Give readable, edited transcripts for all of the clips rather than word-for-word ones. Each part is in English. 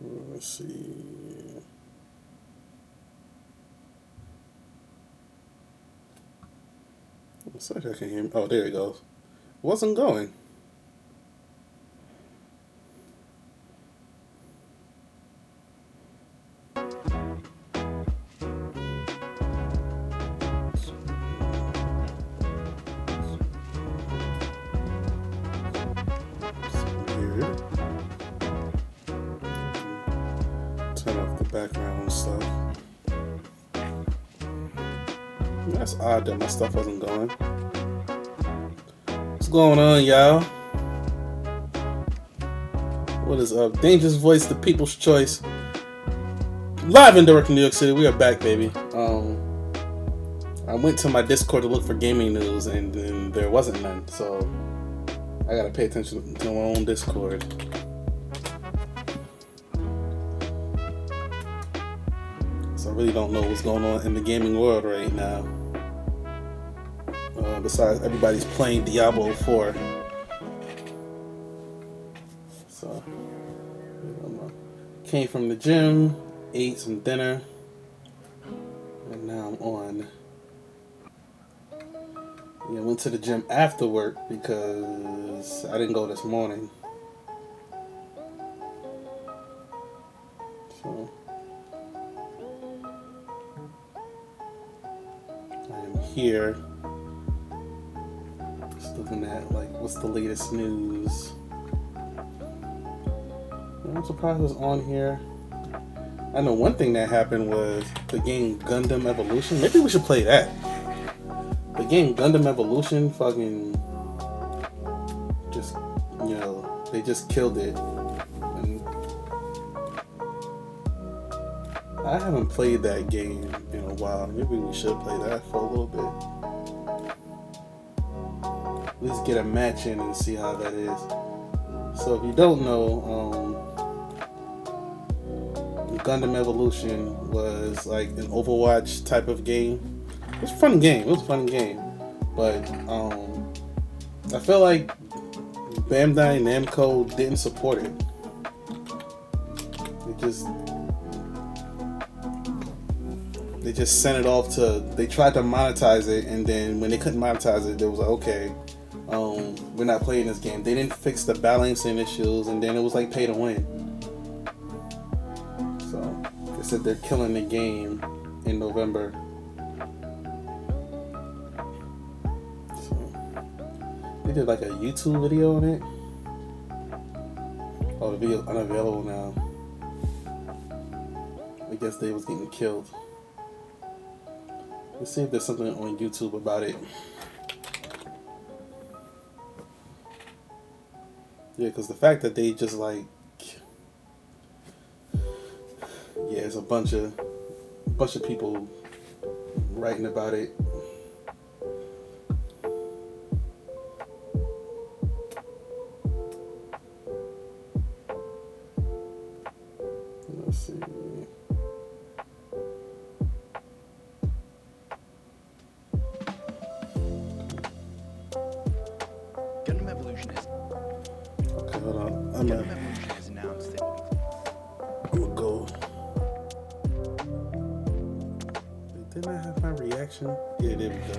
Let's see. Looks like I can hear him. Oh, there it goes. Wasn't going. Weird. Turn off the background stuff. That's odd that my stuff wasn't going. What's going on, y'all? What is up? Dangerous Voice, the People's Choice. Live and direct from New York City. We are back, baby. I went to my Discord to look for gaming news, and there wasn't none. So I gotta pay attention to my own Discord. So I really don't know what's going on in the gaming world right now. Besides, everybody's playing Diablo 4. So, came from the gym, ate some dinner, and now I'm on. Yeah, I went to the gym after work because I didn't go this morning. So, I am here. Just looking at, like, what's the latest news. I'm surprised it's on here. I know one thing that happened was the game Gundam Evolution. Maybe we should play that. The game Gundam Evolution fucking just, they just killed it. And I haven't played that game in a while. Maybe we should play that for a little bit. At least get a match in and see how that is. So if you don't know, Gundam Evolution was like an Overwatch type of game. It was a fun game. But I feel like Bandai Namco didn't support it. They just sent it off to. They tried to monetize it, and then when they couldn't monetize it, they was like, okay, we're not playing this game. They didn't fix the balancing issues, and then it was like pay to win. So they said they're killing the game in November. They did like a YouTube video on it. Oh, the video's unavailable now. I guess they was getting killed. Let's see if there's something on YouTube about it. Yeah, because the fact that they just like, it's a bunch of people writing about it. Let's see. Gundam Evolution is. Okay, hold on. Gundam Evolution has announced that. I'm gonna go. Didn't I have my reaction? Yeah, there we go.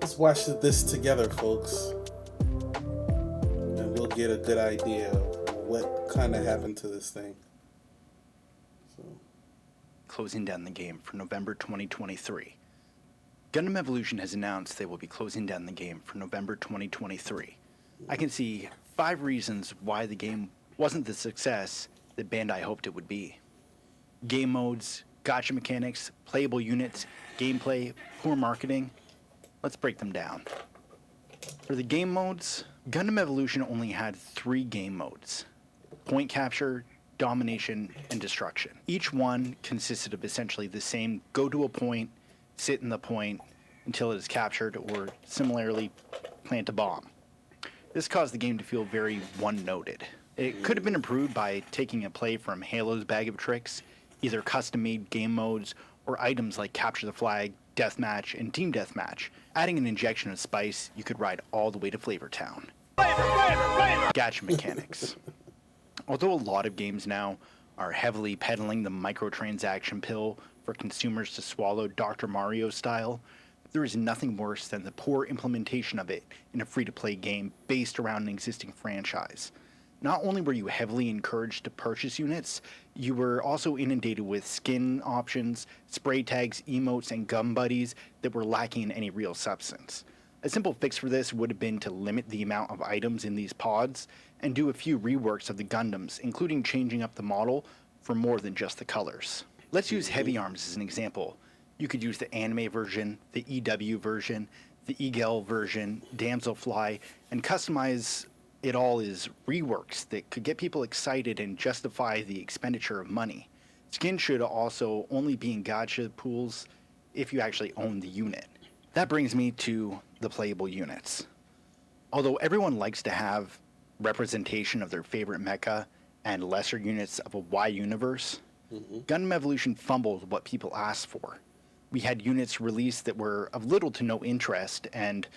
Let's watch this together, folks. And we'll get a good idea of what kind of happened to this thing. So. Closing down the game for November 2023. Gundam Evolution has announced they will be closing down the game for November 2023. I can see 5 reasons why the game wasn't the success that Bandai hoped it would be. Game modes, gacha mechanics, playable units, gameplay, poor marketing. Let's break them down. For the game modes, Gundam Evolution only had 3 game modes: point capture, domination, and destruction. Each one consisted of essentially the same go to a point, sit in the point until it is captured, or similarly plant a bomb. This caused the game to feel very one-noted. It could have been improved by taking a play from Halo's bag of tricks, either custom-made game modes or items like capture the flag, deathmatch, and team deathmatch. Adding an injection of spice, you could ride all the way to Flavor Town. gacha mechanics. Although a lot of games now are heavily peddling the microtransaction pill for consumers to swallow Dr. Mario style, there is nothing worse than the poor implementation of it in a free-to-play game based around an existing franchise. Not only were you heavily encouraged to purchase units, you were also inundated with skin options, spray tags, emotes, and gum buddies that were lacking in any real substance. A simple fix for this would have been to limit the amount of items in these pods and do a few reworks of the Gundams, including changing up the model for more than just the colors. Let's use Heavy Arms as an example. You could use the anime version, the EW version, the EGEL version, Damselfly, and customize it all as reworks that could get people excited and justify the expenditure of money. Skin should also only be in gacha pools if you actually own the unit. That brings me to the playable units. Although everyone likes to have representation of their favorite mecha and lesser units of a Y universe, Gundam Evolution fumbled what people asked for. We had units released that were of little to no interest, and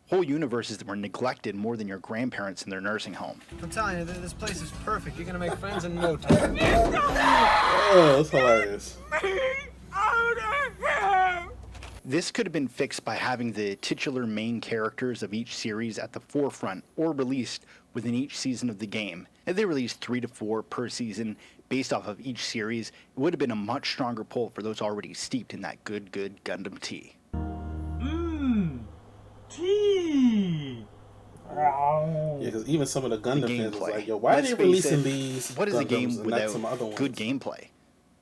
whole universes that were neglected more than your grandparents in their nursing home. I'm telling you, this place is perfect. You're gonna make friends in no time. Oh, that's hilarious. This could have been fixed by having the titular main characters of each series at the forefront or released within each season of the game. If they released 3 to 4 per season based off of each series, it would have been a much stronger pull for those already steeped in that good Gundam tea. Tea! Yeah, because even some of the Gundam fans was Gameplay. like, yo, why are Let's they face releasing it, these what is a Gundams game and not without some other ones? good gameplay?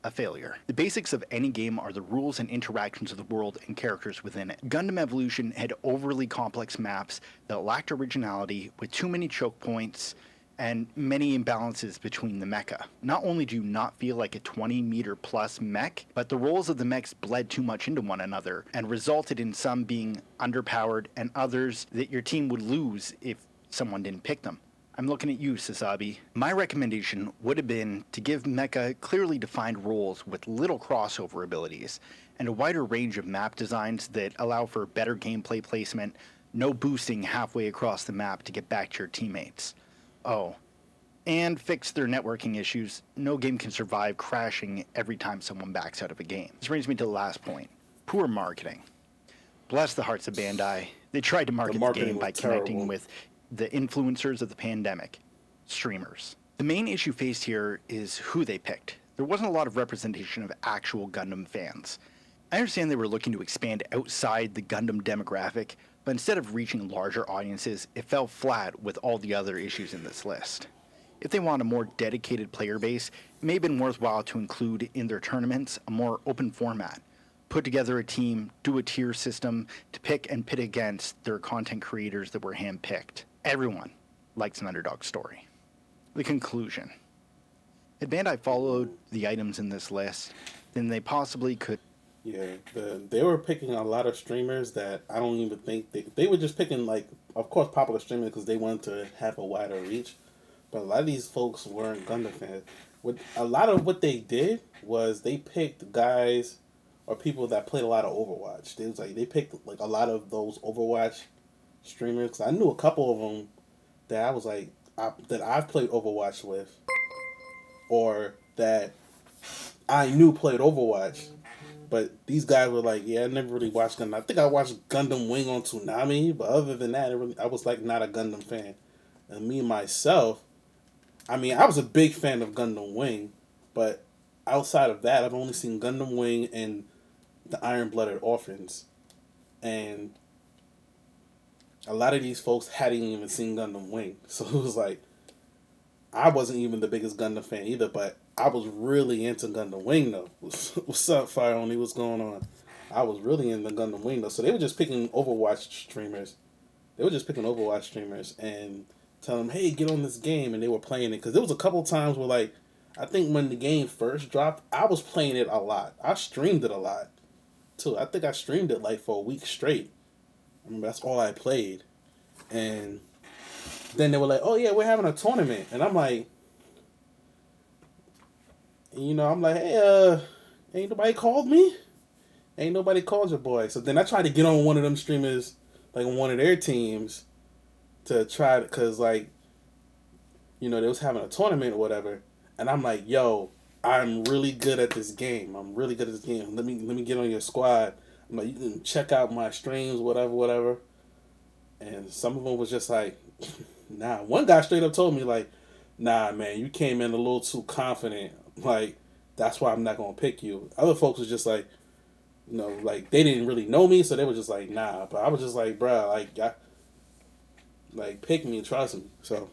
A failure. The basics of any game are the rules and interactions of the world and characters within it. Gundam Evolution had overly complex maps that lacked originality, with too many choke points and many imbalances between the mecha. Not only do you not feel like a 20-meter plus mech, but the roles of the mechs bled too much into one another and resulted in some being underpowered and others that your team would lose if someone didn't pick them. I'm looking at you, Sasabi. My recommendation would have been to give mecha clearly defined roles with little crossover abilities and a wider range of map designs that allow for better gameplay placement, no boosting halfway across the map to get back to your teammates. Oh, and fix their networking issues. No game can survive crashing every time someone backs out of a game. This brings me to the last point. Poor marketing. Bless the hearts of Bandai. They tried to market the marketing game was by connecting terrible. with the influencers of the pandemic, streamers. The main issue faced here is who they picked. There wasn't a lot of representation of actual Gundam fans. I understand they were looking to expand outside the Gundam demographic, but instead of reaching larger audiences, it fell flat with all the other issues in this list. If they want a more dedicated player base, it may have been worthwhile to include in their tournaments a more open format. Put together a team, do a tier system to pick and pit against their content creators that were handpicked. Everyone likes an underdog story. The conclusion. Had Bandai followed the items in this list, then they possibly could. Yeah, they were picking a lot of streamers that I don't even think they were just picking, like, of course, popular streamers because they wanted to have a wider reach. But a lot of these folks weren't Gundam fans. A lot of what they did was they picked guys or people that played a lot of Overwatch. They picked like a lot of those Overwatch streamers. 'Cause I knew a couple of them that I was like that I've played Overwatch with, or that I knew played Overwatch. But these guys were like, yeah, I never really watched Gundam. I think I watched Gundam Wing on Toonami, but other than that, I was like not a Gundam fan. And me myself, I mean, I was a big fan of Gundam Wing, but outside of that, I've only seen Gundam Wing and the Iron-Blooded Orphans. And a lot of these folks hadn't even seen Gundam Wing. So it was like, I wasn't even the biggest Gundam fan either, but I was really into Gundam Wing though. What's up, Fire Only? What's going on? I was really into Gundam Wing though. So they were just picking Overwatch streamers. And telling them, hey, get on this game. And they were playing it. Because there was a couple times where, like, I think when the game first dropped, I was playing it a lot. I streamed it a lot, too. I think I streamed it, like, for a week straight. I mean, that's all I played. And then they were like, oh, yeah, we're having a tournament. And I'm like, hey, ain't nobody called me? Ain't nobody called your boy. So then I tried to get on one of them streamers, like, on one of their teams to try, because, like, they was having a tournament or whatever, and I'm like, yo, I'm really good at this game. I'm really good at this game. Let me get on your squad. I'm like, you can check out my streams, whatever, whatever. And some of them was just like, nah. One guy straight up told me like, nah, man, you came in a little too confident. Like, that's why I'm not gonna pick you. Other folks was just like, like they didn't really know me, so they were just like, nah. But I was just like, bruh, like pick me and trust me. So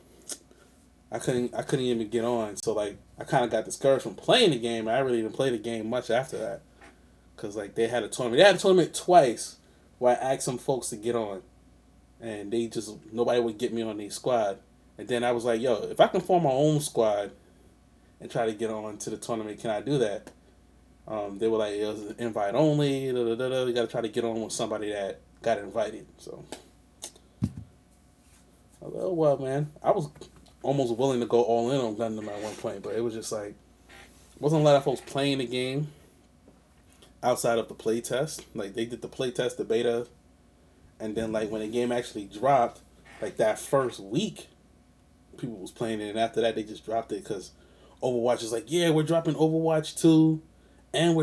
I couldn't even get on. So like I kind of got discouraged from playing the game. I really didn't play the game much after that because like they had a tournament. They had a tournament twice where I asked some folks to get on, and they just nobody would get me on their squad. And then I was like, yo, if I can form my own squad and try to get on to the tournament, can I do that? They were like, it was invite only. Da, da, da, da. You got to try to get on with somebody that got invited. So, I was like, oh well, man. I was almost willing to go all in on Gundam at one point, but it was just like wasn't a lot of folks playing the game outside of the play test. Like they did the play test, the beta, and then like when the game actually dropped, like that first week, people was playing it, and after that they just dropped it because Overwatch is like, yeah, we're dropping Overwatch 2, and the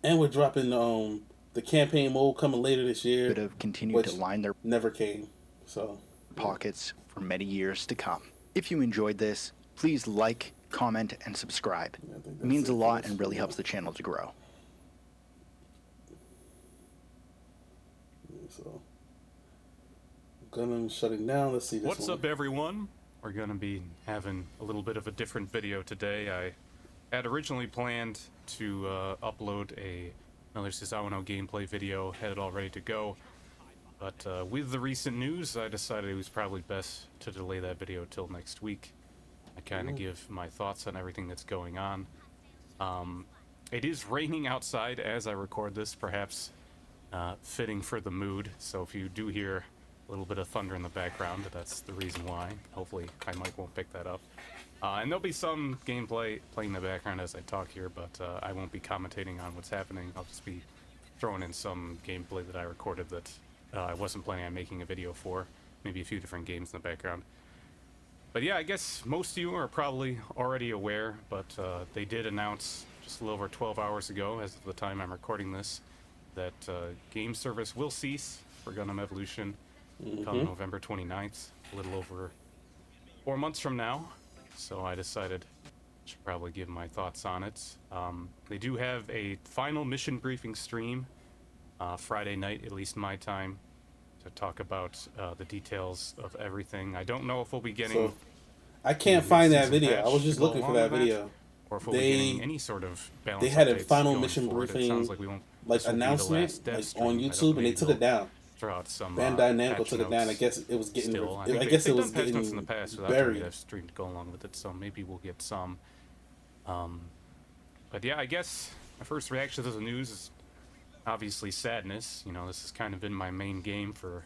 we're dropping the campaign mode coming later this year, Could have continued which to line their never came. So pockets for many years to come. If you enjoyed this, please like, comment, and subscribe. yeah, I think It that's means a it for lot this and really video. helps the channel to grow. So Gundam shutting down. Let's see this What's one. up, everyone? We're gonna be having a little bit of a different video today. I had originally planned to upload another C.O.O.L gameplay video, had it all ready to go. But with the recent news, I decided it was probably best to delay that video till next week. I kind of give my thoughts on everything that's going on. It is raining outside as I record this, perhaps fitting for the mood. So if you do hear a little bit of thunder in the background, that's the reason why. Hopefully my mic won't pick that up. And there'll be some gameplay playing in the background as I talk here, but I won't be commentating on what's happening. I'll just be throwing in some gameplay that I recorded that I wasn't planning on making a video for. Maybe a few different games in the background. But yeah, I guess most of you are probably already aware, but they did announce just a little over 12 hours ago, as of the time I'm recording this, that game service will cease for Gundam Evolution come November 29th, a little over 4 months from now. So I decided I should probably give my thoughts on it. They do have a final mission briefing stream Friday night, at least my time, to talk about the details of everything. I don't know if we'll be getting... So I can't find that mid-season video. patch I was just to go looking for along that with video. Or if we'll be getting any sort of balance They had a updates final going mission forward. It briefing, sounds like we won't, like this will be the announcement, last dev like stream. on I don't- YouTube, and they maybe took it they'll down. throw out some Bandai Namco patch took it down. I notes guess it was getting. still. I think guess they've it was done patch notes getting in the past without doing a buried. dev stream to go along with it, so maybe we'll get some. But yeah, I guess my first reaction to the news is obviously sadness. You know, this has kind of been my main game for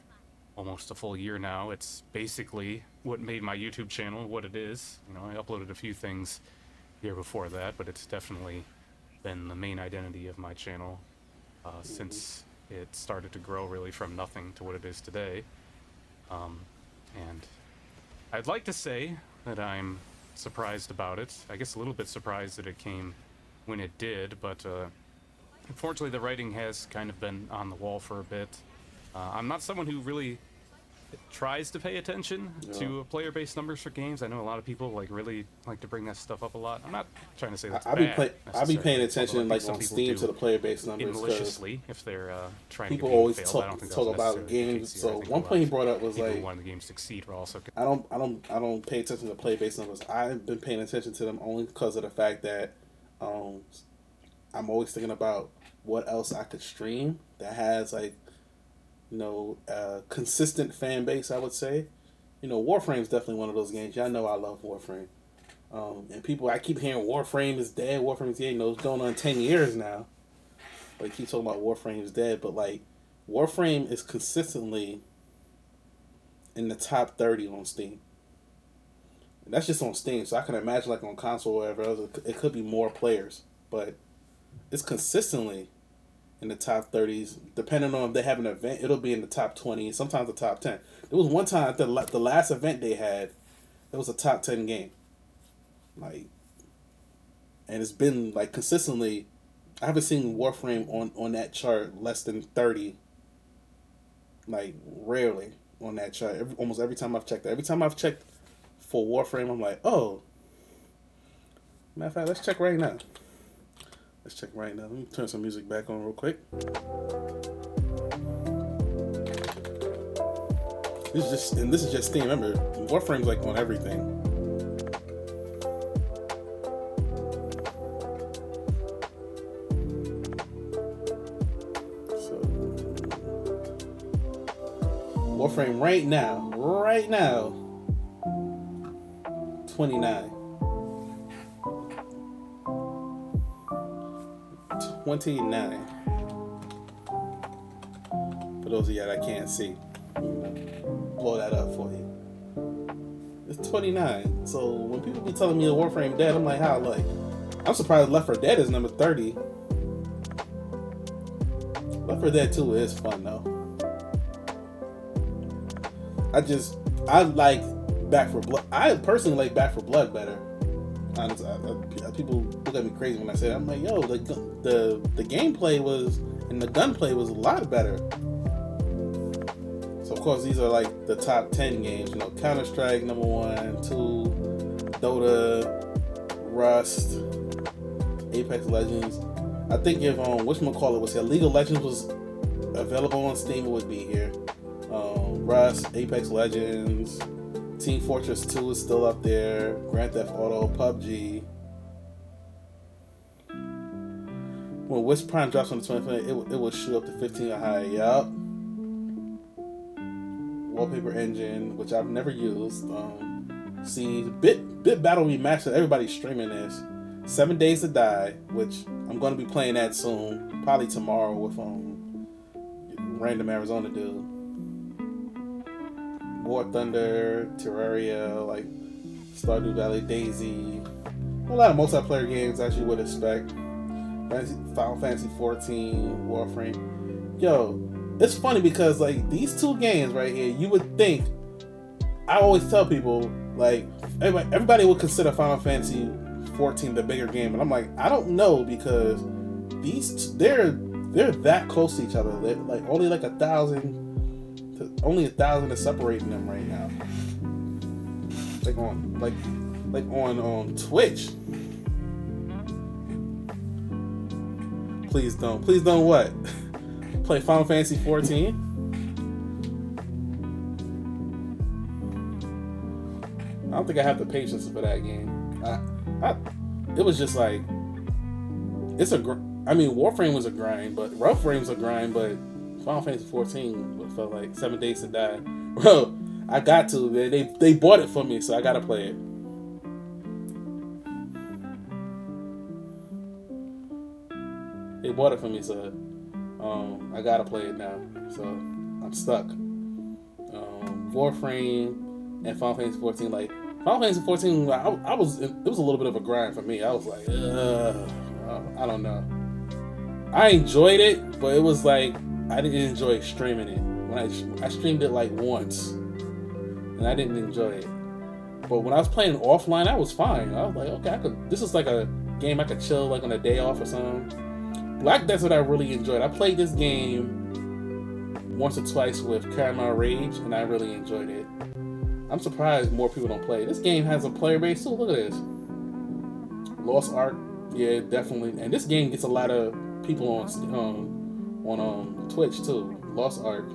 almost a full year now. It's basically what made my YouTube channel what it is. You know, I uploaded a few things the year before that, but it's definitely been the main identity of my channel since it started to grow really from nothing to what it is today. And I'd like to say that I'm surprised about it. I guess a little bit surprised that it came when it did, but unfortunately the writing has kind of been on the wall for a bit. I'm not someone who really tries to pay attention to player-based numbers for games. I know a lot of people really like to bring that stuff up a lot. I'm not trying to say that's I bad. be paying necessarily, attention although I think like some on people Steam do to the player base numbers because maliciously if they're trying to people get always failed. I don't talk think that was about necessarily the games. case here. I So think one a lot point he of brought up was people who like, want the game to succeed are also I don't pay attention to player base numbers. I've been paying attention to them only because of the fact that I'm always thinking about what else I could stream that has like a consistent fan base. I would say, Warframe's definitely one of those games. Y'all know I love Warframe. And I keep hearing Warframe is dead. Warframe is dead. It's going on 10 years now. But keep talking about Warframe is dead. But like, Warframe is consistently in the top 30 on Steam. And that's just on Steam. So I can imagine like on console or whatever else, it could be more players. But it's consistently in the top 30s. Depending on if they have an event, it'll be in the top 20, sometimes the top 10. There was one time the last event they had, it was a top 10 game. Like, and it's been like consistently. I haven't seen Warframe on that chart less than 30. Like rarely on that chart. Almost every time I've checked. Every time I've checked for Warframe, I'm like, oh. Matter of fact, let's check right now. Let's check right now. Let me turn some music back on real quick. This is just Steam. Remember, Warframe's like on everything. So, Warframe right now, 29. 29. For those of y'all that can't see, blow that up for you. It's 29. So when people be telling me the Warframe dead, I'm like, how? Like, I'm surprised Left 4 Dead is number 30. Left 4 Dead 2 is fun though. I like Back 4 Blood. I personally like Back 4 Blood better. Honestly, people look at me crazy when I say that. I'm like, yo, the gameplay was and the gunplay was a lot better. So of course these are like the top 10 games. You know, Counter Strike number 1, 2, Dota, Rust, Apex Legends. I think if whatchamacallit was here, League of Legends was available on Steam, it would be here. Rust, Apex Legends, Team Fortress 2 is still up there. Grand Theft Auto, PUBG. When Wish Prime drops on the 25th, it will shoot up to 15 or higher. Yup. Wallpaper Engine, which I've never used. See, Bit Battle Remastered. Everybody's streaming this. 7 Days to Die, which I'm going to be playing that soon. Probably tomorrow with Random Arizona dude. War Thunder, Terraria, like Stardew Valley, Daisy, a lot of multiplayer games as you would expect. Final Fantasy 14, Warframe. Yo, it's funny because like these two games right here, you would think. I always tell people like everybody would consider Final Fantasy 14 the bigger game, and I'm like, I don't know because they're that close to each other. They're like only like 1,000. Only 1,000 is separating them right now. Like on Twitch. Please don't what? Play Final Fantasy 14? I don't think I have the patience for that game. It was just like Warframe was a grind, but Warframe's a grind, but Final Fantasy 14 felt like 7 Days to Die. Bro, I got to. They bought it for me, so I gotta play it. They bought it for me, so I gotta play it now. So I'm stuck. Warframe and Final Fantasy 14. Like Final Fantasy 14, it was a little bit of a grind for me. I was like, I don't know. I enjoyed it, but it was like I didn't enjoy streaming it. When I streamed it like once, and I didn't enjoy it. But when I was playing offline, I was fine. I was like, okay, this is like a game I could chill like on a day off or something. Black Desert I really enjoyed. I played this game once or twice with Caramel Rage, and I really enjoyed it. I'm surprised more people don't play it. This game has a player base too. Look at this. Lost Ark, yeah, definitely. And this game gets a lot of people on Twitch too. Lost Ark.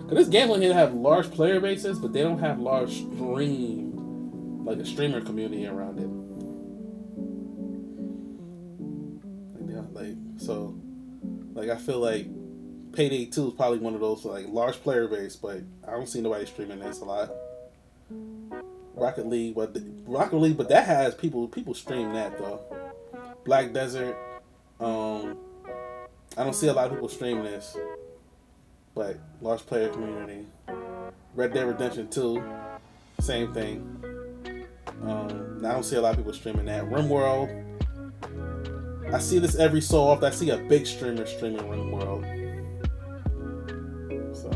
Cause this game will have large player bases, but they don't have large a streamer community around it. I feel like Payday 2 is probably one of those like large player base, but I don't see nobody streaming this a lot. Rocket League, but that has people stream that though. Black Desert, I don't see a lot of people stream this, but large player community. Red Dead Redemption 2, same thing. I don't see a lot of people streaming that. RimWorld, I see this every so often. I see a big streamer streaming RimWorld. So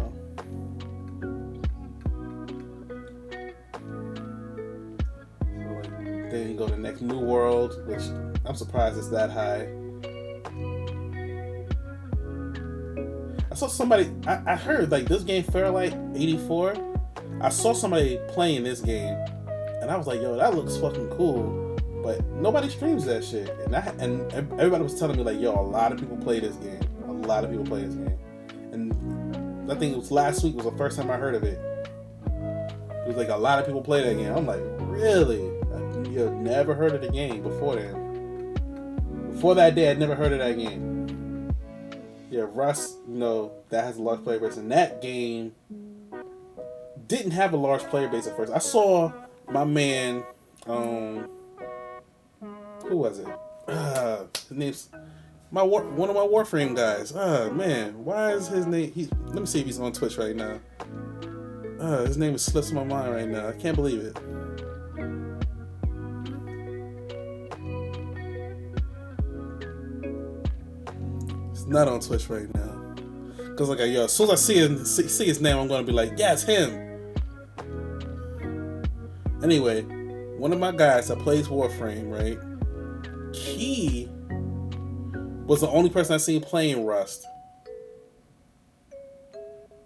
like, then you go to next New World, which I'm surprised it's that high. I saw somebody. I heard like this game Fairlight 84. I saw somebody playing this game, and I was like, "Yo, that looks fucking cool," but nobody streams that shit. And everybody was telling me like, "Yo, a lot of people play this game. A lot of people play this game." And I think it was last week was the first time I heard of it. It was like a lot of people play that game. I'm like, really? You've never heard of the game before then? Before that day, I'd never heard of that game. Yeah, Rust, that has a large player base, and that game didn't have a large player base at first. I saw my man, who was it? His name's one of my Warframe guys. Man, why is his name? Let me see if he's on Twitch right now. His name slips my mind right now. I can't believe it. It's not on Twitch right now. Cause like, as soon as I see his name, I'm gonna be like, yeah, it's him. Anyway, one of my guys that plays Warframe, right? He was the only person I seen playing Rust.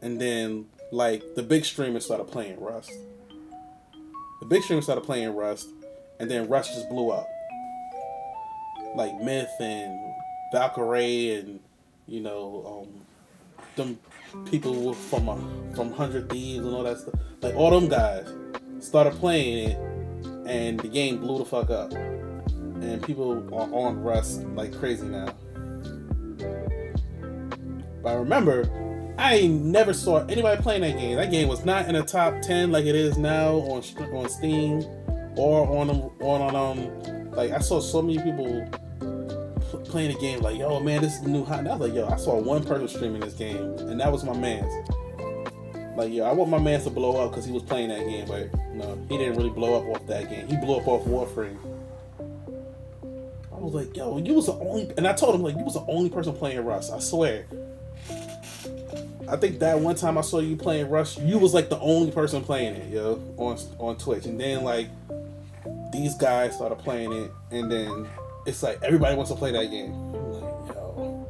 And then, like, the big streamer started playing Rust. And then Rust just blew up. Like Myth and Valkyrie and, them people from 100 Thieves and all that stuff. Like, all them guys started playing it, and the game blew the fuck up. And people are on Rust like crazy now. But I remember, I never saw anybody playing that game. That game was not in the top 10 like it is now on Steam or on like, I saw so many people playing the game like, yo, man, this is the new hot. And I was like, yo, I saw one person streaming this game, and that was my man's. Like, yo, I want my man to blow up because he was playing that game, but no, he didn't really blow up off that game. He blew up off Warframe. I was like, yo, you was the only, and I told him, like, you was the only person playing Rust. I swear. I think that one time I saw you playing Rust, you was like the only person playing it, yo, on Twitch. And then like these guys started playing it, and then it's like everybody wants to play that game. I'm like, yo,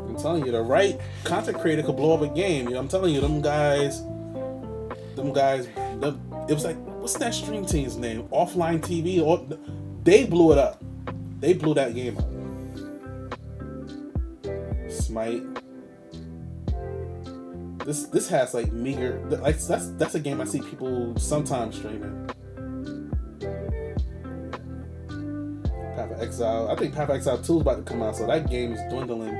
I'm telling you, the right content creator could blow up a game. I'm telling you, them guys, it was like, what's that stream team's name? Offline TV. They blew it up. They blew that game up. Smite. This has like meager, like that's a game I see people sometimes streaming. Path of Exile. I think Path of Exile 2 is about to come out, so that game is dwindling,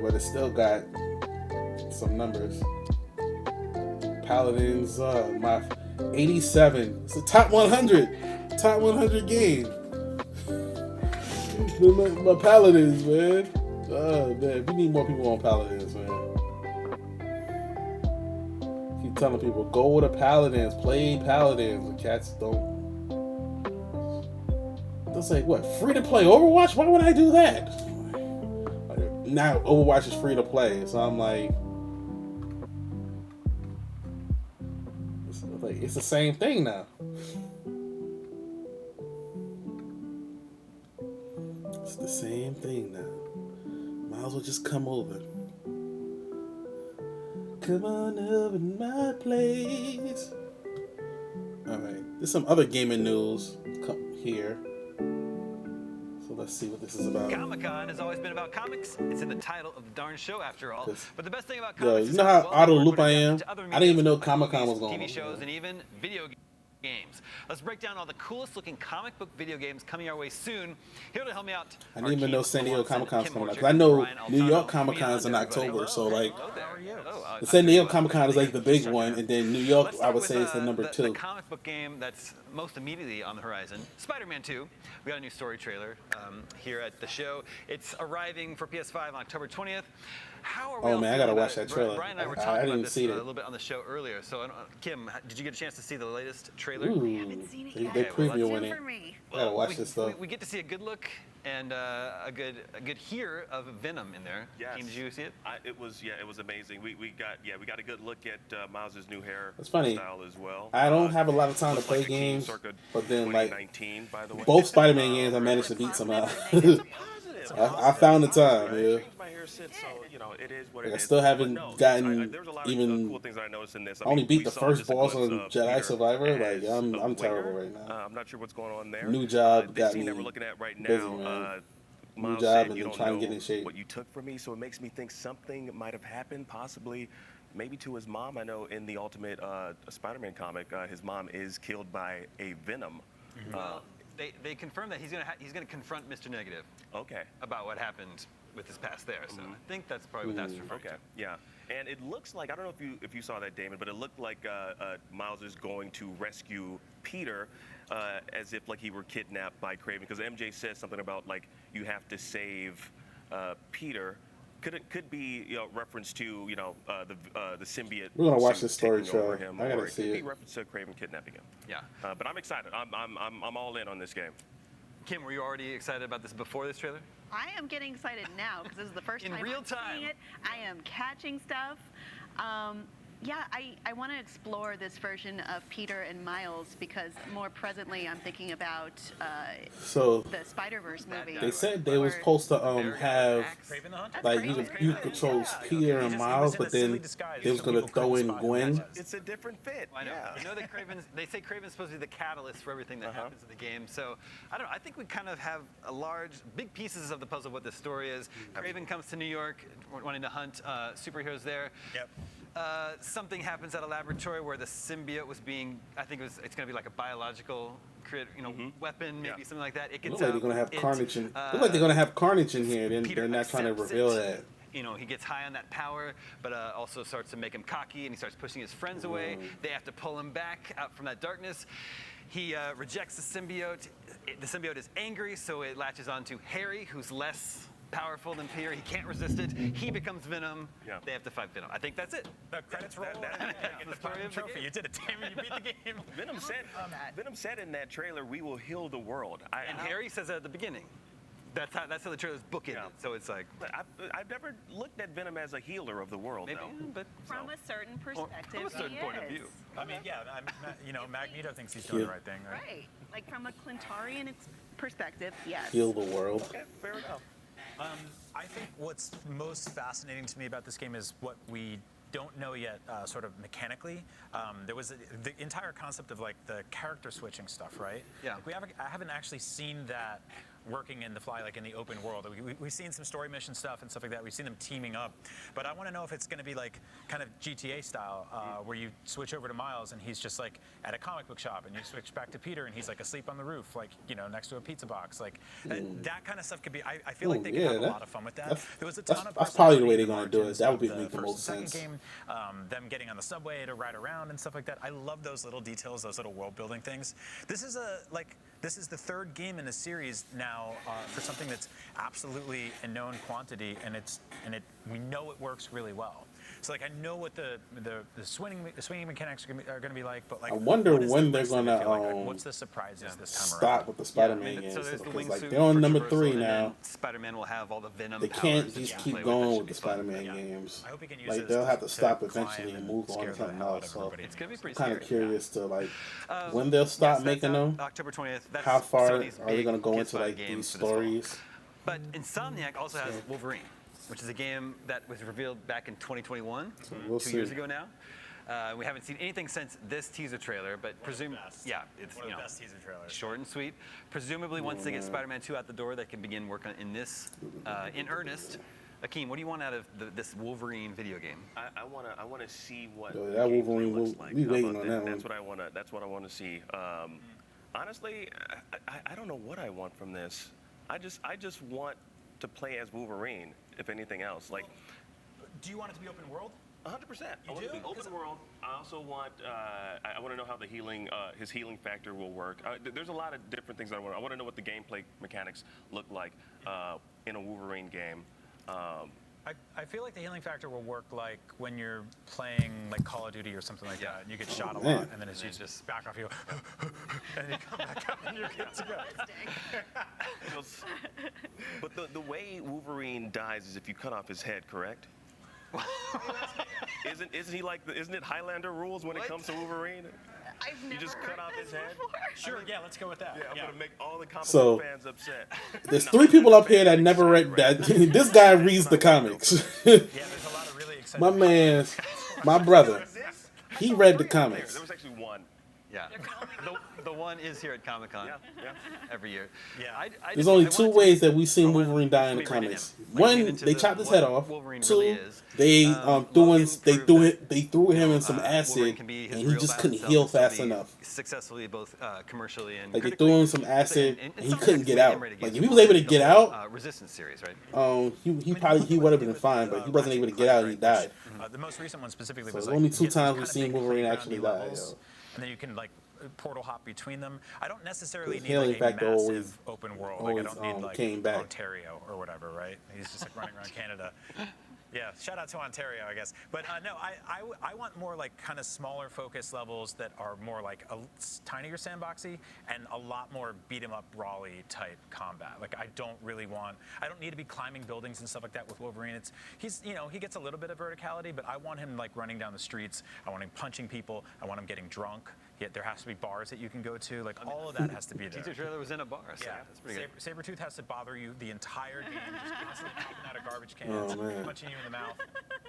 but it still got some numbers. Paladins, my 87. It's a top 100 game. my Paladins, man. Oh man, we need more people on Paladins, man. Keep telling people, go to Paladins, play Paladins. The cats don't. They'll say, what, free to play Overwatch? Why would I do that? Now Overwatch is free to play, so I'm like, it's the same thing now. It's the same thing now. Might as well just come over. Come on over to my place. Alright, there's some other gaming news here. So let's see what this is about. Comic-Con has always been about comics. It's in the title of the darn show, after all. But the best thing about comics you is know how well out of loop I they're am? to other I didn't even know mediums, Comic-Con was movies, going on. TV shows, and even video games. Let's break down all the coolest looking comic book video games coming our way soon. Here to help me out, I didn't even know San Diego Comic-Con's coming out. Because I know New York Comic-Con's in October, so like, the San Diego Comic-Con is like the big one, and then New York, I would say, is the number 2. The comic book game that's most immediately on the horizon, Spider-Man 2. We got a new story trailer here at the show. It's arriving for PS5 on October 20th. How are we Oh all man, I feeling gotta about watch it? that trailer. Brian and I were I talking didn't about even this see a it. little bit on the show earlier. So, Kim, did you get a chance to see the latest trailer? Ooh, Seen it they yet. they Okay, well, let's- previewing New it. for me. I gotta watch we, this stuff. we get to see a good look, and a good hear of Venom in there. Yes. Kim, did you see it? It was amazing. We got a good look at Miles's new hair It's funny. style as well. I don't have a lot of time to looks play like a King games, circa but then like 2019, by the way. both Spider-Man games, I managed to beat somehow. It's a positive. I found the time, I yeah. changed my hair since, so it is what Like, it I is. still haven't But no, gotten there's a lot even- of cool things that I noticed in this. I only beat we the saw first just a boss glimpse on of Jedi Peter Survivor. Like, as I'm a terrible winger. right now. I'm not sure what's going on there. New job This got scene that me we're looking at right busy, now. man. New Miles job said and you then don't trying to know get in shape. what you took from me, so it makes me think something might have happened, possibly, maybe to his mom. I know in the Ultimate Spider-Man comic, his mom is killed by a Venom. Well, they confirmed that he's gonna confront Mr. Negative Okay. about what happened with his past there. So I think that's probably what that's referring Okay. Yeah. And it looks like, I don't know if you saw that, Damon, but it looked like Miles is going to rescue Peter as if like he were kidnapped by Craven, because MJ says something about like you have to save Peter. Could be reference to the symbiote. We're gonna watch suit this story taking over trailer. him, I gotta or it see could it. be reference to Craven kidnapping him. Yeah. But I'm excited. I'm all in on this game. Kim, were you already excited about this before this trailer? I am getting excited now because this is the first In time real I'm time. seeing it. I am catching stuff. Yeah, I want to explore this version of Peter and Miles because more presently I'm thinking about So the Spider-Verse movie. they said they was supposed to have Craven the Hunter? like That's you great. control Peter and Miles, but then they was gonna throw in Gwen. It's a different fit. I know. Yeah. I know that they say Craven's supposed to be the catalyst for everything that happens in the game. So I don't know. I think we kind of have big pieces of the puzzle of what the story is. Craven comes to New York wanting to hunt superheroes there. Yep. Something happens at a laboratory where the symbiote was being, I think it's going to be like a biological weapon, maybe something like that. It gets Look like out. they're gonna have it, Carnage in. Look like they're gonna have Carnage in here. Peter They're not trying to accepts reveal it. that. He gets high on that power, but also starts to make him cocky, and he starts pushing his friends away. They have to pull him back out from that darkness. He rejects the symbiote. The symbiote is angry, so it latches onto Harry, who's less powerful than Peter. He can't resist it. He becomes Venom. Yeah. They have to fight Venom. I think that's it. The credits roll. the story of the trophy. game. You did it, Damon. You beat the game. Venom said in that trailer, "We will heal the world." And Harry says that at the beginning. That's how the trailer's bookended. Yeah. So it's like But I've never looked at Venom as a healer of the world, maybe, though. but From a certain perspective, from a certain he point of is. view. I mean, yeah, Magneto thinks he's doing the right thing, right? Right. Like from a Clintarian perspective, yes. Heal the world. Okay, fair enough. I think what's most fascinating to me about this game is what we don't know yet, sort of mechanically. There was the entire concept of like the character switching stuff, right? Yeah. Like I haven't actually seen that working in the fly, like in the open world. We've seen some story mission stuff and stuff like that. We've seen them teaming up, but I want to know if it's going to be like kind of GTA style, where you switch over to Miles and he's just like at a comic book shop, and you switch back to Peter and he's like asleep on the roof, like next to a pizza box, like that kind of stuff could be. I feel like they could have a lot of fun with that. There was a ton of that's probably the way they're personality gonna do it. That would of make the first most and second sense. Game, them getting on the subway to ride around and stuff like that. I love those little details, those little world building things. This is the third game in a series now for something that's absolutely a known quantity, and we know it works really well. So like I know what the swinging mechanics are going to be like, but like I wonder what is when the they're rest of it gonna feel like? What's the surprises this time Stop around? with the Spider-Man so games. there's the Because like wingsuit they're on for number traversal, 3 and now. then Spider-Man will have all the Venom They powers can't that just you can keep play going That with should the be fun. Spider-Man Yeah. games. I hope he can use Like this they'll have to stop climb eventually and move on scare to the something hell out else. of So everybody. It's gonna be pretty kind of scary. curious to like when they'll stop Yes, that's making out them. October 20th. That's How far Sony's are they big gonna go PS5 into like game these for this fall. stories? But Insomniac also has Wolverine, which is a game that was revealed back in 2021, we'll 2 years see. ago now. We haven't seen anything since this teaser trailer, but it's One of the best teaser trailers. short and sweet. Presumably, once they get Spider-Man 2 out the door, they can begin work on in this in earnest. Akeem, what do you want out of this Wolverine video game? I want to see what Yo, the that gameplay Wolverine, looks we'll like. be How waiting about on that? that That's what I want to see. Honestly, I don't know what I want from this. I just want to play as Wolverine, if anything else. Like, Do you want it to be open world? 100%. I You want it to do? be open world. I also want. I want to know how the his healing factor will work. There's a lot of different things that I want. I want to know what the gameplay mechanics look like in a Wolverine game. I feel like the healing factor will work like when you're playing like Call of Duty or something like that, and you get shot a Man. lot, and then as you just back off, you go, and then you come back up, and you're good to go. But the way Wolverine dies is if you cut off his head, correct? Isn't he like isn't it Highlander rules when it comes to Wolverine? I've never You just cut heard off this his head? before. Sure, yeah, let's go with that. Yeah, I'm gonna make all the comic So- book fans upset. There's 3 people up here that never read that. This guy reads the comics. Yeah, there's a lot of really exciting. My man, my brother, he read the There comics. was actually one. Yeah. The one is here at Comic Con Yeah. every year. Yeah. There's only 2 ways that we've seen Wolverine die in the Before we read comics. him, like, get One, into they the- chopped his what head off. Wolverine 2, really is. they Logan proved they threw him in some Wolverine acid, can be his and he real just bad couldn't self heal and still fast be enough. Successfully, both commercially and Like they critically. threw him some acid, In and he some couldn't ways, get we out. came right Like against if he was able to the get whole, out, Resistance series, right? he would have been fine, but he wasn't able to get out, and he died. The most recent one specifically So was there's like only 2 get these times kinda we've seen big Wolverine playgroundy actually die, levels, yo. and then you can like portal hop between them. I don't necessarily The need healing like a factor massive always- open world. Like I don't need like came back. Ontario or whatever, right? He's just like running around Canada. Yeah, shout out to Ontario, I guess. But no, I want more like kind of smaller focus levels that are more like a tinier sandboxy and a lot more beat 'em up brawly type combat. Like I don't need to be climbing buildings and stuff like that with Wolverine. He gets a little bit of verticality, but I want him like running down the streets. I want him punching people. I want him getting drunk. There has to be bars that you can go to. Like all of that has to be there. Teaser trailer was in a bar, so Yeah, that's pretty good. Sabretooth has to bother you the entire game, just constantly popping out of garbage Oh, cans, man. punching you in the mouth,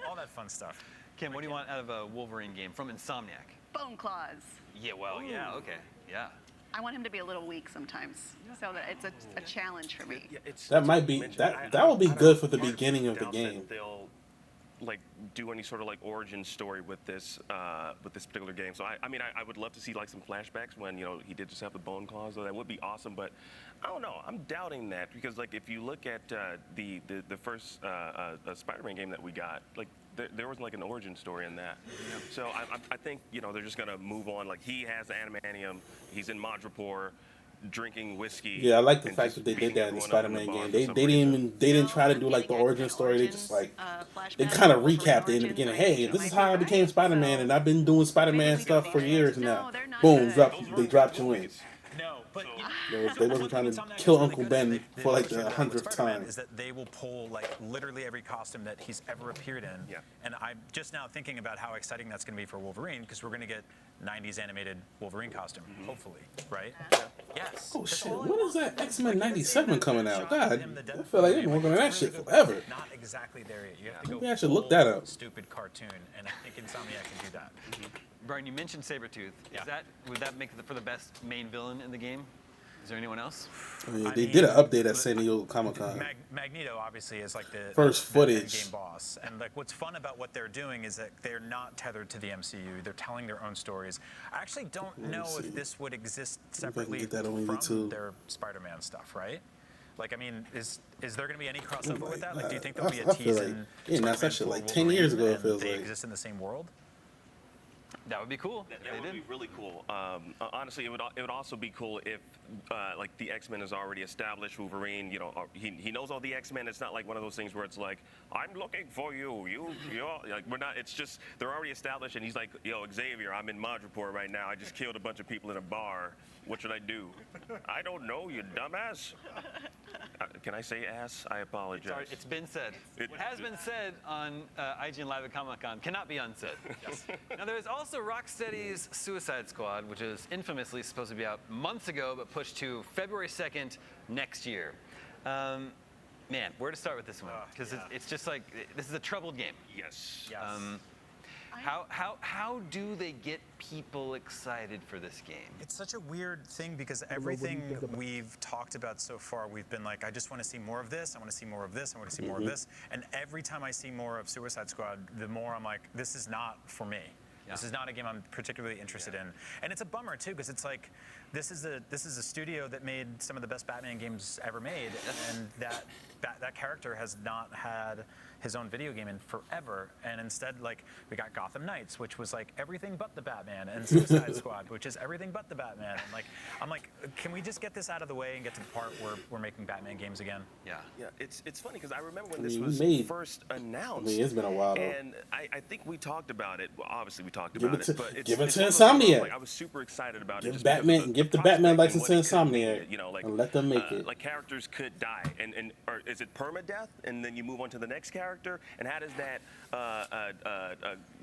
all that fun stuff. Kim, what do you want out of a Wolverine game from Insomniac? Bone claws. Yeah, well, yeah, okay, yeah. I want him to be a little weak sometimes, so that it's a challenge for me. That might be that would be good for the beginning of the game. They'll like do any sort of like origin story with this particular game. So I mean I would love to see like some flashbacks when he did just have the bone claws. So that would be awesome. But I don't know. I'm doubting that because like if you look at the first Spider-Man game that we got, like there was like an origin story in that. So I think they're just gonna move on. Like he has the adamantium. He's in Madripoor, drinking whiskey. Yeah, I like the and fact just that they did beating that in the everyone up in Spider-Man the bar game. for They some didn't reason. they didn't try to No, do I'm like the getting origin story. They just like they flashback kind of of Wolverine recapped it in the origins, beginning. I Hey, think this it is might how I be became right, Spider-Man, so and I've been doing Spider-Man maybe we stuff could for be years right. now. No, they're not Boom, good. they dropped you in. No, but They wasn't trying to kill Uncle Ben for like the 100th time. Is that they will pull like literally every costume that he's ever appeared in. Yeah. And I'm just now thinking about how exciting that's going to be for Wolverine because we're going to get 90s animated Wolverine costume, hopefully, right? Yes. Oh That's shit, all I when want. is that Like, X-Men even 97 seeing coming that out? shot God, of him, the I Deadpool feel like they've movie, been working on that it's shit really good, forever. but Not exactly there yet. You have to Maybe go I should look that full up. Stupid cartoon, and I think Insomniac can do that. Brian, you mentioned Sabretooth. Would that make for the best main villain in the game? Is there anyone else? I mean, I they did an mean, update at San Diego Comic-Con. Magneto obviously is like the First the footage. game boss, and like what's fun about what they're doing is that they're not tethered to the MCU. They're telling their own stories. I actually don't know see. if this would exist I can separately get that on from YouTube. their Spider-Man stuff, right? Like, I mean, is there going to be any crossover with that? Like, do you think I- there'll be I a feel tease like- in yeah, that's Spider-Man actually like for 10 years ago, Wolverine, it feels and they like. exist in the same world? That would be cool. That if they would did. be really cool. Honestly, it would also be cool if like the X-Men is already established. Wolverine, he knows all the X-Men. It's not like one of those things where it's like, I'm looking for you. You're like we're not. It's just they're already established, and he's like, yo, Xavier, I'm in Madripoor right now. I just killed a bunch of people in a bar. What should I do? I don't know, you dumbass. Can I say ass? I apologize. Sorry, it's been said. It- What has been said on IGN Live at Comic-Con cannot be unsaid. Yes. Now, there is also Rocksteady's Suicide Squad, which is infamously supposed to be out months ago, but pushed to February 2nd next year. Man, where to start with this one? Because it's just like, this is a troubled game. Yes. Yes. How do they get people excited for this game? It's such a weird thing because everything we've talked about so far, we've been like, I just want to see more of this, I want to see more of this, I want to see more of this. And every time I see more of Suicide Squad, the more I'm like, this is not for me. This is not a game I'm particularly interested in. And it's a bummer too, because it's like, this is a studio that made some of the best Batman games ever made, and that that character has not had his own video game in forever, and instead, like, we got Gotham Knights, which was like everything but the Batman, and Suicide Squad, which is everything but the Batman. And like, I'm like, can we just get this out of the way and get to the part where we're making Batman games again? Yeah. Yeah, it's funny because I remember when this we was made- first announced. I mean, it's been a while, though. And I think we talked about it. Well, obviously we talked about it to- it, but it's, give it it's to one of those things where, Insomniac. like, I was super excited about it. Give just because of Batman, give the Batman prospect license to and what it could Insomniac, be, you know, like, and let them make it. Like characters could die, and or is it permadeath, and then you move on to the next character, and how does that?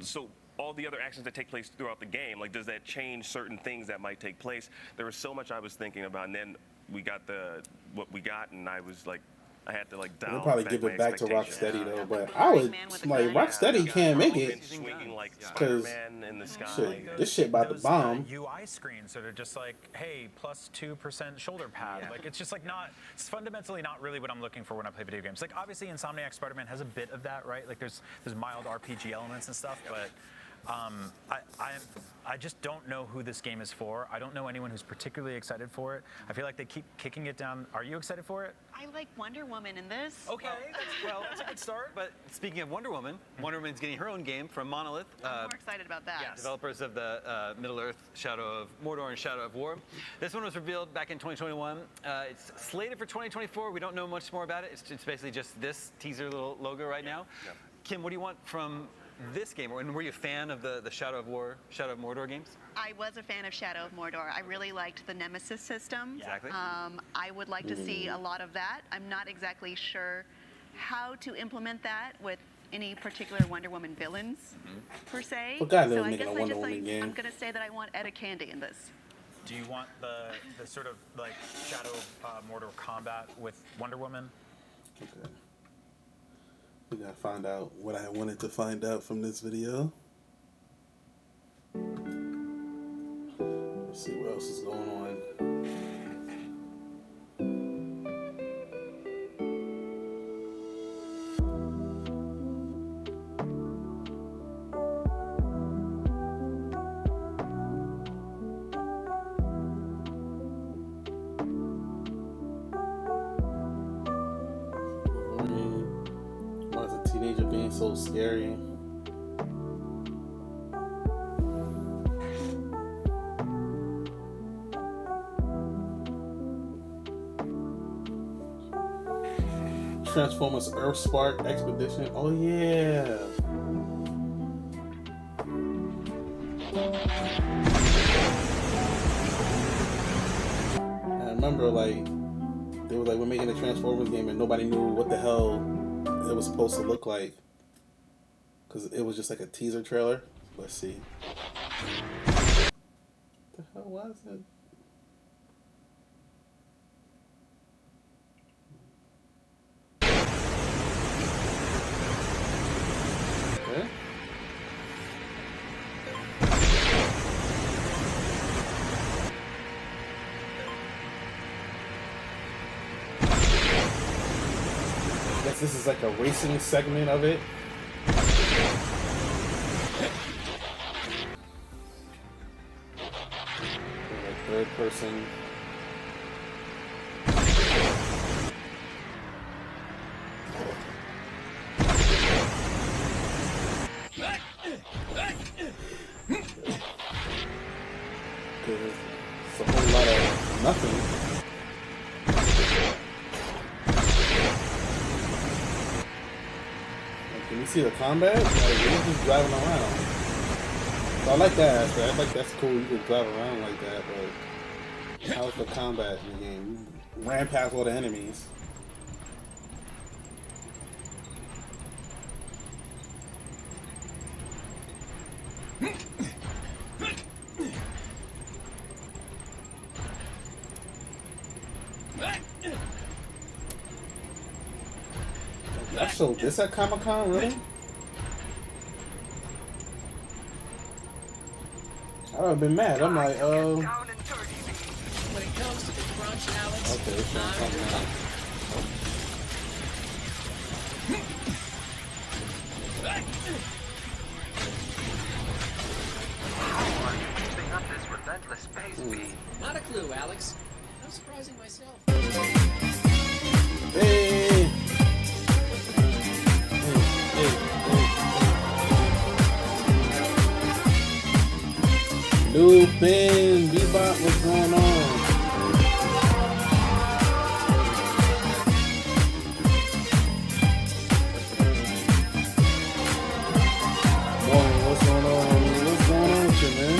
So all the other actions that take place throughout the game, like, does that change certain things that might take place? There was so much I was thinking about, and then we got what we got, and I was like, I had to like dial. They'll probably back give my it back to expectations. Rocksteady though, but I would Man with a like gun. Rocksteady can't make And it. swinging like 'Cause Spider-Man in the sky. shit, this shit about to Those, bomb. UI screens that are just like, hey, plus 2% shoulder pad. Yeah. Like, it's just like not. It's fundamentally not really what I'm looking for when I play video games. Like, obviously, Insomniac Spider-Man has a bit of that, right? Like, there's mild RPG elements and stuff, but. I just don't know who this game is for. I don't know anyone who's particularly excited for it. I feel like they keep kicking it down. Are you excited for it? I like Wonder Woman in this. Okay, that's a good start. But speaking of Wonder Woman's getting her own game from Monolith. I'm more excited about that. yes. Developers of the Middle-earth, Shadow of Mordor, and Shadow of War. This one was revealed back in 2021. It's slated for 2024. We don't know much more about it. It's basically just this teaser little logo right now. Yeah. Kim, what do you want from this game? And were you a fan of the Shadow of Mordor games? I was a fan of Shadow of Mordor. I really liked the Nemesis system. Exactly. I would like to see a lot of that. I'm not exactly sure how to implement that with any particular Wonder Woman villains, per se. Forgot they so were I making guess a I Wonder just Woman game. I'm gonna say that I want Etta Candy in this. Do you want the sort of like Shadow of Mordor combat with Wonder Woman? Okay. We gotta find out what I wanted to find out from this video. Let's see what else is going on. Why is a teenager being so scary? Transformers Earthspark Expedition. Oh yeah. I remember like they were like we're making a Transformers game and nobody knew what the hell it was supposed to look like because it was just like a teaser trailer. Let's see. What the hell was it? Okay. I guess this is like a racing segment of it. Like third person. It's a whole lot of nothing. Can you see the combat? Like, you're just driving around. So I like that aspect. I think that's cool. You can drive around like that, but how's the combat in the game? You ran past all the enemies. I showed this at Comic-Con, really? I would have been mad. I'm like, When it comes to the crunch, Alex, okay, it's not I'm coming out. How are you keeping up this relentless pace, B? Not a clue, Alex. I'm surprising myself. Hey! Lupin, Bebop, what's going on? Morning, what's going on? What's going on with you, man?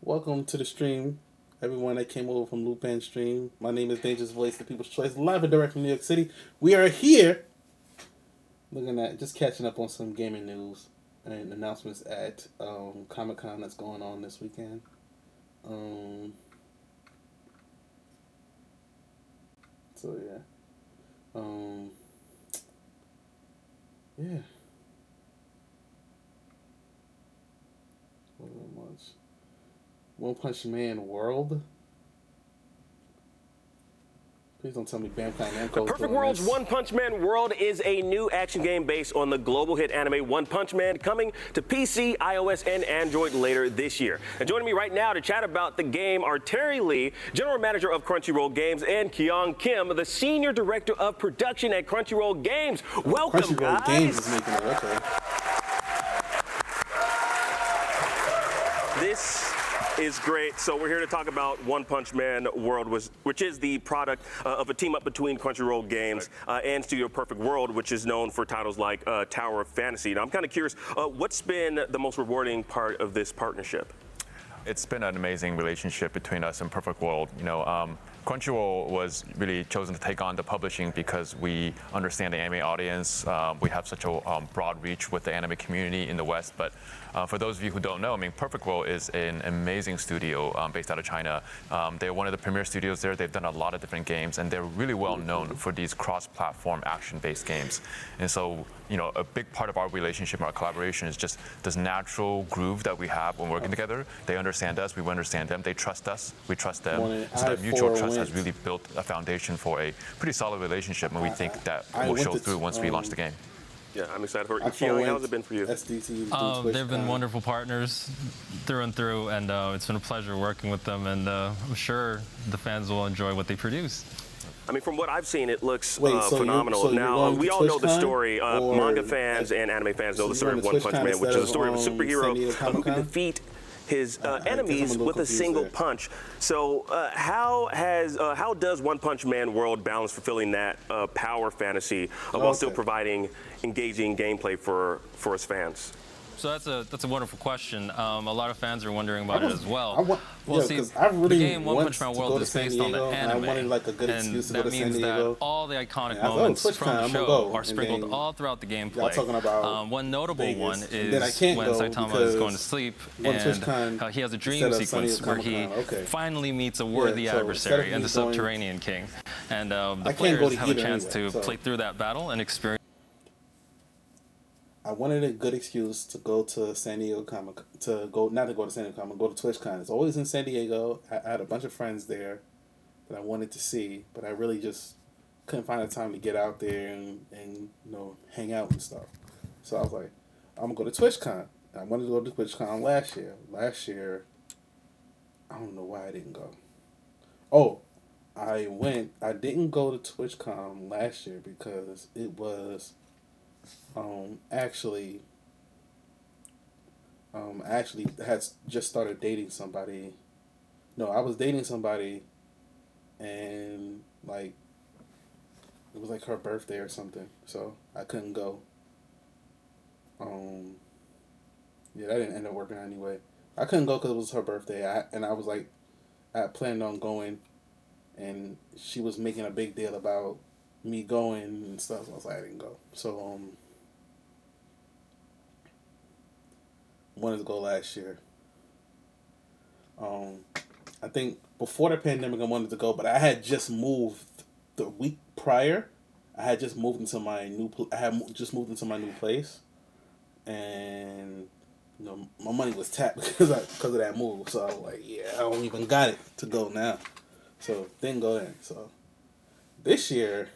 Welcome to the stream, everyone that came over from Lupin Stream. My name is Dangerous Voice, the People's Choice, live and direct from New York City. We are here, just catching up on some gaming news and announcements at Comic-Con that's going on this weekend. So yeah. Yeah. Wasn't much. One Punch Man World. Please don't tell me Bandai Namco's The Perfect doing World's this. One Punch Man World is a new action game based on the global hit anime One Punch Man, coming to PC, iOS, and Android later this year. And joining me right now to chat about the game are Terry Lee, General Manager of Crunchyroll Games, and Kyung Kim, the Senior Director of Production at Crunchyroll Games. Welcome, Crunchyroll guys. Games is making it, okay. This is great. So we're here to talk about One Punch Man World, which is the product of a team up between Crunchyroll Games and Studio Perfect World, which is known for titles like Tower of Fantasy. Now I'm kind of curious, what's been the most rewarding part of this partnership? It's been an amazing relationship between us and Perfect World. Crunchyroll was really chosen to take on the publishing because we understand the anime audience. We have such a broad reach with the anime community in the West. But for those of you who don't know, Perfect World is an amazing studio based out of China. They're one of the premier studios there. They've done a lot of different games, and they're really well known for these cross-platform action-based games. And so, a big part of our relationship and our collaboration is just this natural groove that we have when working together. They understand us, we understand them. They trust us, we trust them. So that mutual trust has really built a foundation for a pretty solid relationship, and we think that will show through once we launch the game. Yeah, I'm excited for it. Kyung, how's it been for you? They've been wonderful partners through and through, and it's been a pleasure working with them, and I'm sure the fans will enjoy what they produce. I mean, from what I've seen, it looks so phenomenal. Now, we all know the story. or Manga fans and anime fans know the story of One Punch Man, which is a story of a superhero who can defeat his enemies with a single punch. So how does One Punch Man World balance fulfilling that power fantasy while still providing engaging gameplay for its fans? So that's a wonderful question. A lot of fans are wondering about it as well. I really the game One Punch Man to World go to is San based on the Diego, and anime, I wanted like a good excuse to go that to San means Diego. that all the iconic And I thought, moments TwitchCon, from I'm the gonna show go. are And sprinkled then all throughout the gameplay. y'all talking about one notable Vegas. one And then I is can't when go Saitama is going to because sleep, one and TwitchCon he has a dream instead of sequence San where Diego he Comic-Con. Okay. finally meets a worthy so instead of adversary me and the going- Subterranean King, and the I can't go players to have a either chance anyway, to so- play through that battle and experience. I wanted a good excuse to go to San Diego Comic not to go to San Diego Comic, go to TwitchCon. It's always in San Diego. I had a bunch of friends there that I wanted to see, but I really just couldn't find the time to get out there and hang out and stuff. So I was like, I'm gonna go to TwitchCon. I wanted to go to TwitchCon last year. Last year, I don't know why I didn't go. Oh, I went. I didn't go to TwitchCon last year because it was actually had just started dating somebody. No, I was dating somebody, and like it was like her birthday or something, so I couldn't go. Yeah, that didn't end up working out anyway. I couldn't go because it was her birthday. I was like, I planned on going, and she was making a big deal about me going and stuff. So I was like, I didn't go. So wanted to go last year. I think before the pandemic I wanted to go, but I had just moved the week prior. I had just moved into my new. I had just moved into my new place, and my money was tapped because of that move. So I was like, yeah, I don't even got it to go now. So didn't go then. So this year,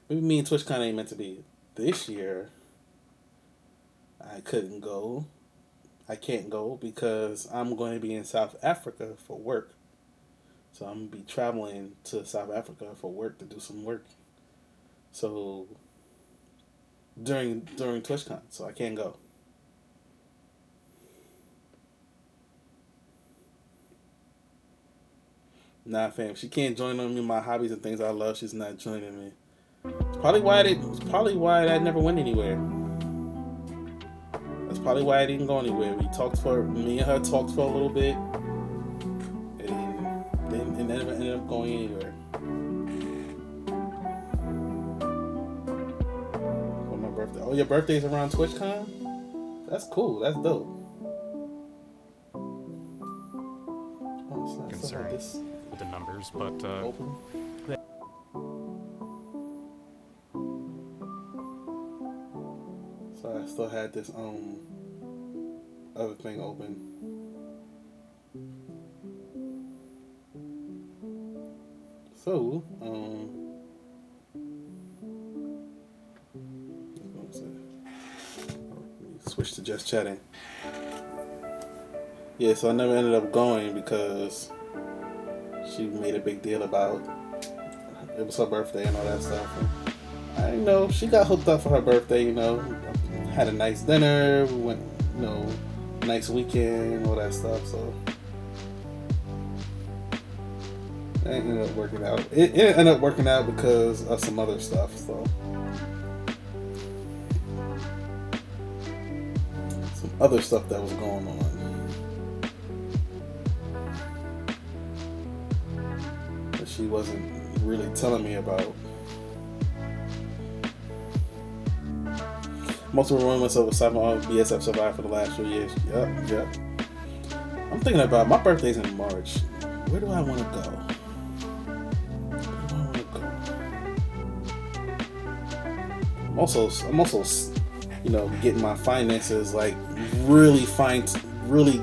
maybe me and TwitchCon ain't meant to be. This year, I couldn't go. I can't go because I'm going to be in South Africa for work. So I'm going to be traveling to South Africa for work to do some work. So during TwitchCon, so I can't go. Nah, fam. She can't join on me my hobbies and things I love. She's not joining me. It's probably why that never went anywhere. That's probably why I didn't go anywhere. Me and her talked for a little bit, and it never ended up going anywhere. For my birthday. Oh, your birthday's around TwitchCon? That's cool. That's dope. Oh, it's not Concerned this with the numbers, but open. So I still had this other thing open. So switch to just chatting. Yeah, so I never ended up going because she made a big deal about it was her birthday and all that stuff. And I know she got hooked up for her birthday. Had a nice dinner. We went, nice weekend, all that stuff. So it ended up working out. It ended up working out because of some other stuff. So some other stuff that was going on. That she wasn't really telling me about. Most of the rumors of BSF survived for the last few years. Yep. I'm thinking about my birthday's in March. Where do I want to go? I'm also, getting my finances really fine-tuning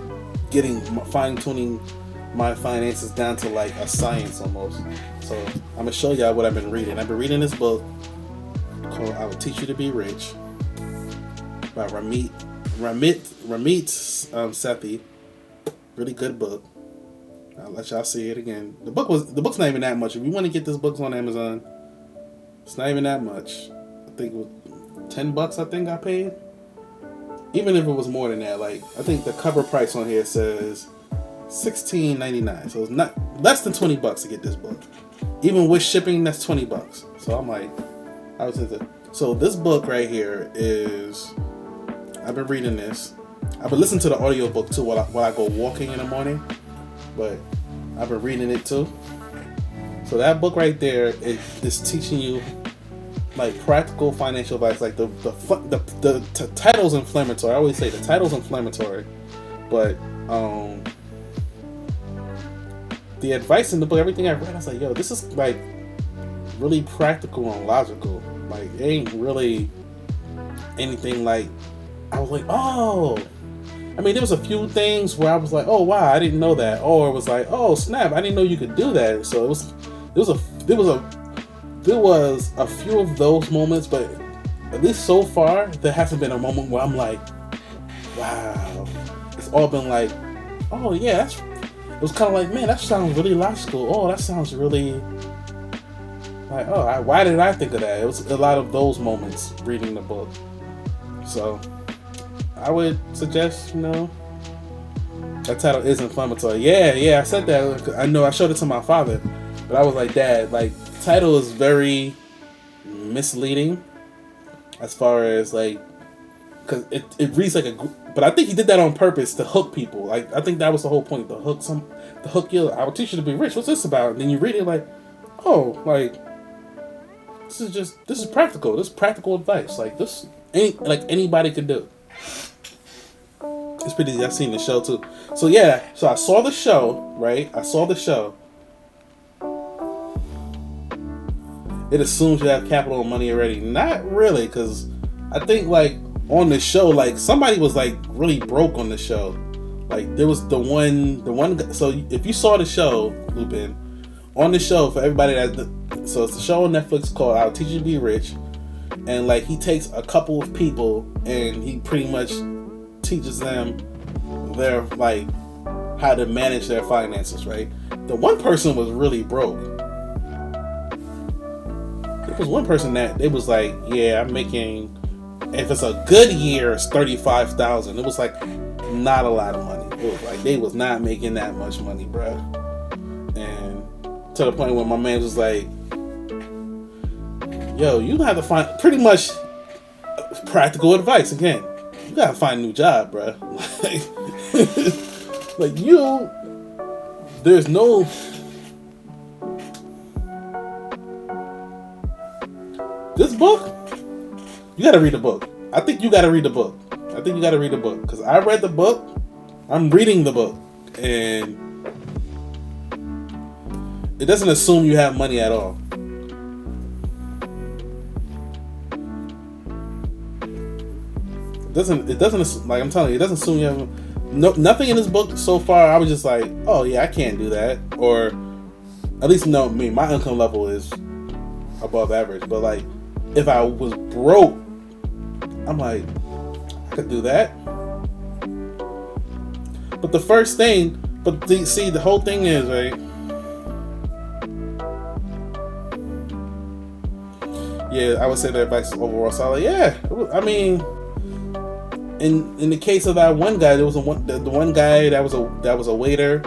my finances down to like a science almost. So I'm gonna show y'all what I've been reading. I've been reading this book called "I Will Teach You to Be Rich" by Ramit Sethi. Really good book. I'll let y'all see it again. The book's not even that much. If you want to get this book on Amazon, it's not even that much. I think it was $10. I think I paid. Even if it was more than that, I think the cover price on here says $16.99. So it's not less than $20 to get this book. Even with shipping, that's $20. So I'm like, so this book right here is. I've been reading this. I've been listening to the audiobook too while I go walking in the morning. But I've been reading it too. So that book right there is teaching you practical financial advice. The title's inflammatory. I always say the title's inflammatory, but the advice in the book, everything I read, I was like, yo, this is really practical and logical. It ain't really anything I was like, oh. I mean, there was a few things where I was like, oh wow, I didn't know that, or it was like, oh snap, I didn't know you could do that. So there was a few of those moments, but at least so far, there hasn't been a moment where I'm like, wow. It's all been like, oh yeah, it was kind of like, man, that sounds really logical. Oh, that sounds really why did I think of that? It was a lot of those moments reading the book. So I would suggest, that title is inflammatory. Yeah, I said that. I know I showed it to my father, but I was like, Dad, the title is very misleading as far as because it reads like but I think he did that on purpose to hook people. I think that was the whole point, to hook you. I will teach you to be rich. What's this about? And then you read it this is practical. This is practical advice. This ain't anybody can do. It's pretty easy. I've seen the show too. So yeah, I saw the show, right? It assumes you have capital and money already. Not really, because I think on the show, somebody was really broke on the show. There was the one. So if you saw the show, Lupin, on the show, for everybody so it's a show on Netflix called "I'll Teach You to Be Rich," and he takes a couple of people and he pretty much teaches them their how to manage their finances, right? The one person was really broke. There was one person that it was yeah, I'm making, if it's a good year, it's $35,000. It was not a lot of money. It was they was not making that much money, bruh. And to the point where my man was like, yo, you have to find pretty much practical advice again. You gotta find a new job, bro. Like you, there's no. This book, you gotta read the book. I think you gotta read the book. Because I read the book, I'm reading the book, and it doesn't assume you have money at all. It doesn't like I'm telling you, it doesn't assume you have nothing in this book so far. I was just like, oh yeah, I can't do that, or at least no, my income level is above average. But like, if I was broke, I'm like, I could do that. But the first thing, the whole thing is, right? Yeah, I would say the advice is overall solid. Yeah, I mean, in the case of that one guy, there was the one guy that was a waiter,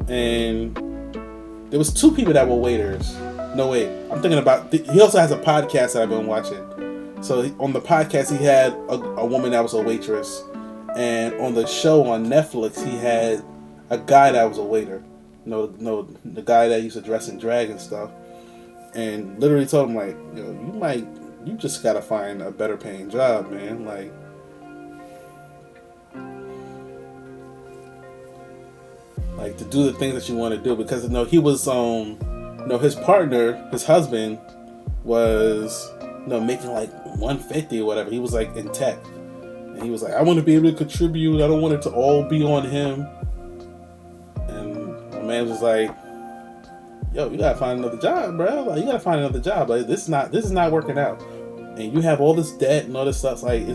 and there was two people that were waiters. No wait, I'm thinking about. He also has a podcast that I've been watching. So on the podcast, he had a woman that was a waitress, and on the show on Netflix, he had a guy that was a waiter. The guy that used to dress in drag and stuff, and literally told him like, you just gotta find a better paying job, man. Like to do the things that you want to do, because he was his partner, his husband was making like 150 or whatever. He was like in tech, and he was like, I want to be able to contribute. I don't want it to all be on him. And my man was like, yo, you gotta find another job, bro. Like, you gotta find another job. Like, this is not working out, and you have all this debt and all this stuff. Like,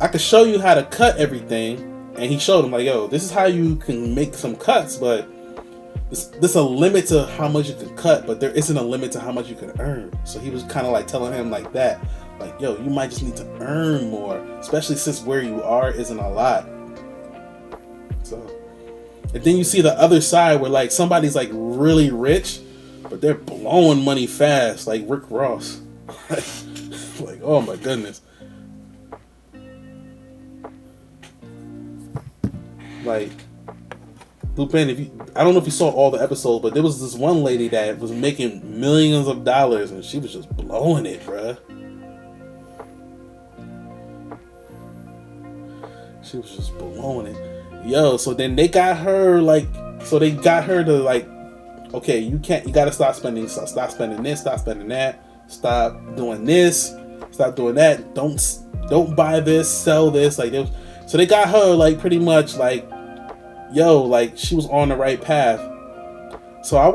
I could show you how to cut everything. And he showed him like, yo, this is how you can make some cuts, but there's a limit to how much you can cut, but there isn't a limit to how much you can earn. So he was kind of like telling him like that, like, yo, you might just need to earn more, especially since where you are isn't a lot. So, and then you see the other side where like somebody's like really rich, but they're blowing money fast, like Rick Ross. Like, oh my goodness. Like, Lupin, I don't know if you saw all the episodes, but there was this one lady that was making millions of dollars, and she was just blowing it, bruh. She was just blowing it. Yo, so then they got her, to like, okay, you gotta stop spending this, stop spending that, stop doing this, stop doing that, don't buy this, sell this, like, so they got her, like, pretty much, like, yo, like, she was on the right path. So I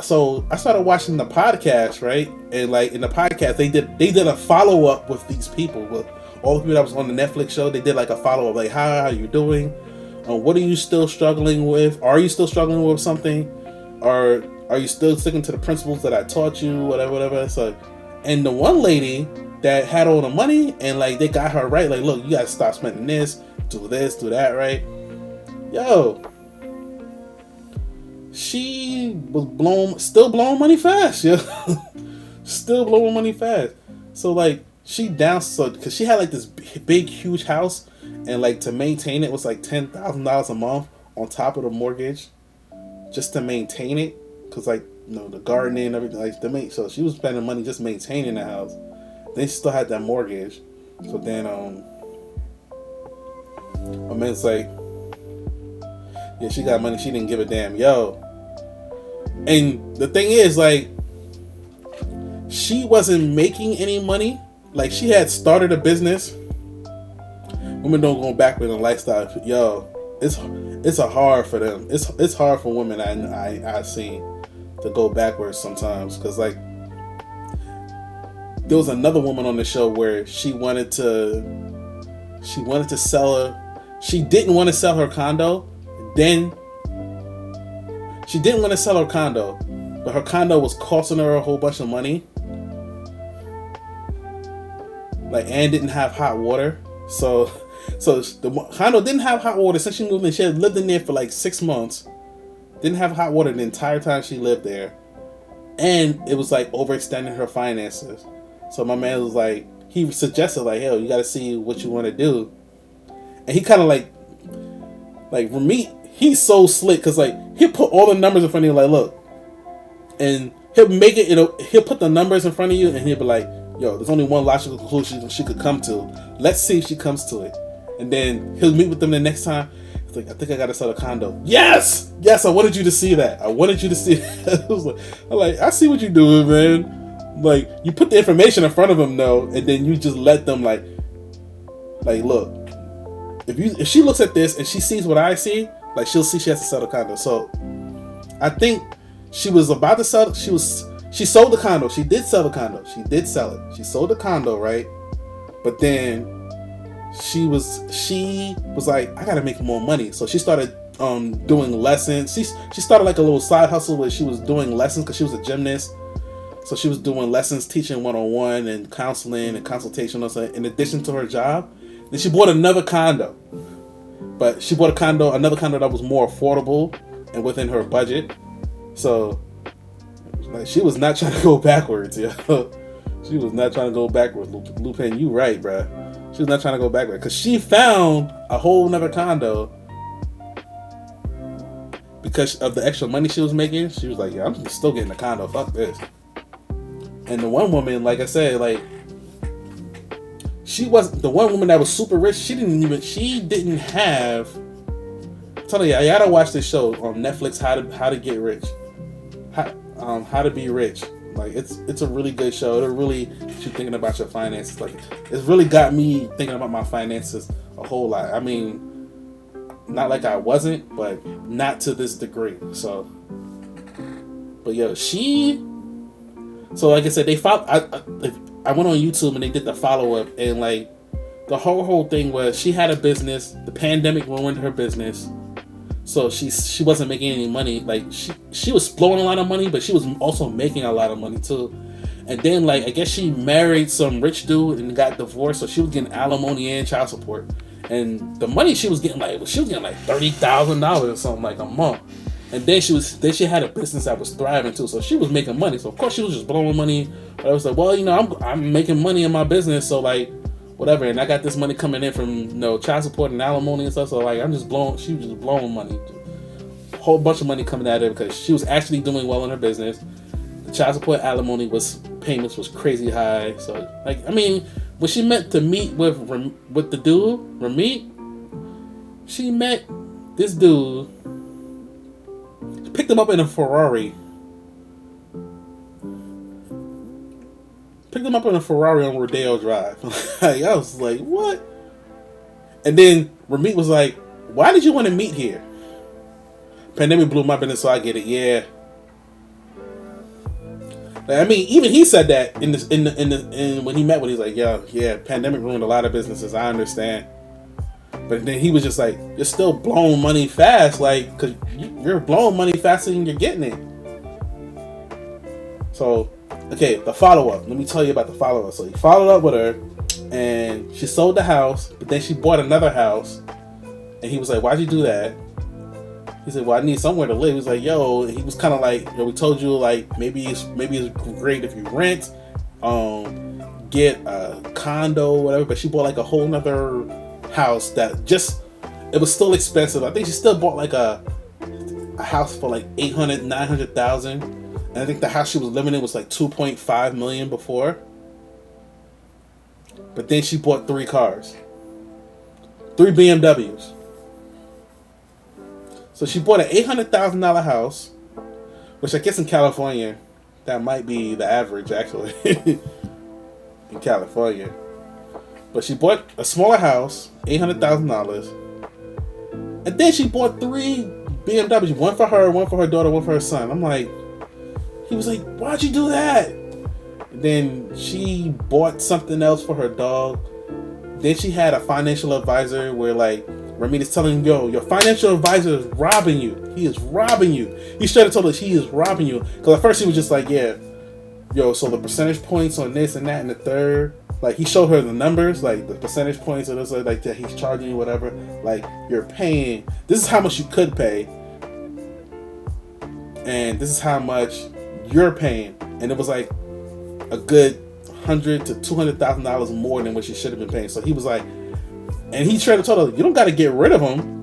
started watching the podcast, right? And like in the podcast, they did a follow up with these people, with all the people that was on the Netflix show. They did like a follow up, like, how are you doing? What are you still struggling with? Are you still struggling with something? Or are you still sticking to the principles that I taught you? Whatever. So, and the one lady that had all the money, and like they got her right, like, look, you gotta stop spending this, do that, right? Yo, she was still blowing money fast, yo. Still blowing money fast. So like she because she had like this big huge house, and like to maintain it was like $10,000 a month on top of the mortgage, just to maintain it, because like the gardening and everything, like so she was spending money just maintaining the house. Then she still had that mortgage. So then my man's like, yeah, she got money, she didn't give a damn, yo. And the thing is, like, she wasn't making any money. Like, she had started a business. Women don't go backward in lifestyle. Yo, it's hard for them. It's hard for women I've seen to go backwards sometimes. Because, like, there was another woman on the show where she wanted to sell her. She didn't want to sell her condo. Then she didn't want to sell her condo, but her condo was costing her a whole bunch of money. Like, and didn't have hot water. So the condo didn't have hot water since she moved in. She had lived in there for like 6 months, didn't have hot water the entire time she lived there, and it was like overextending her finances. So my man was like, he suggested like, "Hell, you got to see what you want to do," and he kind of like Ramit. He's so slick because like he'll put all the numbers in front of you, like, look, and he'll make it. He'll put the numbers in front of you, and he'll be like, "Yo, there's only one logical conclusion she could come to. Let's see if she comes to it." And then he'll meet with them the next time. He's like, "I think I gotta sell a condo." Yes, I wanted you to see that. I wanted you to see that. I'm like, I see what you're doing, man. Like, you put the information in front of them, though, and then you just let them like, look. If she looks at this and she sees what I see, like, she'll see she has to sell the condo. So I think she was about to sell. She sold the condo. She did sell the condo. She did sell it. She sold the condo, right? But then she was like, I gotta make more money. So she started doing lessons. She started like a little side hustle where she was doing lessons because she was a gymnast. So she was doing lessons, teaching one-on-one and counseling and consultation also in addition to her job. Then she bought another condo. But she bought another condo that was more affordable and within her budget. So like, she was not trying to go backwards, yo. She was not trying to go backwards. Lupin, you right, bruh. She was not trying to go backwards. Because she found a whole nother condo. Because of the extra money she was making, she was like, yeah, I'm still getting a condo. Fuck this. And the one woman, like I said, like, she wasn't the one woman that was super rich. She didn't have. I'm telling you, I gotta watch this show on Netflix. How to get rich. How to be rich. Like, it's a really good show. It'll really get you thinking about your finances. Like, it's really got me thinking about my finances a whole lot. I mean, not like I wasn't, but not to this degree. So, but yo, so like I said, they followed. I went on YouTube and they did the follow up, and like the whole thing was she had a business. The pandemic ruined her business, so she wasn't making any money. Like she was blowing a lot of money, but she was also making a lot of money too. And then like I guess she married some rich dude and got divorced, so she was getting alimony and child support. And the money she was getting like $30,000 or something like a month. And then she had a business that was thriving too, so she was making money. So of course she was just blowing money. But I was like, well, I'm making money in my business, so like whatever. And I got this money coming in from child support and alimony and stuff. So like she was just blowing money, a whole bunch of money coming at her because she was actually doing well in her business. The child support alimony payments was crazy high. So like I mean, when she met to meet with the dude Ramit, she met this dude. Picked him up in a Ferrari. On Rodeo Drive. I was like, what? And then Ramit was like, why did you want to meet here? Pandemic blew my business, so I get it. Yeah. Like, I mean, even he said that in when he met with, he's like, yeah, pandemic ruined a lot of businesses. I understand. But then he was just like, you're still blowing money fast, like, because you're blowing money faster than you're getting it. So, okay, the follow-up. Let me tell you about the follow-up. So he followed up with her, and she sold the house, but then she bought another house. And he was like, why'd you do that? He said, well, I need somewhere to live. He was like, yo, he was kind of like, we told you, like, maybe it's great if you rent, get a condo, whatever. But she bought, like, a whole nother house that it was still expensive. I think she still bought like a house for like $800,000-$900,000, and I think the house she was living in was like $2.5 million before. But then she bought 3 cars, 3 BMWs. So she bought an $800,000 house, which I guess in California that might be the average actually in California. But she bought a smaller house, $800,000, and then she bought 3 BMWs, one for her, one for her daughter, one for her son. I'm like, he was like, why'd you do that? And then she bought something else for her dog. Then she had a financial advisor where like Ramit is telling him, yo, your financial advisor is robbing you. He is robbing you. He straight up told her he is robbing you. Because at first he was just like, yeah, yo, so the percentage points on this and that and the third. Like, he showed her the numbers, like, the percentage points, and it was like that he's charging you, whatever. Like, you're paying, this is how much you could pay. and this is how much you're paying. And it was like a good $100,000 to $200,000 more than what she should have been paying. So he was like, and he tried to tell her, you don't got to get rid of him,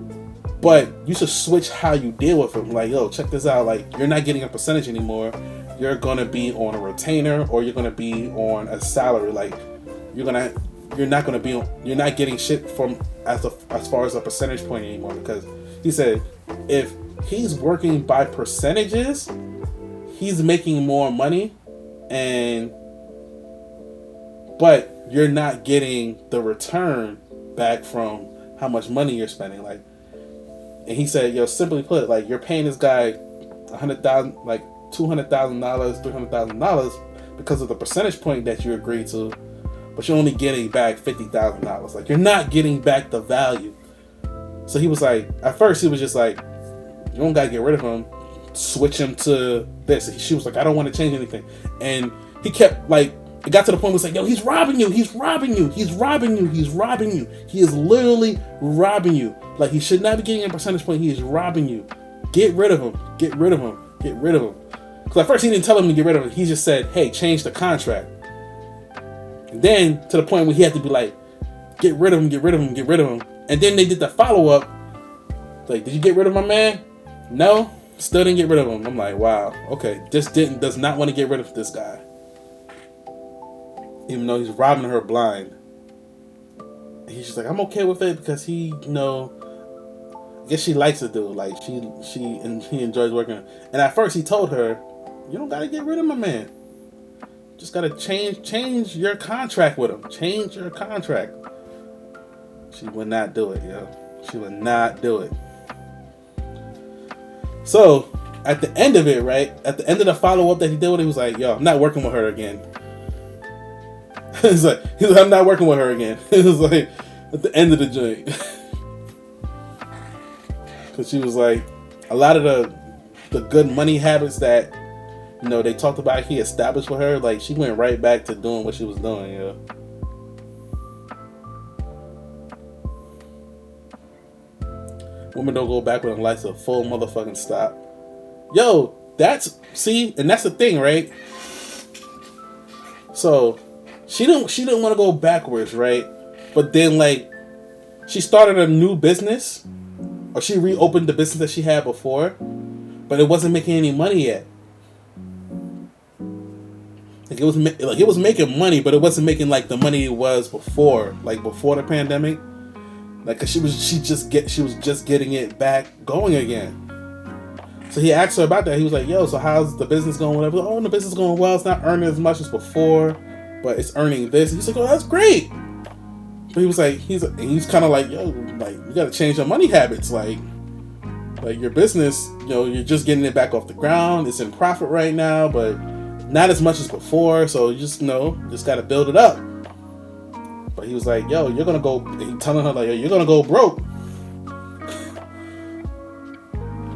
but you should switch how you deal with him. Like, yo, check this out. Like, you're not getting a percentage anymore. You're gonna be on a retainer, or you're gonna be on a salary. Like, you're not getting shit from as far as a percentage point anymore. Because he said, if he's working by percentages, he's making more money, but you're not getting the return back from how much money you're spending. Like, and he said, yo, simply put, like, you're paying this guy $100,000, like $200,000, $300,000 because of the percentage point that you agreed to, but you're only getting back $50,000. Like, you're not getting back the value. So he was like, at first he was just like, you don't gotta get rid of him, switch him to this. And she was like, I don't want to change anything. And he kept, like, it got to the point where he was like, yo, he's robbing you, he's robbing you, he's robbing you, he's robbing you. He is literally robbing you. Like, he should not be getting a percentage point. He is robbing you. Get rid of him. Get rid of him. Get rid of him. Because at first he didn't tell him to get rid of him. He just said, hey, change the contract. And then to the point where he had to be like, get rid of him, get rid of him, get rid of him. And then they did the follow-up. Like, did you get rid of my man? No. Still didn't get rid of him. I'm like, wow. Okay. Does not want to get rid of this guy. Even though he's robbing her blind. He's just like, I'm okay with it because he, I guess she likes the dude. Like, he enjoys working. And at first he told her, you don't gotta get rid of my man. Just gotta change your contract with him. Change your contract. She would not do it, yo. She would not do it. So, at the end of it, right? At the end of the follow-up that he did with it, he was like, yo, I'm not working with her again. He's like, I'm not working with her again. It was like, at the end of the joint. Because she was like, a lot of the good money habits that, they talked about he established with her, like, she went right back to doing what she was doing, yo. Women don't go back when life's a full motherfucking stop. Yo, that's the thing, right? So, she didn't want to go backwards, right? But then, like, she started a new business, or she reopened the business that she had before, but it wasn't making any money yet. Like, it was making money, but it wasn't making like the money it was before, like before the pandemic. Like, 'cause she was just getting it back going again. So he asked her about that. He was like, "Yo, so how's the business going? Whatever." Oh, the business is going well. It's not earning as much as before, but it's earning this. And he's like, "Oh, that's great." But he was like, he's kind of like, "Yo, like, you got to change your money habits. Like your business, you're just getting it back off the ground. It's in profit right now, but not as much as before. So you just got to build it up." But he was like, "Yo, you're gonna go." He telling her like, "Yo, you're gonna go broke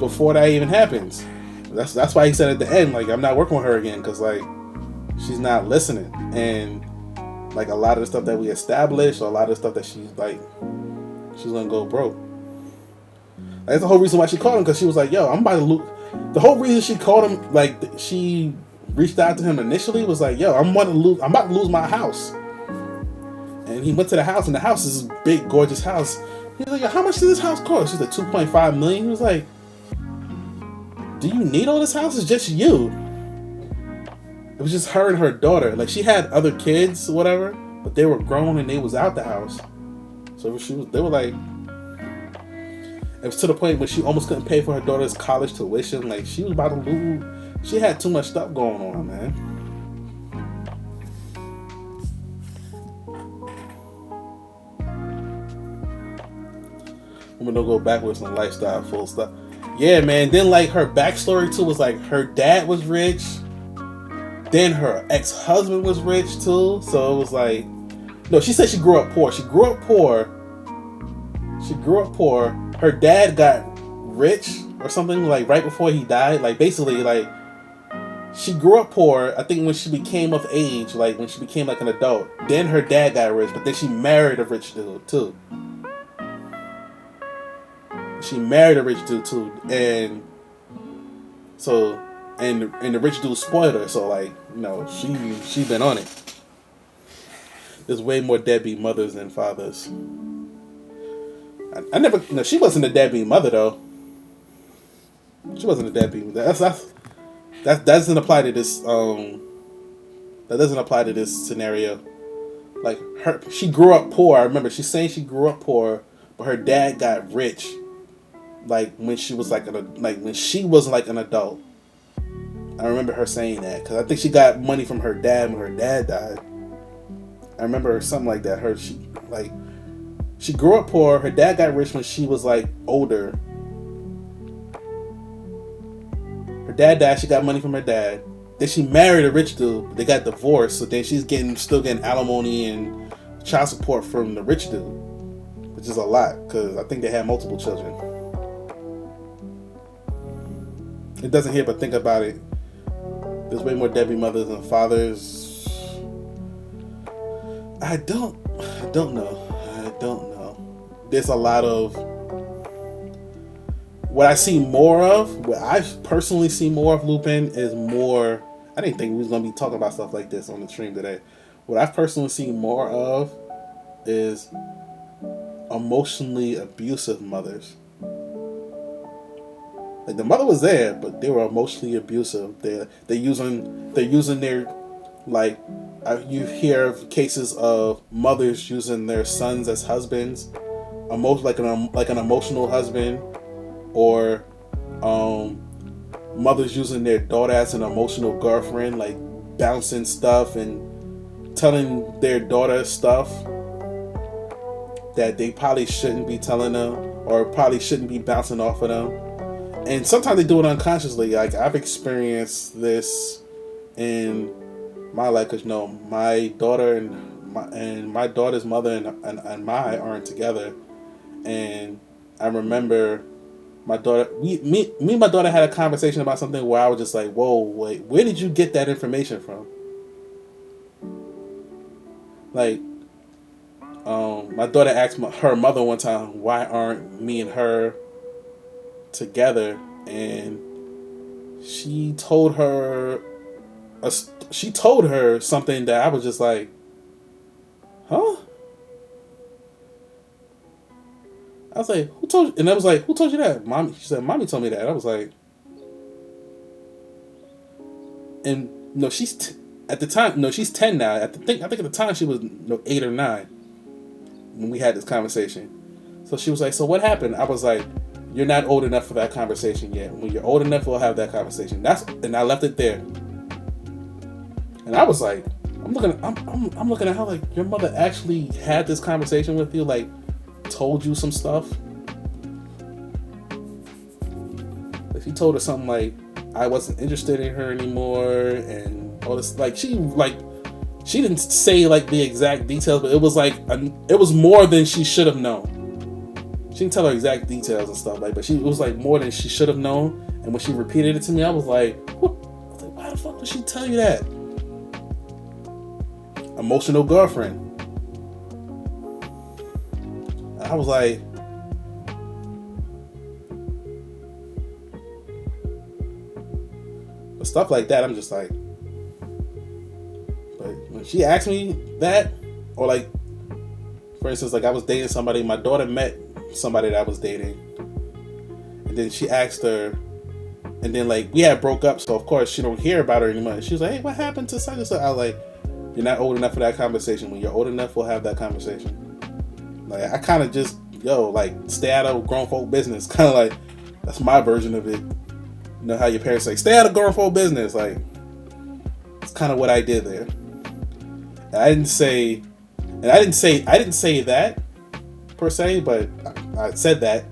before that even happens." That's why he said at the end, like, I'm not working with her again, because, like, she's not listening. And, like, a lot of the stuff that we established, or a lot of the stuff that she's gonna go broke. Like, that's the whole reason why she called him, because she was like, "Yo, I'm about to lose." The whole reason she called him, like, she reached out to him initially was like, "Yo, I'm about to lose my house." And he went to the house, and the house is this big, gorgeous house. He was like, "Yo, how much does this house cost?" She's like, $2.5 million. He was like, "Do you need all this house? It's just you." It was just her and her daughter. Like, she had other kids or whatever, but they were grown and they was out the house. So they were like, it was to the point where she almost couldn't pay for her daughter's college tuition. Like, she was about to lose. She had too much stuff going on, man. Women don't go backwards in lifestyle, full stop. Yeah, man. Then, like, her backstory too was like, her dad was rich. Then her ex-husband was rich too. So it was like, no, she said she grew up poor. She grew up poor. Her dad got rich or something, like, right before he died. Like, basically, like, she grew up poor. I think when she became of age, like, when she became like an adult, then her dad got rich. But then she married a rich dude too. And So, and the rich dude spoiled her. So like, she been on it. There's way more deadbeat mothers than fathers. I never. No, she wasn't a deadbeat mother though. She wasn't a deadbeat. That doesn't apply to this. That doesn't apply to this scenario. Like she grew up poor. I remember she's saying she grew up poor, but her dad got rich. Like when she was when she was like an adult. I remember her saying that because I think she got money from her dad when her dad died. I remember something like that. She grew up poor. Her dad got rich when she was like older. Her dad died. She got money from her dad. Then she married a rich dude. They got divorced. So then she's still getting alimony and child support from the rich dude, which is a lot because I think they had multiple children. It doesn't hear, but think about it. There's way more deadbeat mothers than fathers. I don't know. There's a lot of what I personally see more of Lupin is more. I didn't think we was gonna be talking about stuff like this on the stream today. What I've personally seen more of is emotionally abusive mothers. Like the mother was there, but they were emotionally abusive. They're using their like. You hear of cases of mothers using their sons as husbands, like an emotional husband, or mothers using their daughter as an emotional girlfriend, like bouncing stuff and telling their daughter stuff that they probably shouldn't be telling them, or probably shouldn't be bouncing off of them. And sometimes they do it unconsciously. Like I've experienced this in my life, because my daughter and my daughter's mother and I aren't together. And I remember my daughter, me and my daughter had a conversation about something where I was just like, whoa, wait, where did you get that information from? Like, my daughter asked her mother one time, why aren't me and her together? And she told her something that I was just like, huh? I was like, who told you? And I was like, who told you that? Mommy. She said, Mommy told me that. I was like, and no, at the time, no, she's 10 now. I think at the time she was 8 or 9 when we had this conversation. So she was like, so what happened? I was like, you're not old enough for that conversation yet. When you're old enough, we'll have that conversation. And I left it there. And I was like, I'm looking at her like, your mother actually had this conversation with you, like, told you some stuff. Like, she told her something like, I wasn't interested in her anymore, and all this. Like, she didn't say like the exact details, but it was like it was more than she should have known. She didn't tell her exact details and stuff, like, but it was like more than she should have known. And when she repeated it to me, I was like, why the fuck would she tell you that? Emotional girlfriend. I was like, but stuff like that, I'm just like, but when she asked me that, or like, for instance, like I was dating somebody, my daughter met somebody that I was dating, and then she asked her, and then like we had broke up, so of course she don't hear about her anymore. And she was like, hey, what happened to such and such? I was like, you're not old enough for that conversation. When you're old enough, we'll have that conversation. Like, I kind of just, like, stay out of grown folk business. Kind of like, that's my version of it. You know how your parents say, stay out of grown folk business. Like, it's kind of what I did there. And I didn't say that per se, but I said that.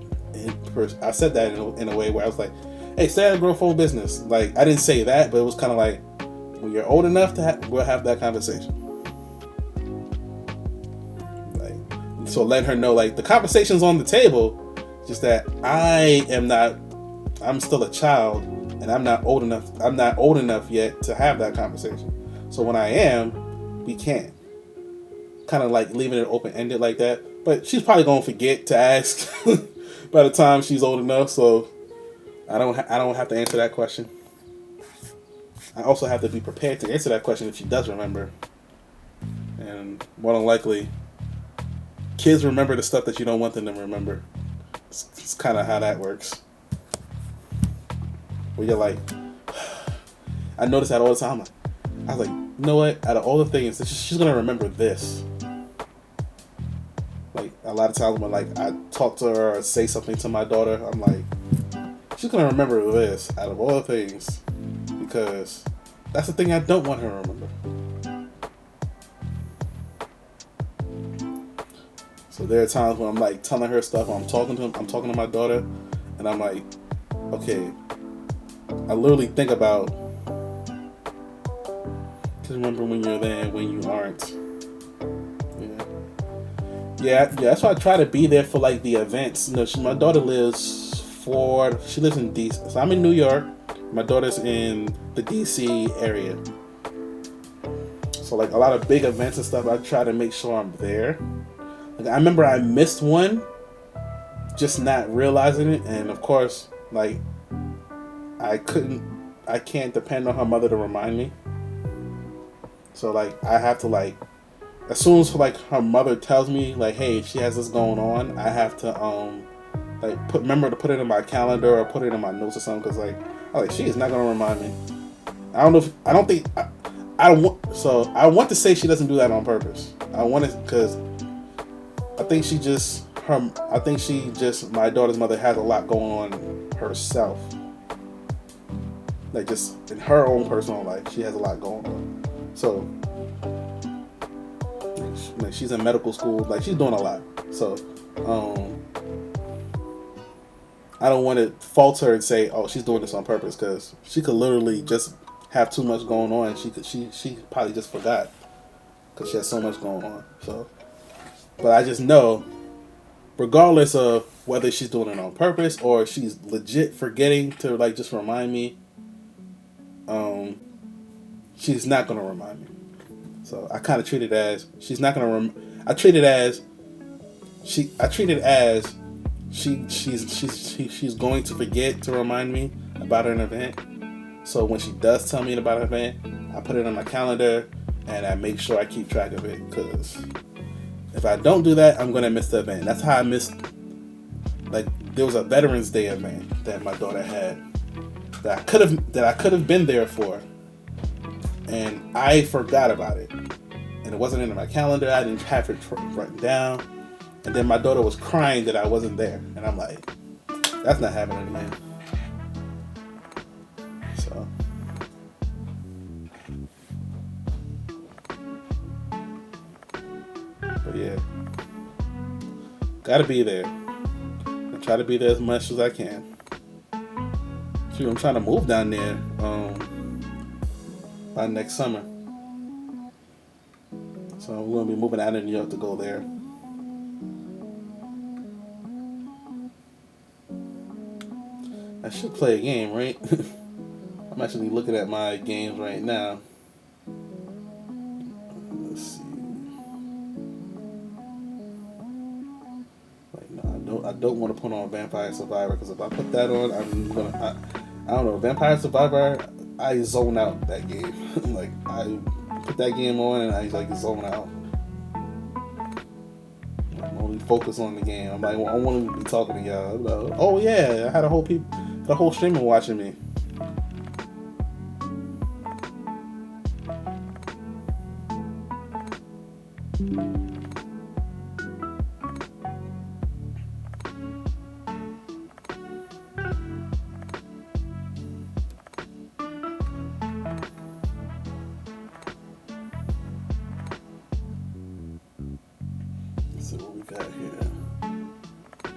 I said that in a way where I was like, hey, stay out of grown folk business. Like, I didn't say that, but it was kind of like, when you're old enough we'll have that conversation. Like, so let her know, like, the conversation's on the table, just that I'm still a child, and I'm not old enough yet to have that conversation. So when I am, we can. Kind of like leaving it open-ended like that. But she's probably gonna forget to ask by the time she's old enough, so I don't have to answer that question. I also have to be prepared to answer that question if she does remember. And more than likely, kids remember the stuff that you don't want them to remember. It's kind of how that works. Where you're like, I notice that all the time. I was like, you know what? Out of all the things, she's gonna remember this. Like a lot of times when like I talk to her or say something to my daughter, I'm like, she's gonna remember this out of all the things, because that's the thing I don't want her to remember. So there are times when I'm like telling her stuff, I'm talking to my daughter, and I'm like, okay, I literally think about, just remember when you're there and when you aren't. Yeah, that's why I try to be there for like the events. You know, my daughter she lives in DC. So I'm in New York. My daughter's in the DC area. So like a lot of big events and stuff, I try to make sure I'm there. Like I remember I missed one, just not realizing it, and of course, like I can't depend on her mother to remind me. So like I have to like, as soon as like her mother tells me like, hey, she has this going on, I have to like remember to put it in my calendar or put it in my notes or something, because like she is not gonna remind me. I want to say she doesn't do that on purpose. I want it because I think my daughter's mother has a lot going on herself. Like just in her own personal life, she has a lot going on. So like she's in medical school, like she's doing a lot. So I don't want to fault her and say, oh, she's doing this on purpose, because she could literally just have too much going on. She probably just forgot because she has so much going on. So, but I just know, regardless of whether she's doing it on purpose or she's legit forgetting to like just remind me, she's not gonna remind me. So I kind of treat it as she's not gonna. I treat it as she's going to forget to remind me about an event. So when she does tell me about an event, I put it on my calendar and I make sure I keep track of it, because if I don't do that, I'm gonna miss the event. That's how I missed. Like there was a Veterans Day event that my daughter had that I could have been there for, and I forgot about it, and it wasn't in my calendar. I didn't have it written down, and then my daughter was crying that I wasn't there, and I'm like, that's not happening again. So. But yeah, gotta be there. I try to be there as much as I can. Shoot, I'm trying to move down there by next summer. So I'm gonna be moving out of New York to go there. I should play a game, right? I'm actually looking at my games right now. Let's see. I don't want to put on Vampire Survivor, because if I put that on, I don't know, Vampire Survivor, I zone out that game. Like I put that game on and I like zone out. I'm only focused on the game. I'm like, I want to be talking to y'all. Like, oh yeah, I had the whole streamer watching me. Let's see what we got here.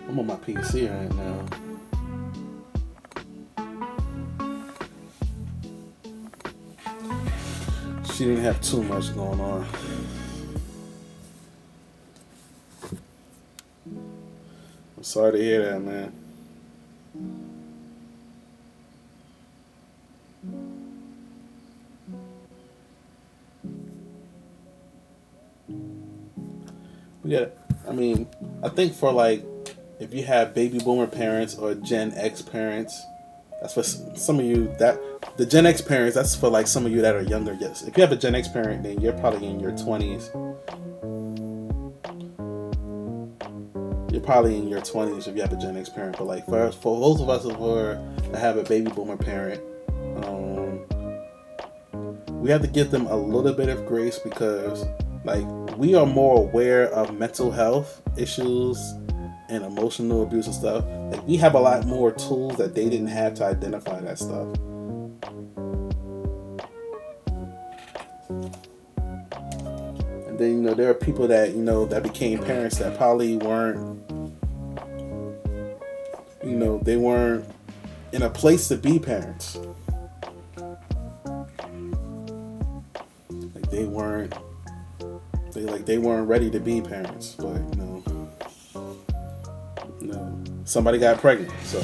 I'm on my PC right now. She didn't have too much going on. I'm sorry to hear that, man. Yeah, I mean, I think for like, if you have baby boomer parents or Gen X parents, That's for some of you that the Gen X parents. That's for like some of you that are younger. Yes, if you have a Gen X parent, then you're probably in your 20s. You're probably in your 20s if you have a Gen X parent. But like for those of us that have a baby boomer parent, we have to give them a little bit of grace because like we are more aware of mental health issues and emotional abuse and stuff. Like we have a lot more tools that they didn't have to identify that stuff. And then there are people that that became parents that probably weren't they weren't in a place to be parents. Like they weren't ready to be parents, but somebody got pregnant, so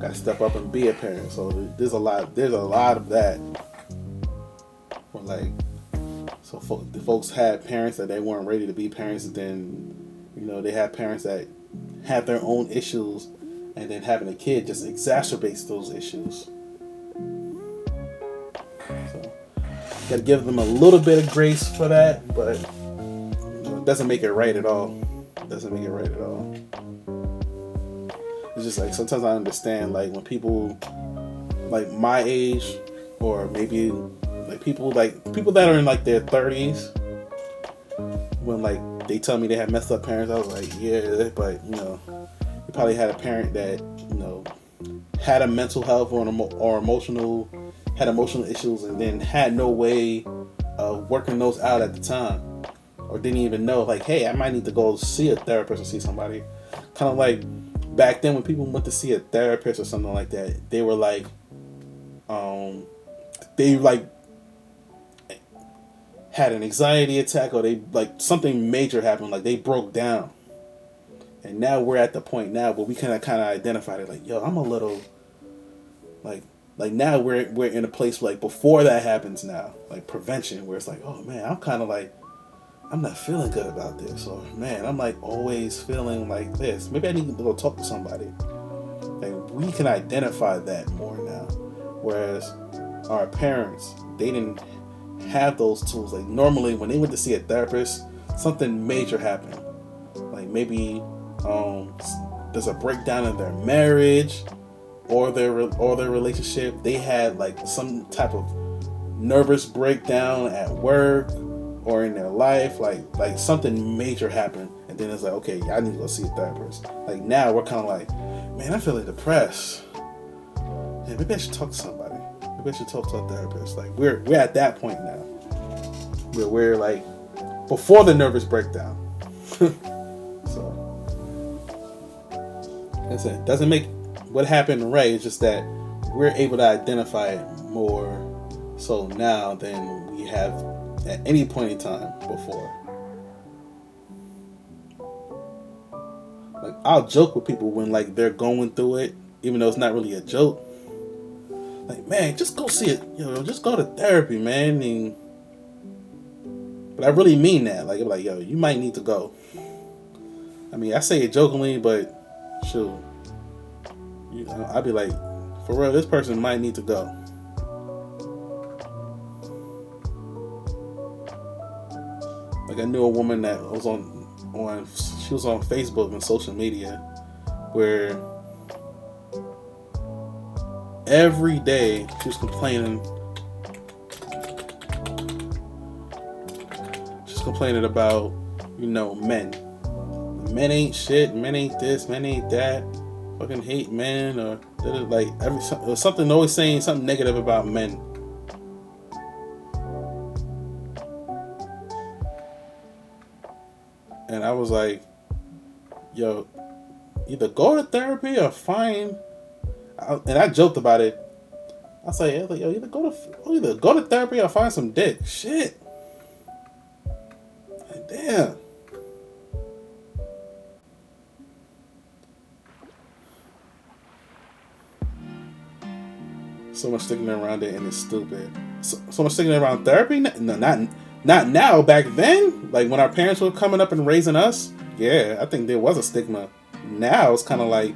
got to step up and be a parent. So there's a lot of that. Or like, so the folks had parents that they weren't ready to be parents, and then they have parents that have their own issues, and then having a kid just exacerbates those issues. So got to give them a little bit of grace for that, but it doesn't make it right at all. It doesn't make it right at all. It's just like sometimes I understand like when people like my age or maybe like people that are in like their 30s, when like they tell me they have messed up parents, I was like, yeah, but you probably had a parent that had a mental health or emotional issues, and then had no way of working those out at the time, or didn't even know like, hey, I might need to go see a therapist or see somebody. Kind of like back then when people went to see a therapist or something like that, they were like, they like had an anxiety attack, or they like something major happened, like they broke down. And now we're at the point now where we kind of identified it, like, yo, I'm a little like now we're in a place like before that happens now, like prevention, where it's like, oh man, I'm kind of like, I'm not feeling good about this, or man, I'm like always feeling like this. Maybe I need to go talk to somebody. Like we can identify that more now, whereas our parents, they didn't have those tools. Like normally when they went to see a therapist, something major happened. Like maybe there's a breakdown in their marriage or their relationship. They had like some type of nervous breakdown at work or in their life, like something major happened, and then it's like, okay, I need to go see a therapist. Like now we're kind of like, man, I'm feeling depressed. Yeah, maybe I should talk to somebody. Maybe I should talk to a therapist. Like we're at that point now, where we're like before the nervous breakdown. So that's it. Doesn't make what happened right. It's just that we're able to identify it more so now than we have at any point in time before. Like I'll joke with people when like they're going through it, even though it's not really a joke. Like, man, just go see it. Just go to therapy, man. But I really mean that. Like, yo, you might need to go. I mean, I say it jokingly, but shoot, I'd be like, for real, this person might need to go. Like I knew a woman that was she was on Facebook and social media, where every day she was complaining. She's complaining about, men. Men ain't shit. Men ain't this. Men ain't that. Fucking hate men, or like something always saying something negative about men. And I was like, yo, either go to therapy or find. And I joked about it. I was like, yo, either go to therapy or find some dick. Shit. Like, damn. So much sticking around it, and it's stupid. So much sticking around therapy? No, not now. Back then, like when our parents were coming up and raising us, yeah, I think there was a stigma. Now it's kind of like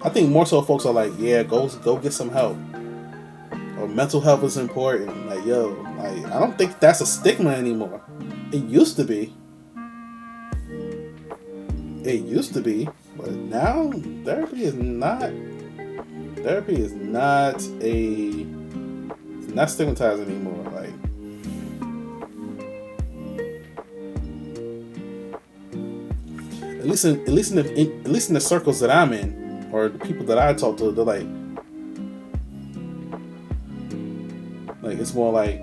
I think more so folks are like, yeah, go get some help. Or mental health is important. Like, yo, like I don't think that's a stigma anymore. It used to be. It used to be, but now therapy is not. Therapy is not not stigmatized anymore. Like, at least in the circles that I'm in, or the people that I talk to, they're like it's more like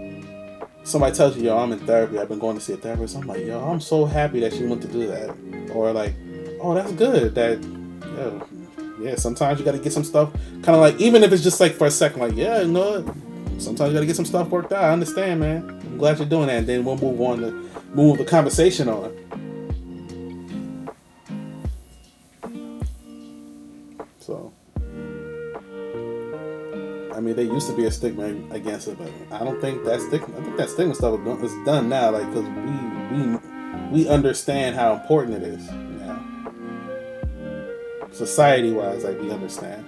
somebody tells you, yo, I'm in therapy. I've been going to see a therapist. I'm like, yo, I'm so happy that you went to do that. Or like, oh, that's good. That, yo, yeah. Sometimes you got to get some stuff. Kind of like, even if it's just like for a second, like, yeah, you know what? Sometimes you got to get some stuff worked out. I understand, man. I'm glad you're doing that. And then we'll move the conversation on. So, I mean, there used to be a stigma against it, but I don't think that stigma. I think that stigma stuff is done now, like because we understand how important it is now. Society-wise, like we understand.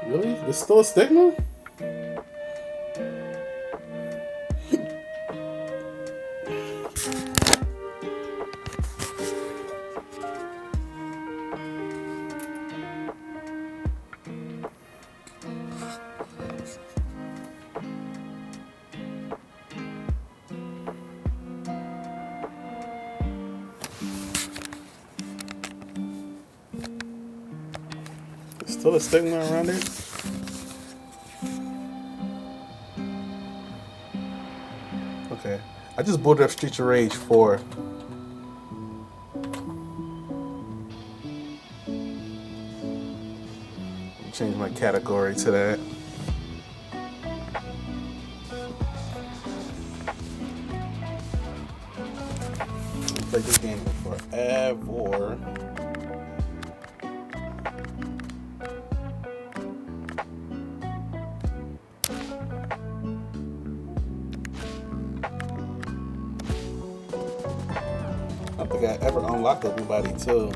Really? There's still a stigma? Still a stigma around it? Okay. I just booted up Streets of Rage 4. Change my category to that. I've played this game for forever. I don't think I ever unlocked everybody too.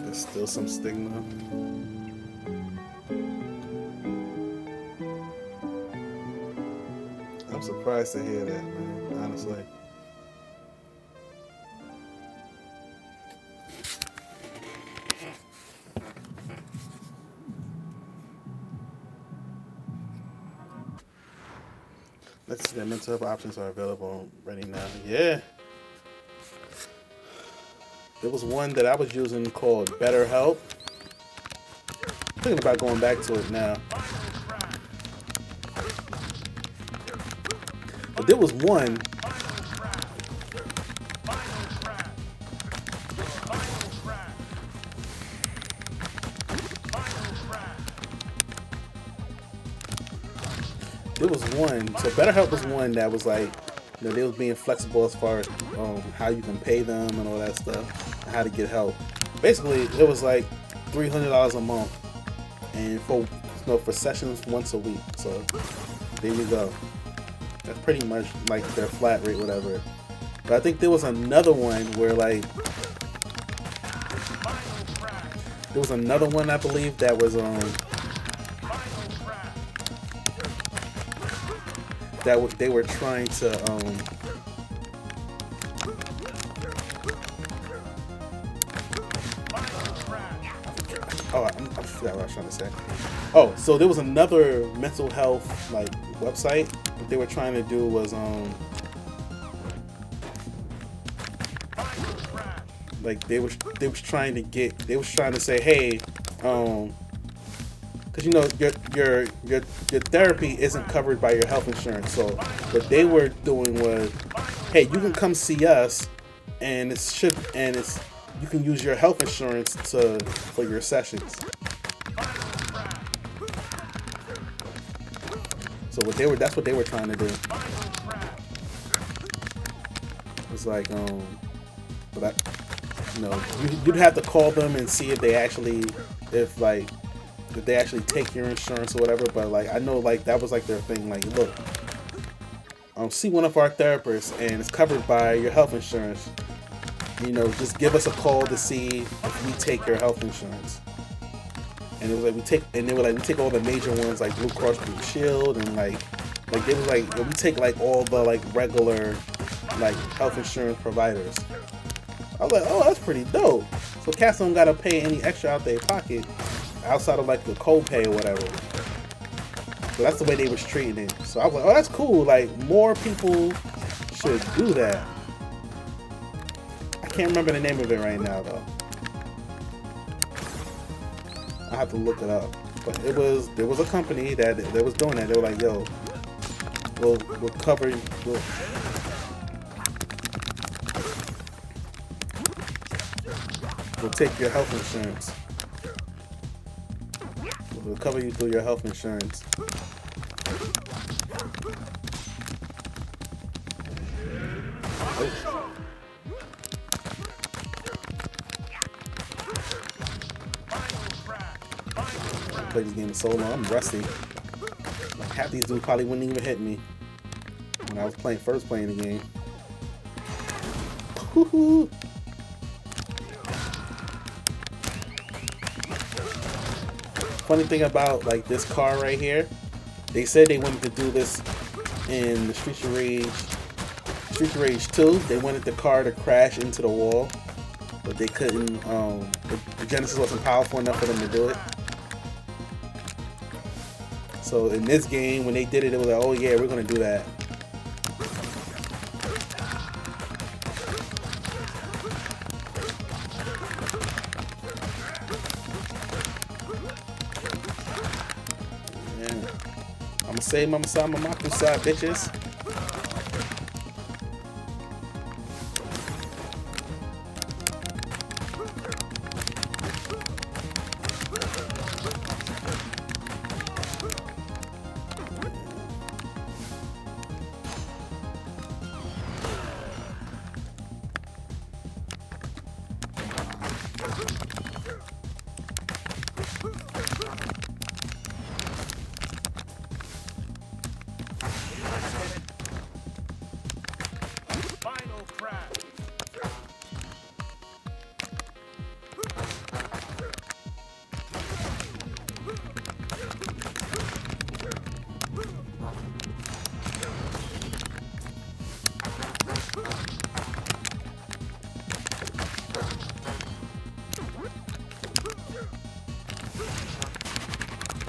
There's still some stigma. I'm surprised to hear that, man, honestly. Let's see, the mental health options are available ready now. Yeah. There was one that I was using called BetterHelp. I'm thinking about going back to it now. But there was one. There was one. So BetterHelp was one that was like, you know, they was being flexible as far as how you can pay them and all that stuff, and how to get help. Basically, it was like $300 a month, and for sessions once a week. So there you go. That's pretty much like their flat rate, whatever. But I think there was another one where like there was another one I believe that was they were trying to I forgot what I was trying to say. Oh, so there was another mental health like website. What they were trying to do was like they was trying to say, hey, because you know your therapy isn't covered by your health insurance. So what they were doing was, hey, you can come see us, and it's you can use your health insurance for your sessions. So that's what they were trying to do. It's like but you'd have to call them and see if they actually take your insurance or whatever. But like I know like that was like their thing. Like, look, see one of our therapists and it's covered by your health insurance. Just give us a call to see if we take your health insurance. And it was like we take all the major ones like Blue Cross Blue Shield and like they was like we take like all the like regular like health insurance providers. I was like, oh, that's pretty dope. So cats don't gotta pay any extra out their pocket outside of like the copay or whatever. So that's the way they was treating it. So I was like, oh, that's cool. Like more people should do that. I can't remember the name of it right now though. I have to look it up. But there was a company that was doing that. They were like, yo, we'll cover you. We'll take your health insurance. We'll cover you through your health insurance. I played this game so long, I'm rusty. Like half these dudes probably wouldn't even hit me when I was first playing the game. Woo-hoo. Funny thing about like this car right here, they said they wanted to do this in the Streets of Rage 2. They wanted the car to crash into the wall, but they couldn't. The Genesis wasn't powerful enough for them to do it. So in this game, when they did it, it was like, oh yeah, we're gonna do that. I'ma say Mama Sama Maku side, bitches.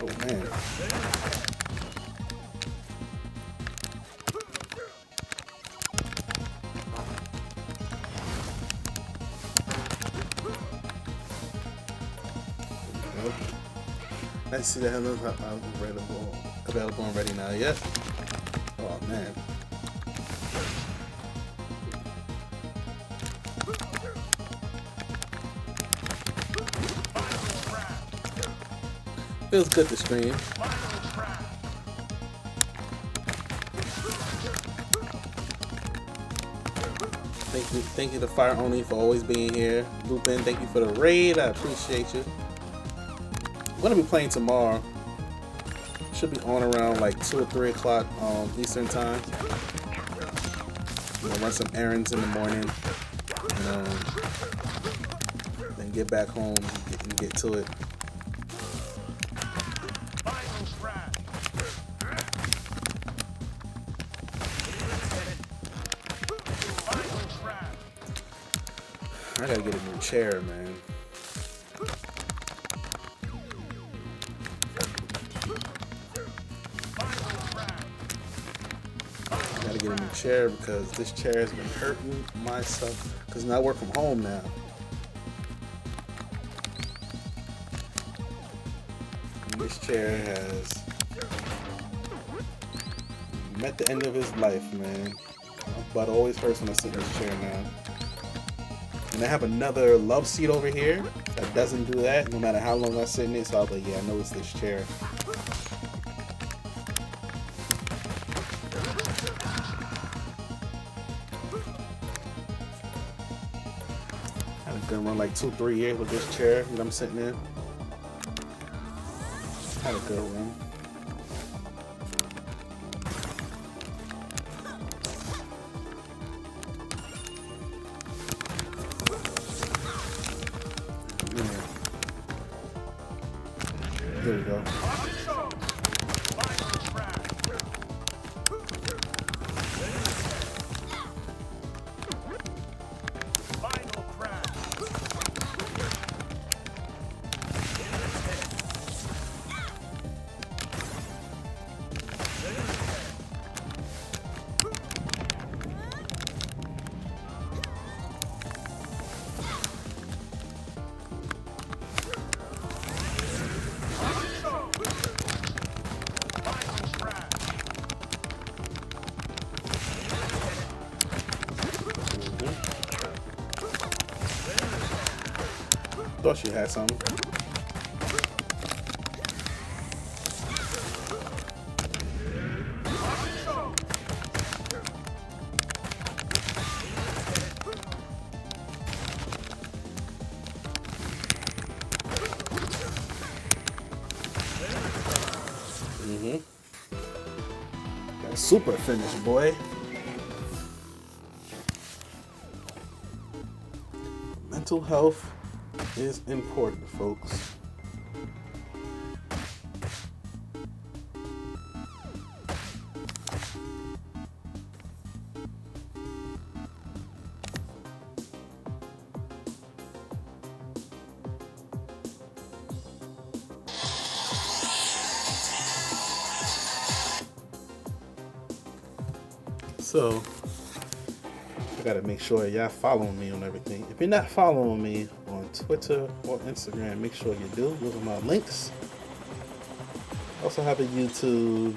Oh man. Let's see the hell is available and ready now. Yes. Oh man. Feels good to stream. Thank you to Fire Only for always being here. Lupin, thank you for the raid. I appreciate you. I'm gonna be playing tomorrow. Should be on around like 2 or 3 o'clock Eastern time. I'm gonna run some errands in the morning and then get back home and get to it. I gotta get a new chair, man. I gotta get a new chair because this chair has been hurting myself. Because now I work from home now. And this chair has met the end of his life, man. My butt always hurts when I sit in this chair now. And I have another love seat over here that doesn't do that, no matter how long I sit in it. So I was like, yeah, I know it's this chair. I had a good run, like 2-3 years with this chair that I'm sitting in. Had a good run. There we go. Thought she had something. That super finish, boy. Mental health is important, folks. So, I gotta make sure y'all following me on everything. If you're not following me on Twitter or Instagram, make sure you do. Those are my links. Also have a YouTube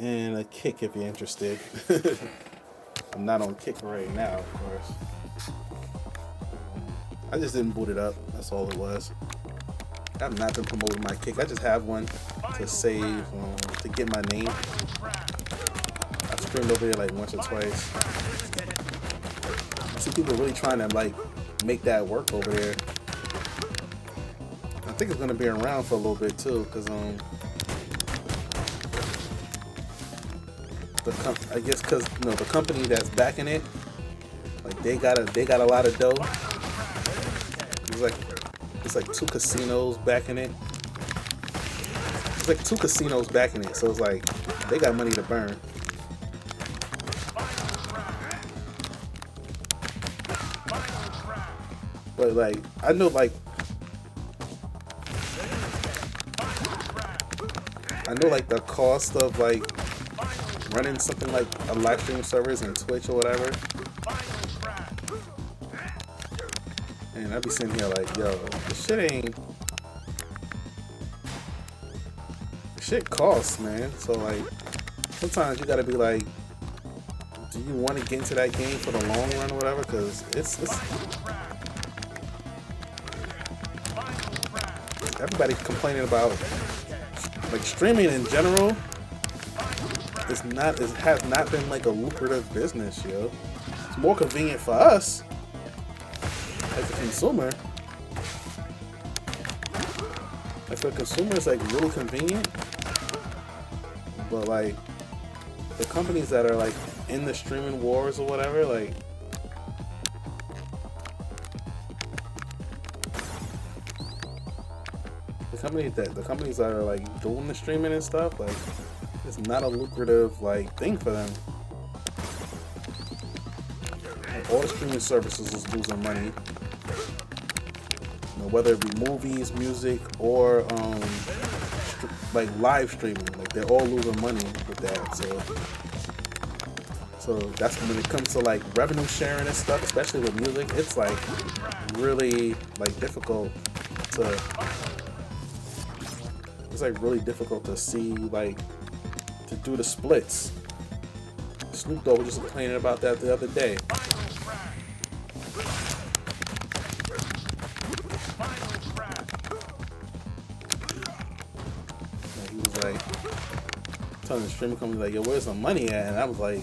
and a Kick if you're interested. I'm not on Kick right now, of course. I just didn't boot it up. That's all it was. I have not been promoting my Kick. I just have one to save, to get my name. I've streamed over there like once or twice. I see people really trying to like make that work over there. I think it's gonna be around for a little bit too, cause I guess cause the company that's backing it, like they got a lot of dough. It's like 2 casinos backing it. It's like 2 casinos backing it, so it's like they got money to burn. But like I know like the cost of like running something like a live stream service and Twitch or whatever. And I'd be sitting here like, yo, this shit costs, man. So like, sometimes you gotta be like, do you want to get into that game for the long run or whatever? Because it's everybody complaining about like streaming in general. It has not been like a lucrative business, yo. It's more convenient for us as a consumer. Like for a consumer, it's like really convenient. But like the companies that are like in the streaming wars or whatever, like the companies that are like doing the streaming and stuff, like it's not a lucrative like thing for them. Like, all the streaming services is losing money. Whether it be movies, music, or like live streaming, like they're all losing money with that. So that's when it comes to like revenue sharing and stuff, especially with music. It's like really like difficult to. It's like really difficult to see like to do the splits. Snoop Dogg was just complaining about that the other day. And he was like telling the streaming company like, "Yo, where's the money at?" And I was like,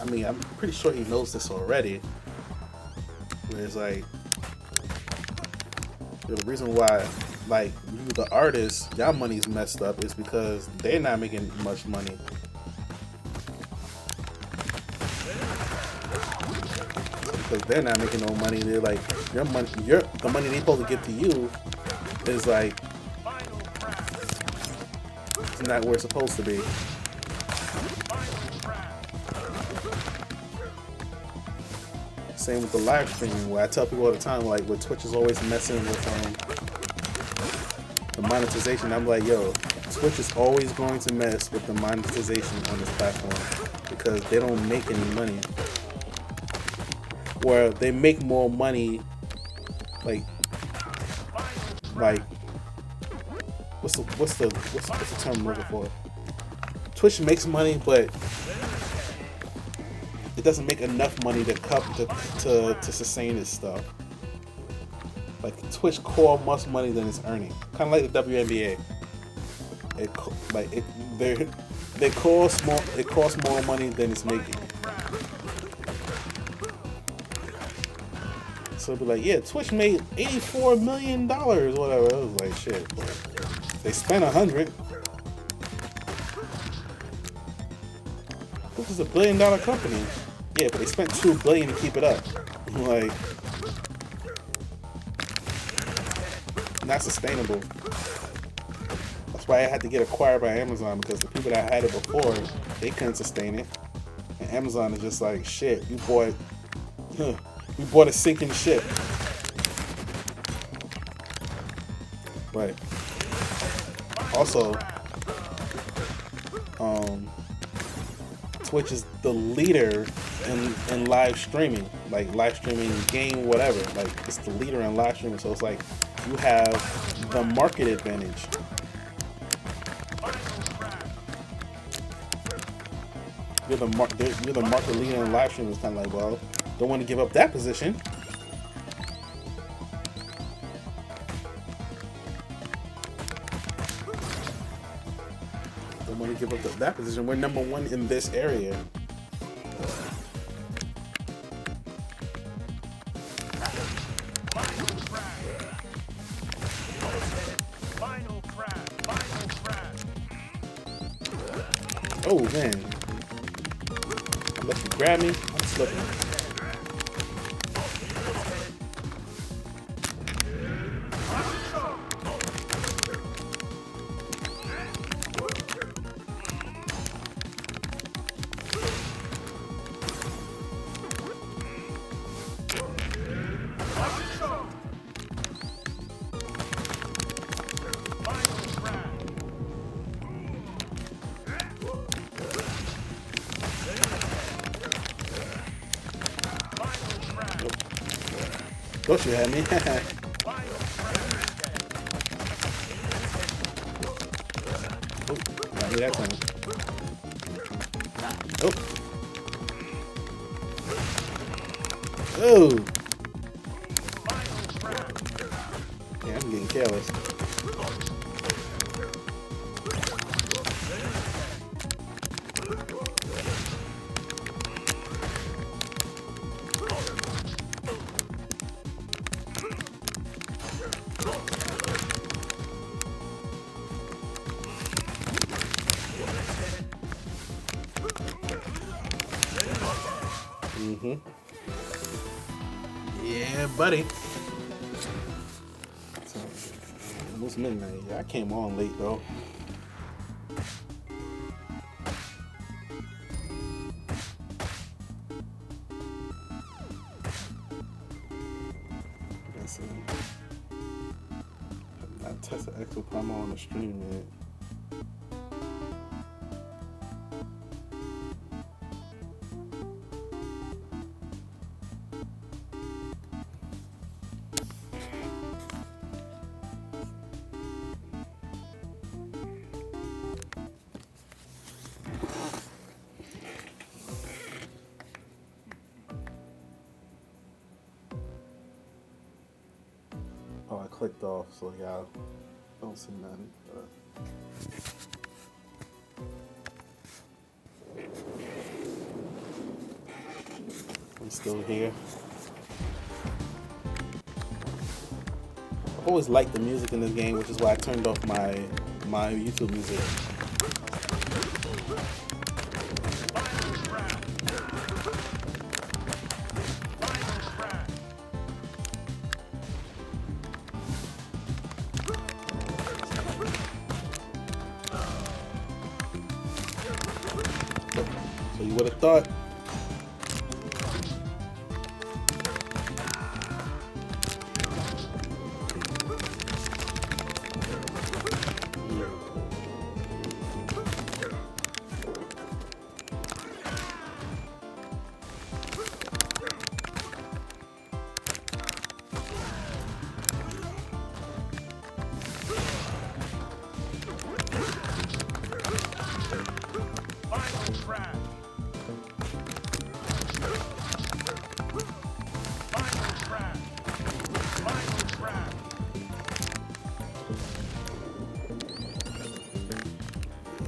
I mean, I'm pretty sure he knows this already. Where it's like, the reason why, like, you, the artists, y'all money's messed up is because they're not making much money. Because they're not making no money, they're like, your money, the money they supposed to give to you is like, it's not where it's supposed to be. Same with the live streaming, where I tell people all the time, like, where Twitch is always messing with the monetization. I'm like, yo, Twitch is always going to mess with the monetization on this platform because they don't make any money. Where they make more money, like what's the term I'm looking for? Twitch makes money, but it doesn't make enough money to sustain its stuff. Like, Twitch core much money than it's earning. Kind of like the WNBA. It costs more money than it's making. So it'd be like, yeah, Twitch made $84 million, whatever. I was like, shit. They spent $100. This is $1 billion company. Yeah, but they spent $2 billion to keep it up. Like, not sustainable. That's why I had to get acquired by Amazon, because the people that had it before, they couldn't sustain it. And Amazon is just like, shit, you bought a sinking ship. But also, Twitch is the leader in live streaming, like live streaming, game, whatever. Like, it's the leader in live streaming, so it's like you have the market advantage. You're the market leader in live streaming. It's kind of like, well, don't want to give up that position. Don't want to give up that position. We're number one in this area. Oh man, unless you grab me, I'm slipping. Thought you had me. Oh, not me that time. Oh. Oh. Yeah, I'm getting careless. Yeah, buddy. So, almost midnight. Yeah, I came on late though. Let's see. I tested Exo Primal on the stream, man. clicked off, so y'all don't see nothing. I'm still here. I always liked the music in this game, which is why I turned off my YouTube music. So you would have thought.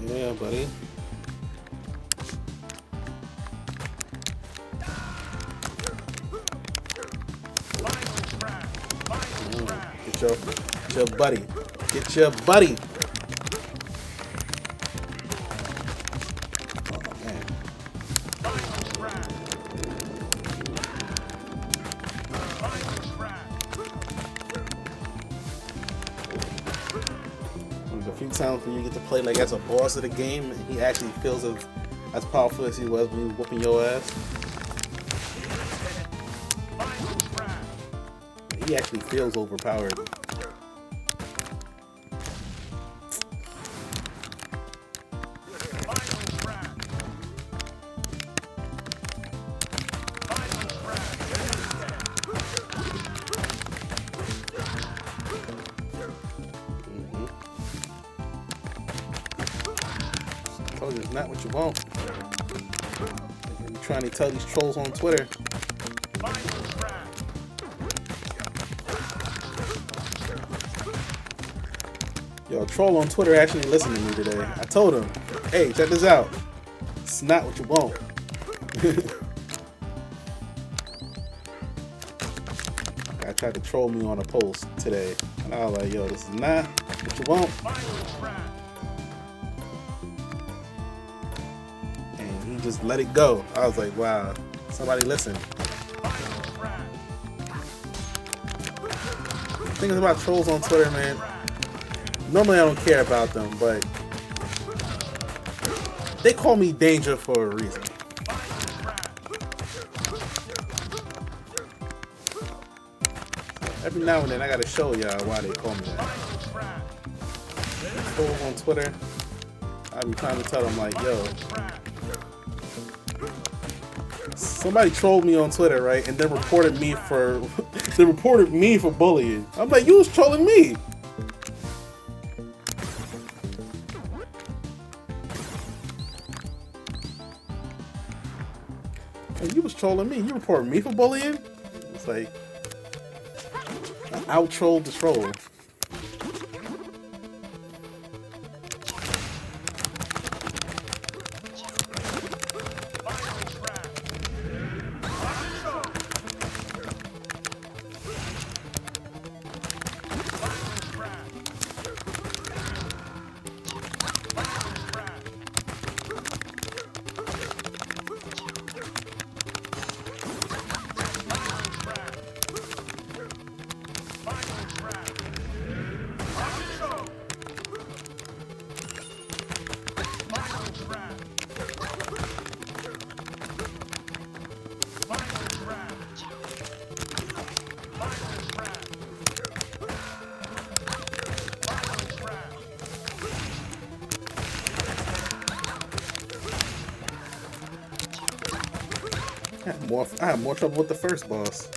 Yeah, buddy. Get your buddy. Get your buddy. Oh man. A few times when you get to play like as a boss of the game, and he actually feels as powerful as he was when he was whooping your ass. He actually feels overpowered. Told you it's not what you want. You're trying to tell these trolls on Twitter. Yo, a troll on Twitter actually listened to me today. I told him, hey, check this out. It's not what you want. I tried to troll me on a post today. And I was like, yo, this is not what you want. And he just let it go. I was like, wow, somebody listen. The thing is about trolls on Twitter, man. Normally I don't care about them, but they call me Danger for a reason. Every now and then I gotta show y'all why they call me that. Trolls on Twitter, I be trying to tell them like, yo, somebody trolled me on Twitter, right, and then reported me for bullying. I'm like, you was trolling me. And you was trolling me. You reported me for bullying? It's like, I out-trolled the troll. I had more trouble with the first boss.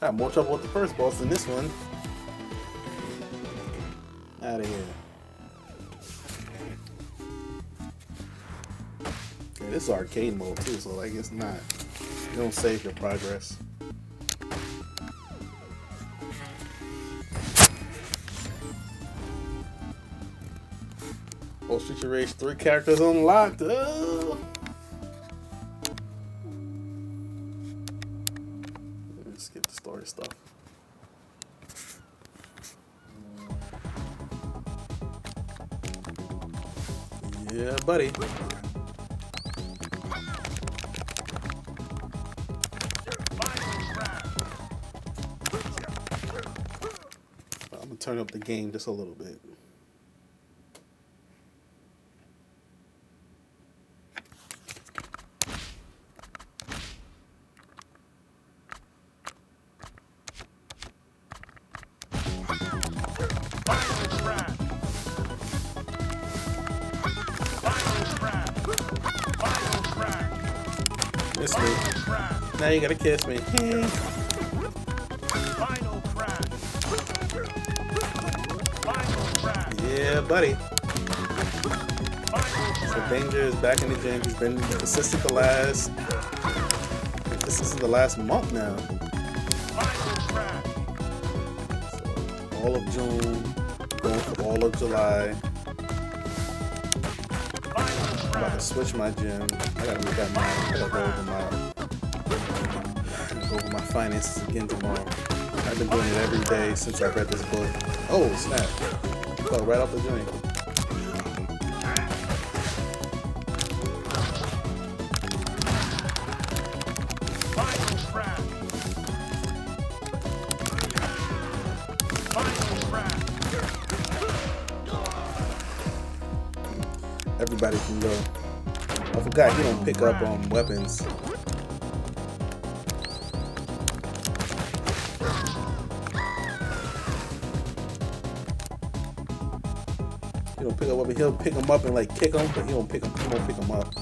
I had more trouble with the first boss than this one. Out of here. It's arcade mode too, so like it's not. You don't save your progress. Oh, Street Rage 3 characters unlocked. Oh. Let's skip the story stuff. Yeah, buddy. I'm gonna turn up the game just a little bit. Kiss me. Now you gotta kiss me. Yeah, buddy. So Danger is back in the gym. He's been consistent the last. This is the last month now. So all of June, going for all of July. I'm about to switch my gym. I gotta look at my. I gotta go over my finances again tomorrow. I've been doing it every day since I read this book. Oh snap! Fell right off the joint. Everybody can go. I forgot you don't pick up on weapons. He don't pick up weapons. He'll pick them up and like kick them, but he won't pick them. He won't pick them up.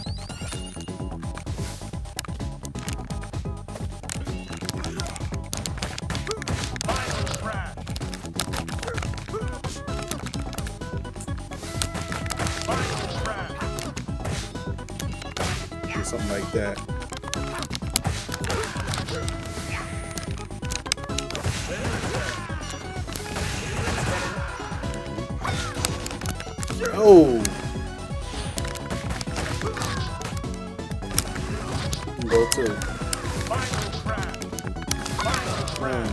Something like that. Oh! Go too. Man.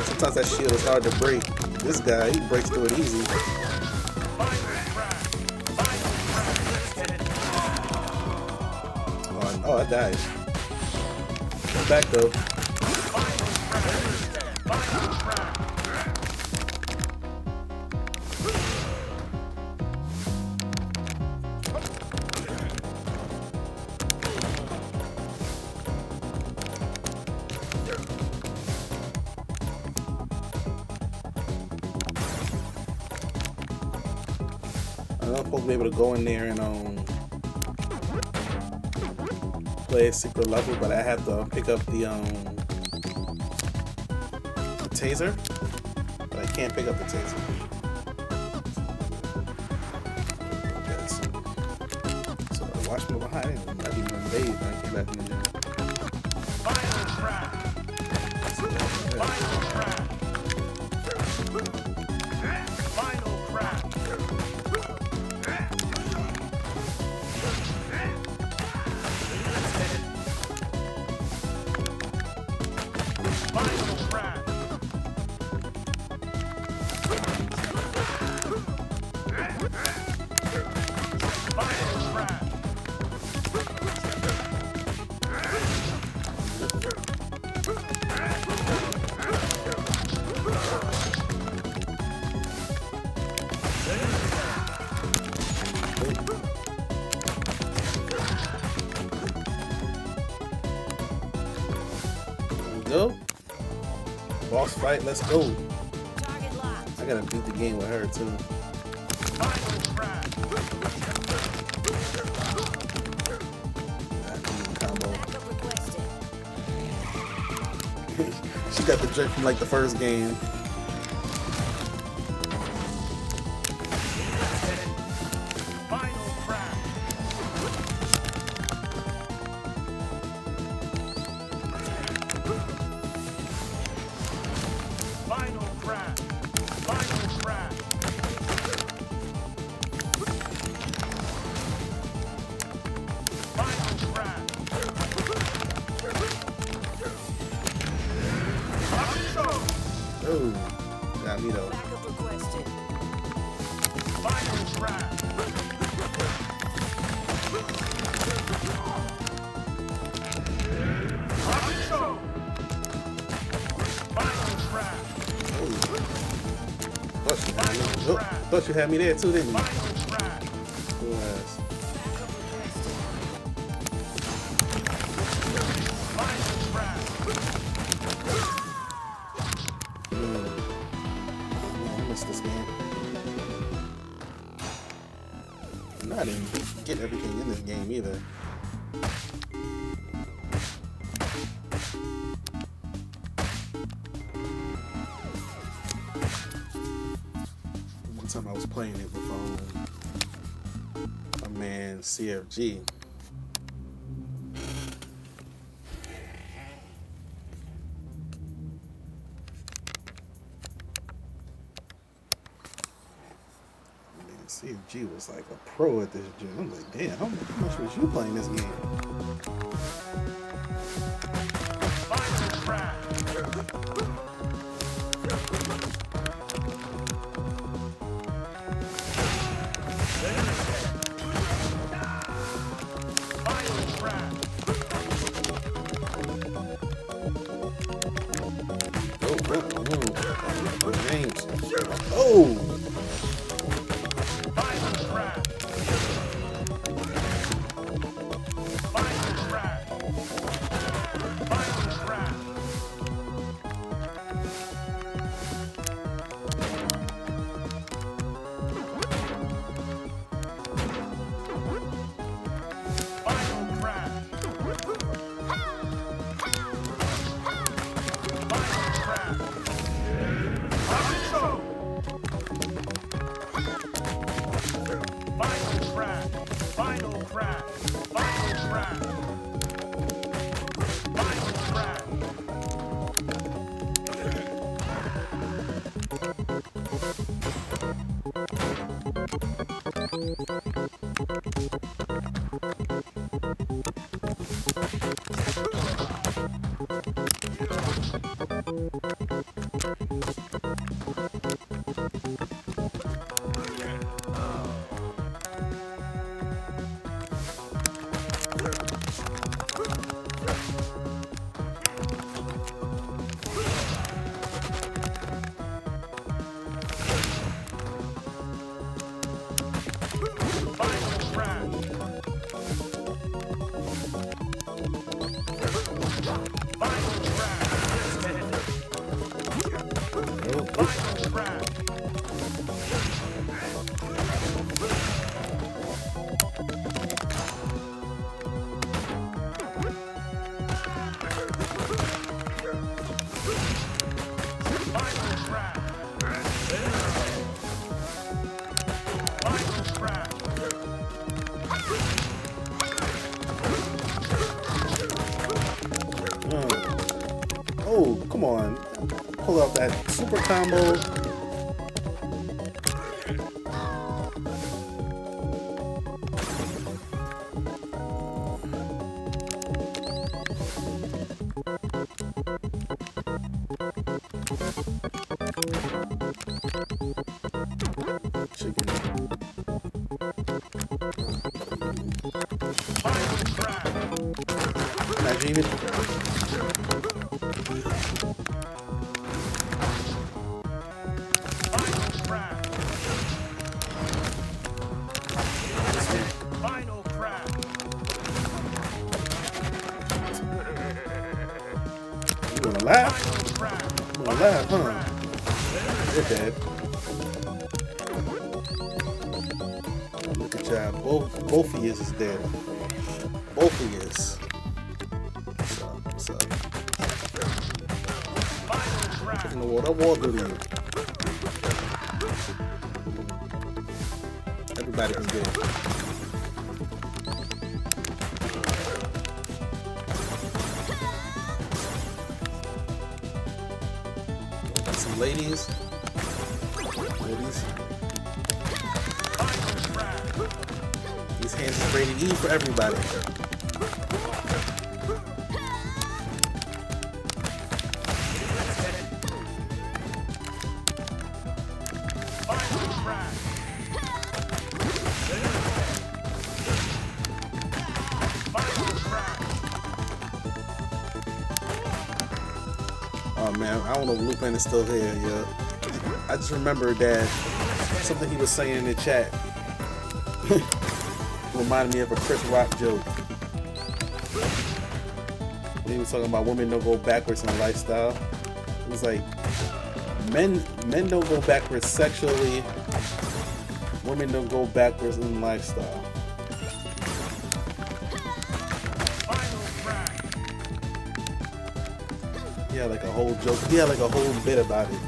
Sometimes that shield is hard to break. This guy, he breaks through it easy. Oh, I died. I'm back though. I'm supposed to be able to go in there and play a secret level, but I have to pick up the taser, but I can't pick up the taser. So I watched me behind it. I didn't even bathe when I came back in the gym. Go. Boss fight, let's go. I gotta beat the game with her too. Combo. She got the jerk from like the first game. Oh, got me though. Thought you had me there too, didn't you? Cool ass. I missed this game. And I didn't get everything in this game either. One time I was playing it with a man, CFG. CFG was like a pro at this gym. I'm like, damn, how much was you playing this game? James. Oh! Oh, come on. Pull out that super combo. Chicken. Imagine it. You gonna laugh? You gonna laugh, huh? You're dead. job. Both of yous is dead. Both of yous. What's up? What in the world? That wall do to you? Everybody can get it. Got some ladies. These hands is rated E for everybody. Oh man, I don't know if Lupin is still here, yo. I just remember that something he was saying in the chat reminded me of a Chris Rock joke. He was talking about women don't go backwards in lifestyle. It was like men don't go backwards sexually, women don't go backwards in lifestyle. He had like a whole joke. He had like a whole bit about it.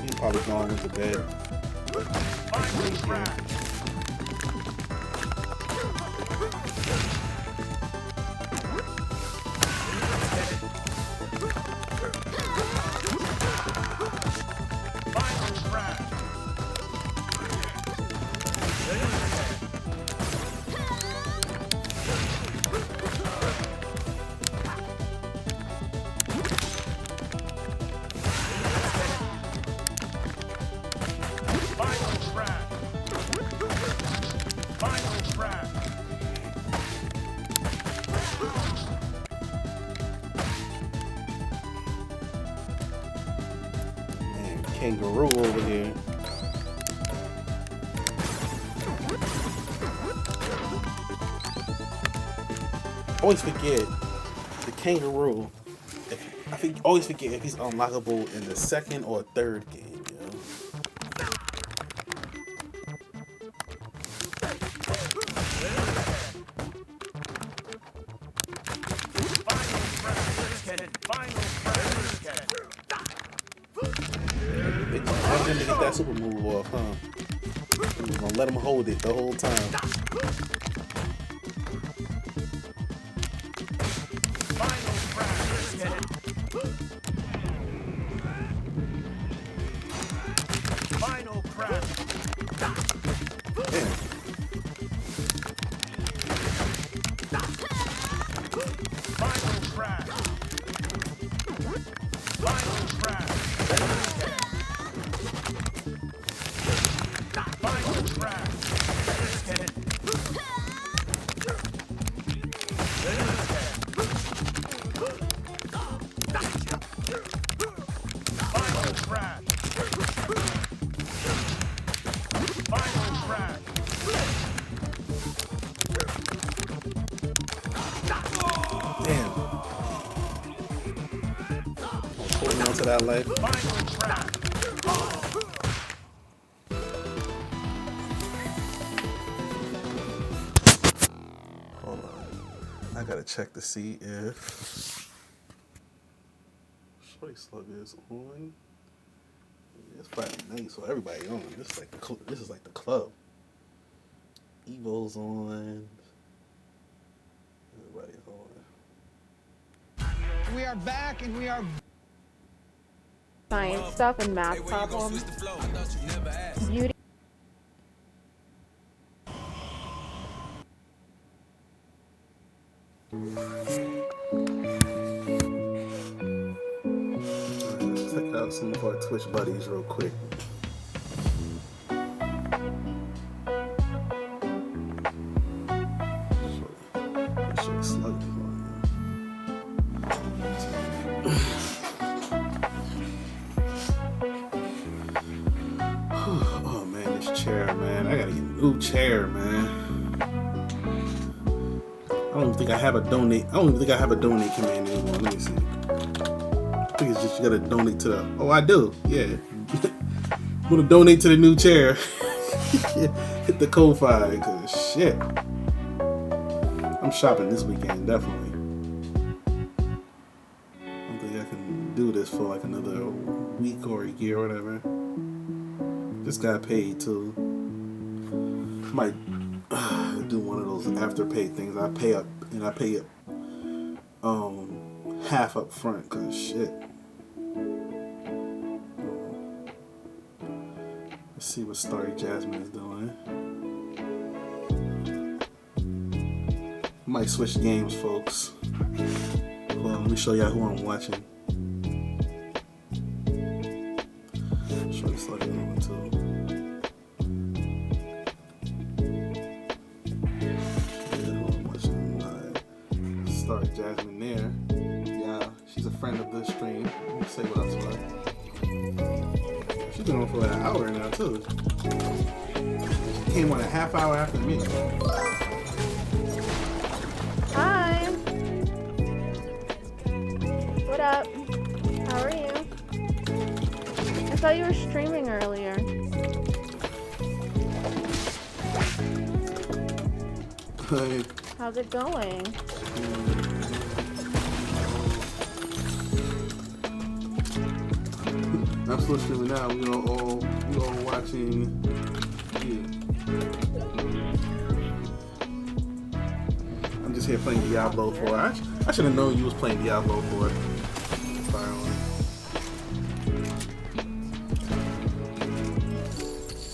He probably gone into bed. Kangaroo over here. Always forget the kangaroo. Always forget if he's unlockable in the second or third game, yo. I want him to get that super move off, huh? I'm gonna let him hold it the whole time. Final crash. Damn. Final crash. Final crash. Final crash. Final crash. Final crash. Damn. Holding on to that life. Final crash. Hold on. I gotta check to see if Shorty Slug is on. It's Friday night, so everybody on. This is like the club. Evo's on. Everybody's on. We are back and we are science stuff and math problems. Beauty. Let's check out some of our Twitch buddies real quick. Shorty Slug is on here. Oh man, this chair, man. I gotta get a new chair, man. I don't even think I have a donate command anymore. Let me see. I think it's just you gotta donate to the. Oh, I do. Yeah. Want to donate to the new chair? Hit the Ko-Fi, cause shit. I'm shopping this weekend, definitely. I don't think I can do this for like another week or a year or whatever. Just got paid too. Might do one of those afterpay things. I pay up half up front, cause shit. Let's see what Starry Jasmine is doing. Might switch games, folks. Hold on, let me show y'all who I'm watching. Show you Starry Jasmine too. Yeah, who I'm watching. Starry Jasmine there. Yeah, she's a friend of the stream. Let me say what up to her. She's been on for an hour now too. She came on a half hour after me. Hi. What up? How are you? I thought you were streaming earlier. Hi. How's it going? I'm still streaming now. We all watching. Yeah. I'm just here playing Diablo 4. I should have known you was playing Diablo 4. Fire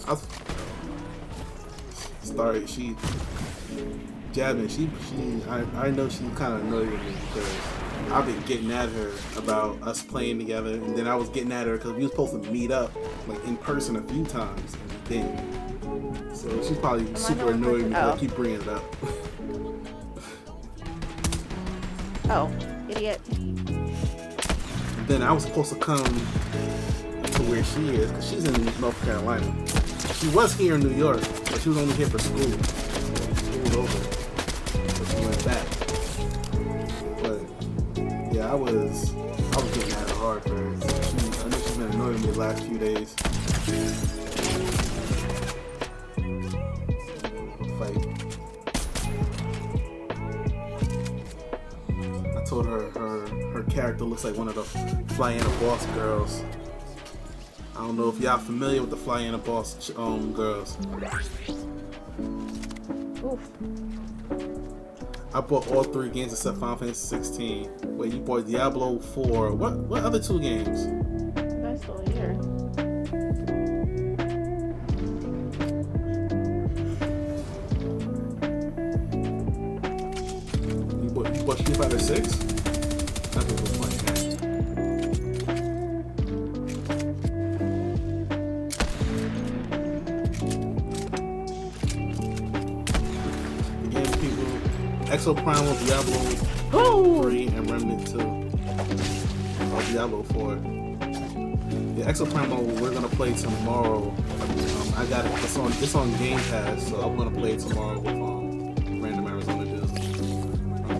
on. Sorry, Jasmine, I know she kind of annoyed with me because I've been getting at her about us playing together, and then I was getting at her because we were supposed to meet up like in person a few times, and we didn't. So she's probably super annoyed with me because I keep bringing it up. Oh, idiot. Then I was supposed to come to where she is because she's in North Carolina. She was here in New York, but she was only here for school. School's over, so she went back. But yeah, I was getting at her hard for her. I know she's been annoying me the last few days. Fight. I told her her character looks like one of the Flyana Boss girls. I don't know if y'all familiar with the Flyana Boss girls. Oof. I bought all 3 games except Final Fantasy 16. Wait, you bought Diablo 4. What other 2 games? Nice little year. You bought Street Fighter 6? That was a fun game. Exo Primal, Diablo 3, and Remnant 2. Or Diablo 4. Yeah, Exo Primal we're gonna play tomorrow. I got it. It's on Game Pass, so I'm gonna play it tomorrow with Random Arizona Dudes.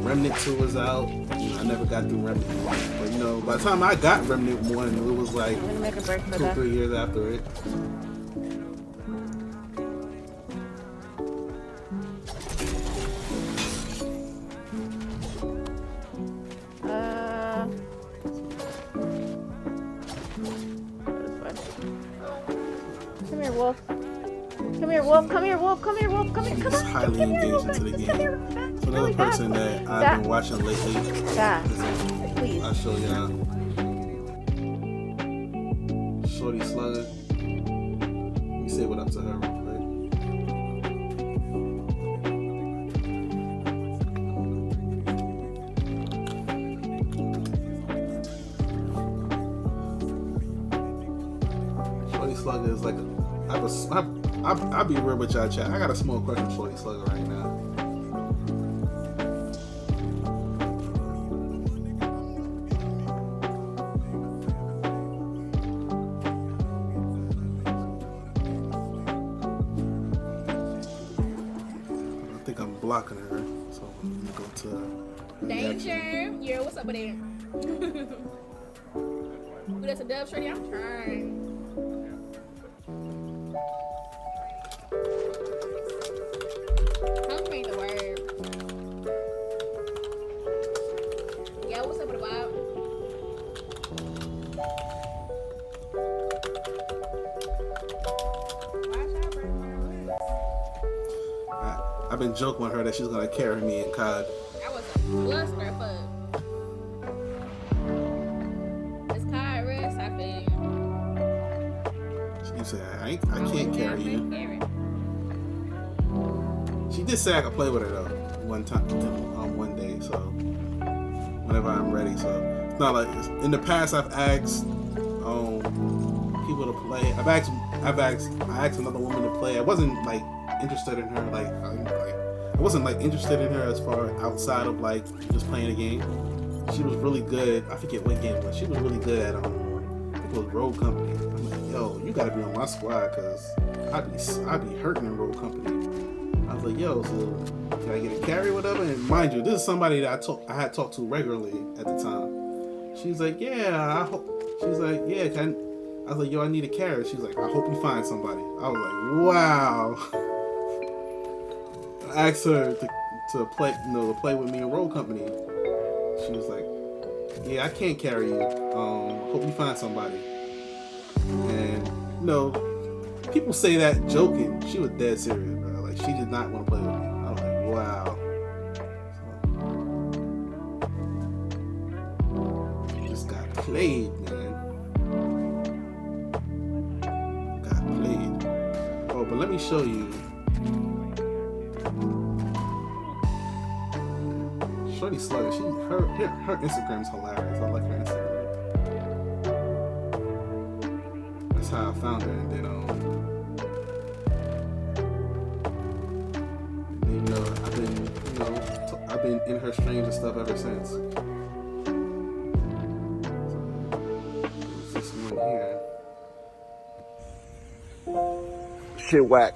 Remnant 2 is out. I never got through Remnant 1, but by the time I got Remnant 1, it was like 2-3 years after it. He's highly engaged into the game. So another person that I've been watching lately. Please. I'll show y'all. Shorty Slugger. Let me say what up to her real quick. Shorty Slugger is like I'll be real with y'all, chat. I got a small crush on Shorty Slugger right now. I think I'm blocking her, so I'm gonna go to Danger. Yeah, what's up with it? Ooh, that's a dub shorty. I'm trying. up with a vibe? I've been joking with her that she's gonna carry me in COD. That was a clusterfuck. It's COD rest, I feel you. She said, I can't carry you. She did say I could play with her though, one day, so whenever I'm ready. So it's not like in the past I've asked people to play. I asked another woman to play. I wasn't like interested in her, I wasn't like interested in her as far outside of like just playing a game. She was really good. I forget what game it was. She was really good at I think it was Road Company. I'm like, yo, you gotta be on my squad because I'd be hurting in Road Company. I was like, yo, so can I get a carry or whatever? And mind you, this is somebody that I had talked to regularly at the time. She's like, yeah, she's like, yeah, I was like, yo, I need a carry. She's like, I hope you find somebody. I was like, wow. I asked her to play, to play with me in Road Company. She was like, yeah, I can't carry you. Hope you find somebody. And people say that joking. She was dead serious, bro. Like, she did not want to play with me. I was like, wow. So, just got played, man. Got played. Oh, but let me show you. Shorty Slugger, her Instagram's hilarious. I like her Instagram. That's how I found her, and then I've been in her streams and stuff ever since. So, there's this one here. Shit whack.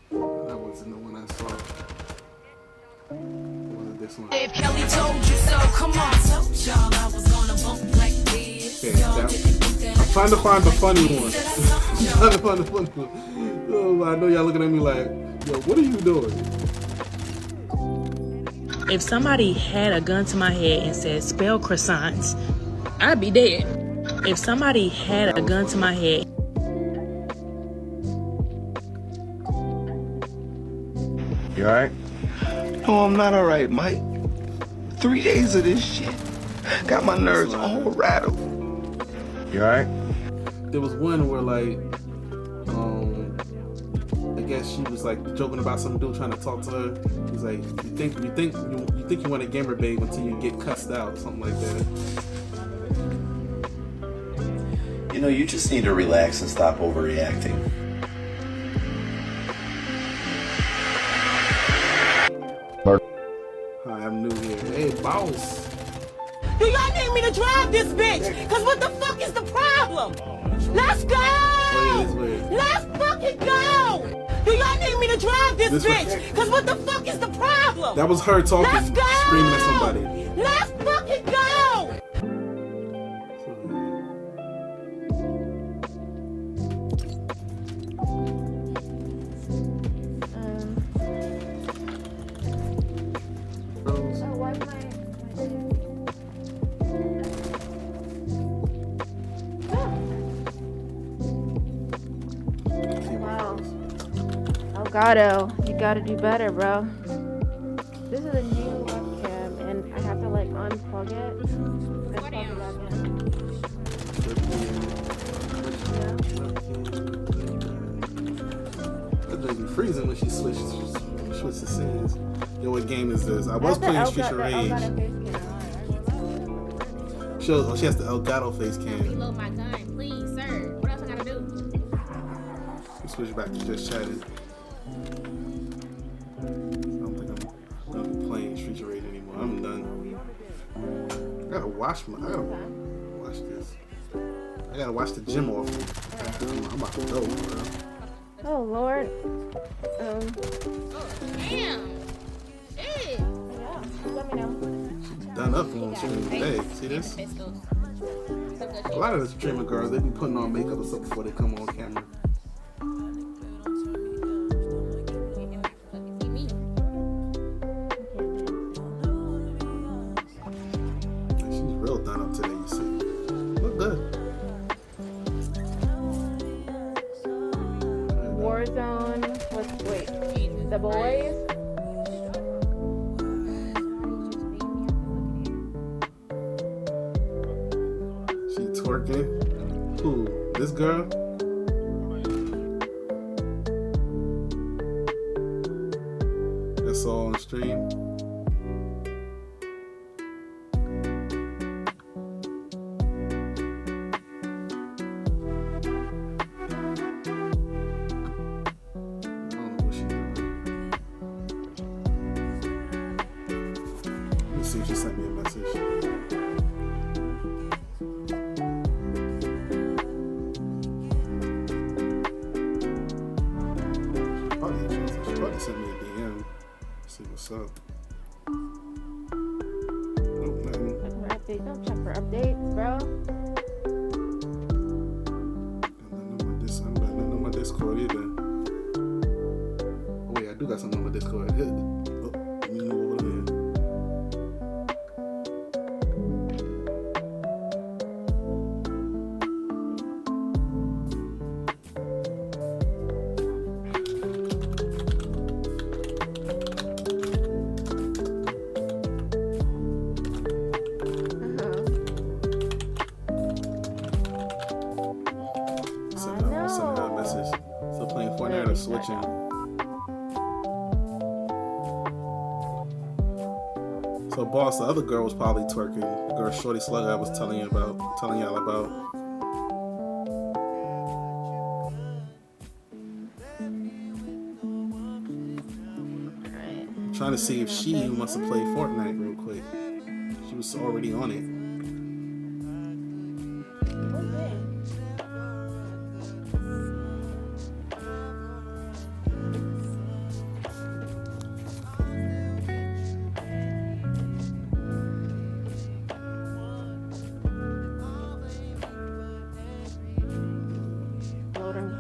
That wasn't the one I saw. This one. If Kelly told you so, come on. Told y'all I was gonna bump like this. Okay, I'm trying to find the funny one. Oh, I know y'all looking at me like, yo, what are you doing? If somebody had a gun to my head and said, spell croissants, I'd be dead. If somebody had a gun to my head. You alright? No, I'm not alright, Mike. 3 days of this shit got my nerves all rattled. You alright? There was one where like, I guess she was like joking about some dude trying to talk to her. He's like, you think you want a gamer babe until you get cussed out, something like that. You know, you just need to relax and stop overreacting. Hi, I'm new here. Hey, boss. Do y'all need me to drive this bitch? Cause what the fuck is the problem? Let's go! Let's fucking go! Do y'all need me to drive this bitch? Cause what the fuck is the problem? That was her talking, screaming at somebody. Let's fucking go! Elgato, you gotta do better, bro. This is a new webcam, and I have to like unplug it and plug it back in. That baby freezing when she switched the scenes. Yo, what game is this? I was playing Streets of Rage. She has the Elgato face cam. Reload my gun, please, sir. What else I gotta do? Switch back to just chatting. I don't think I'm gonna be playing Streets of Rage anymore. I'm done. I gotta watch this. I gotta watch the gym off. I'm about to go, bro. Oh Lord. Damn. Shit. Yeah, let me know. She's done up on stream today. See this? A lot of the streamer girls, they be putting on makeup or something before they come on camera. twerking. Who? This girl? That's all on stream. See if she sent me a message. She probably sent me a DM. See what's up. Nope, nothing. Check for updates. Don't check for updates, bro. I'm not on my Discord either. Oh wait, I do got something on my Discord. Oh, let me move over here. Send her a message. Still playing Fortnite or switching? So, boss, the other girl was probably twerking. The girl Shorty Slug I was telling y'all about. I'm trying to see if she wants to play Fortnite real quick. She was already on it.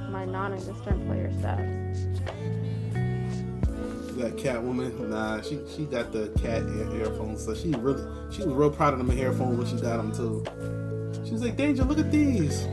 My non-existent player stuff. You got Catwoman? Nah, she got the cat earphones, so she was real proud of them earphones when she got them too. She was like, Danger, look at these.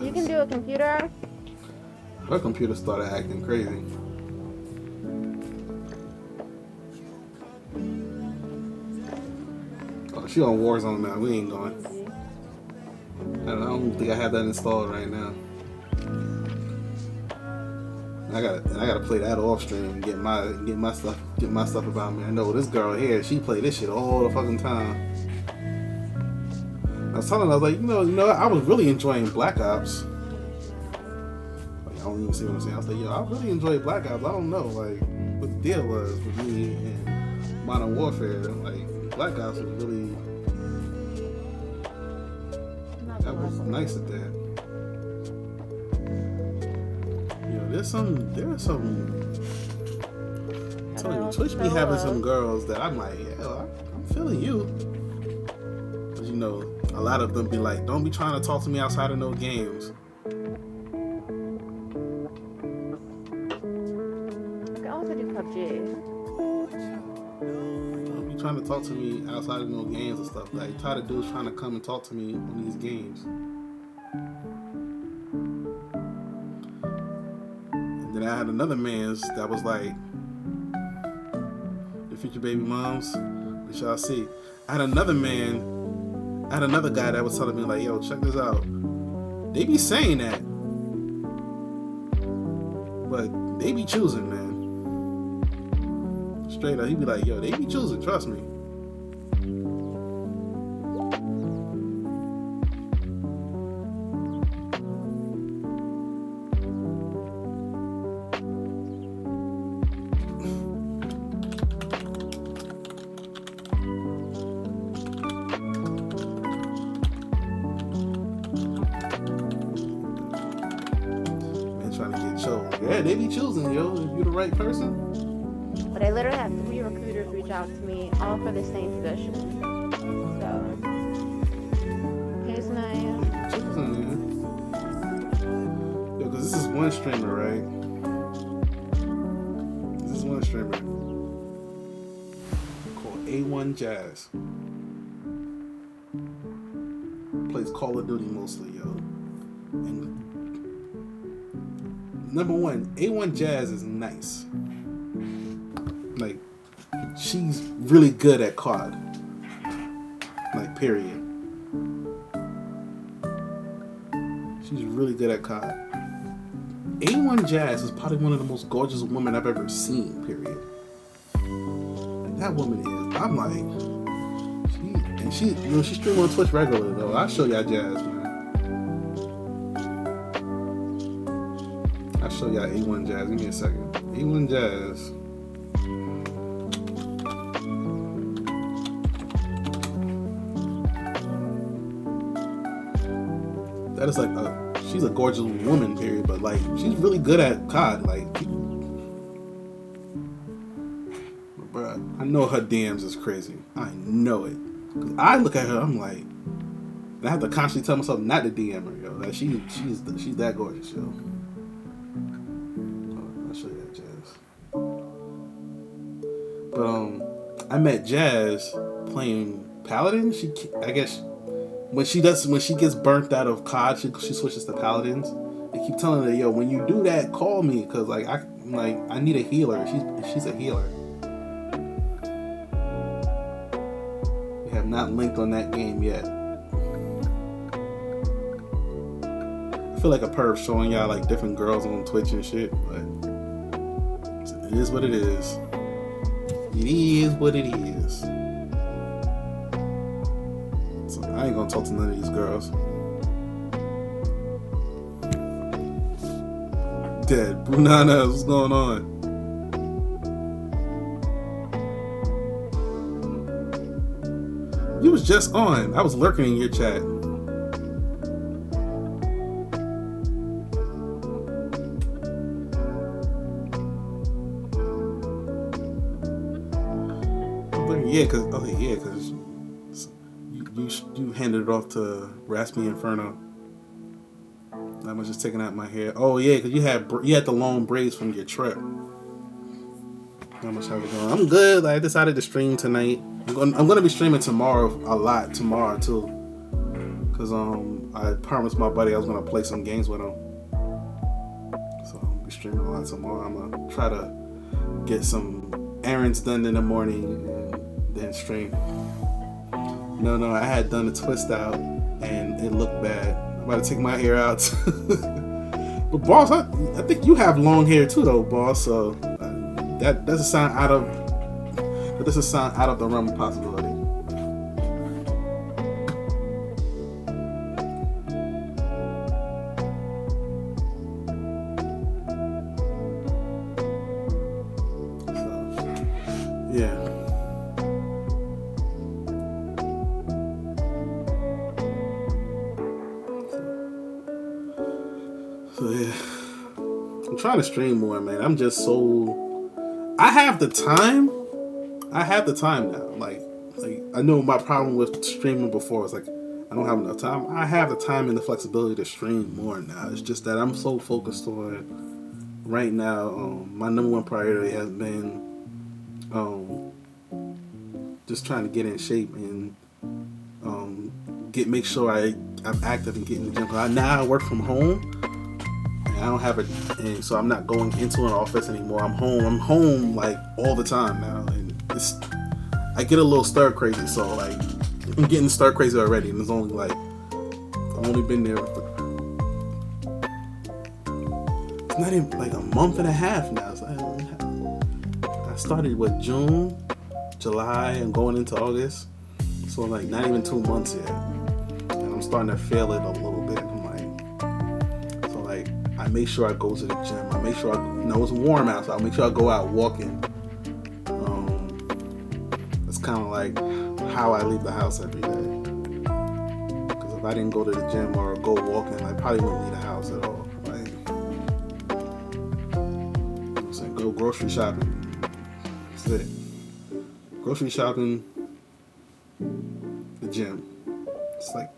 You can do a computer. Her computer started acting crazy. Oh, she on Warzone now. We ain't going. I don't think I have that installed right now. I gotta play that off stream and get my stuff about me. I know this girl here, she play this shit all the fucking time. I was telling her, I was like, you know, I was really enjoying Black Ops. Like, I don't even see what I'm saying. I was like, yo, I really enjoyed Black Ops. I don't know, like, what the deal was with me and Modern Warfare. Like, Black Ops was really, that was nice at that. You know, there's some. I'm telling you, Twitch be having some girls that I'm like, yeah, I'm feeling you. But you know, a lot of them be like, don't be trying to talk to me outside of no games. You can also do PUBG. Don't be trying to talk to me outside of no games and stuff. Like, try to do is trying to come and talk to me on these games. And then I had another man's that was like, the future baby moms, we shall see. I had another guy that was telling me like, yo, check this out. They be saying that, but they be choosing, man. Straight up, he be like, yo, they be choosing, trust me. Yeah, they be choosing, yo, if you're the right person. But I literally had 3 recruiters reach out to me, all for the same position. So, here's Naya. Choosing, man. Yo, because this is one streamer, right? This is one streamer called A1 Jazz. plays Call of Duty mostly, yo. And number one, A1 Jazz is nice. Like, she's really good at COD. Like, period. She's really good at COD. A1 Jazz is probably one of the most gorgeous women I've ever seen, period. And that woman is, I'm like, she streams on Twitch regularly, though. I'll show y'all Jazz, man. I'll show y'all A1 Jazz. Give me a second. A1 Jazz. That is like she's a gorgeous woman, period, but like she's really good at COD. Like, bruh, I know her DMs is crazy. I know it. Cause I look at her, I'm like, and I have to constantly tell myself not to DM her, yo. Like she's that gorgeous, yo. I'll show you that Jazz. But I met Jazz playing Paladin. I guess. When she gets burnt out of COD, she switches to Paladins. They keep telling her, yo, when you do that, call me, cause like I need a healer. She's a healer. We have not linked on that game yet. I feel like a perv showing y'all like different girls on Twitch and shit, but it is what it is. It is what it is. I ain't gonna talk to none of these girls. Dead. Brunana, what's going on? You was just on. I was lurking in your chat. Cause you handed it off to Raspy Inferno. I was just taking out my hair. Oh yeah, cause you had the long braids from your trip. How much have it going? I'm good. I decided to stream tonight. I'm gonna be streaming tomorrow a lot tomorrow too. Cause I promised my buddy I was gonna play some games with him. So I'll be streaming a lot tomorrow. I'm gonna try to get some errands done in the morning and then stream. No, I had done a twist out and it looked bad. I'm about to take my hair out. But boss, I think you have long hair too, though, boss. So that doesn't sound out of the realm of possibility. So, yeah. So yeah, I'm trying to stream more, man. I'm just so. I have the time now. Like I know my problem with streaming before is like I don't have enough time. I have the time and the flexibility to stream more now. It's just that I'm so focused on right now. My number one priority has been just trying to get in shape and make sure I'm active and get in the gym. Now I work from home. I don't have and so I'm not going into an office anymore. I'm home like all the time now, and I get a little stir crazy. So like I'm getting stir crazy already, and it's only like I've only been there for it's not even like a month and a half now. So I started with June, July, and going into August, so like not even 2 months yet, and I'm starting to feel it a little bit. I make sure I go to the gym. I make sure it's warm out, so I'll make sure I go out walking. It's kind of like how I leave the house every day. Because if I didn't go to the gym or go walking, I probably wouldn't leave the house at all. Like, I'm saying, go grocery shopping. That's it. Grocery shopping, the gym. It's like,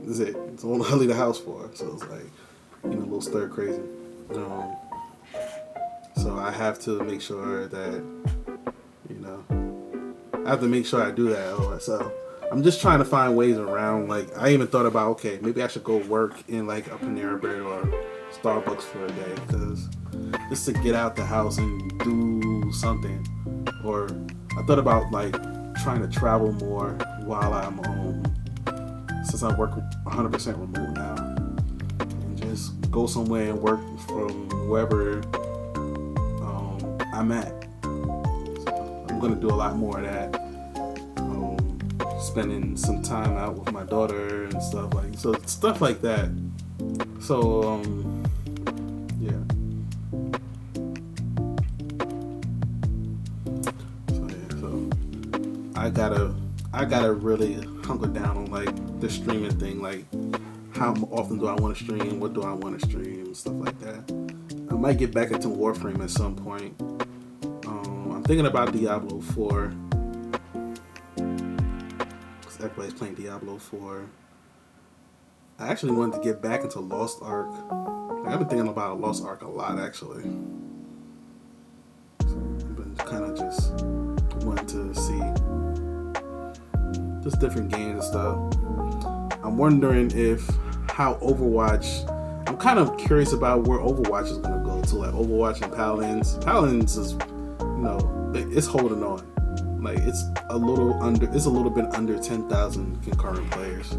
that's it. It's all I leave the house for. So it's like, a little stir crazy. So I have to make sure that, I have to make sure I do that. So I'm just trying to find ways around. Like, I even thought about, okay, maybe I should go work in like a Panera Bread or Starbucks for a day, because just to get out the house and do something. Or I thought about like trying to travel more while I'm home, since I work 100% remote now, and just go somewhere and work from wherever I'm at. So I'm gonna do a lot more of that. Spending some time out with my daughter and stuff like that. So yeah. So I gotta really hunker down on like the streaming thing. Like, how often do I want to stream? What do I want to stream? Stuff like that. I might get back into Warframe at some point. I'm thinking about Diablo 4. Everybody's playing Diablo 4. I actually wanted to get back into Lost Ark. Like, I've been thinking about Lost Ark a lot, actually. So I've been kind of just wanting to see just different games and stuff. I'm wondering how Overwatch. I'm kind of curious about where Overwatch is going to go to. Like Overwatch and Paladins. Paladins is, it's holding on. Like, it's a little bit under 10,000 concurrent players.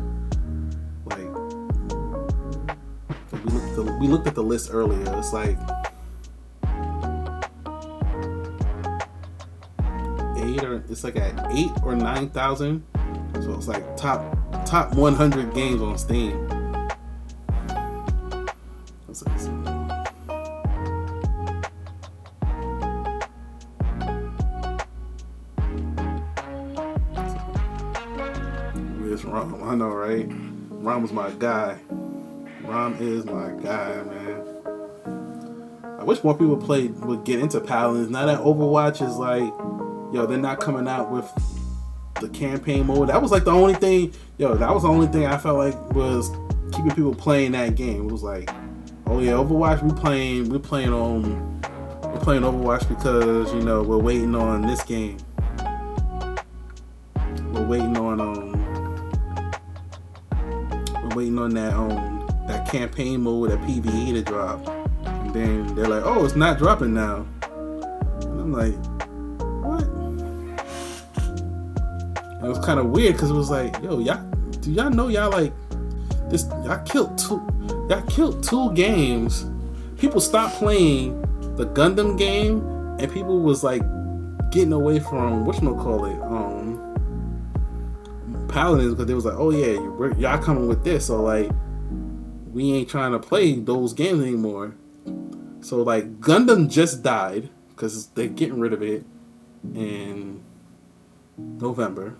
Like we looked at the list earlier. It's like 8 or 9,000. So it's like top 100 games on Steam. Rom, I know, right? Rom was my guy. Rom is my guy, man. I wish more people would get into Paladins. Now that Overwatch is like, they're not coming out with the campaign mode. That was like the only thing, that was the only thing I felt like was keeping people playing that game. It was like, oh yeah, Overwatch, we're playing Overwatch because, we're waiting on this game. We're waiting on that campaign mode, that PvE to drop, and then they're like, "Oh, it's not dropping now." And I'm like, "What?" And it was kind of weird because it was like, "Yo, y'all, do y'all know y'all like this? Y'all killed two games. People stopped playing the Gundam game, and people was like getting away from Paladins, because they was like, oh yeah, y'all coming with this, so like we ain't trying to play those games anymore. So like Gundam just died because they're getting rid of it in November,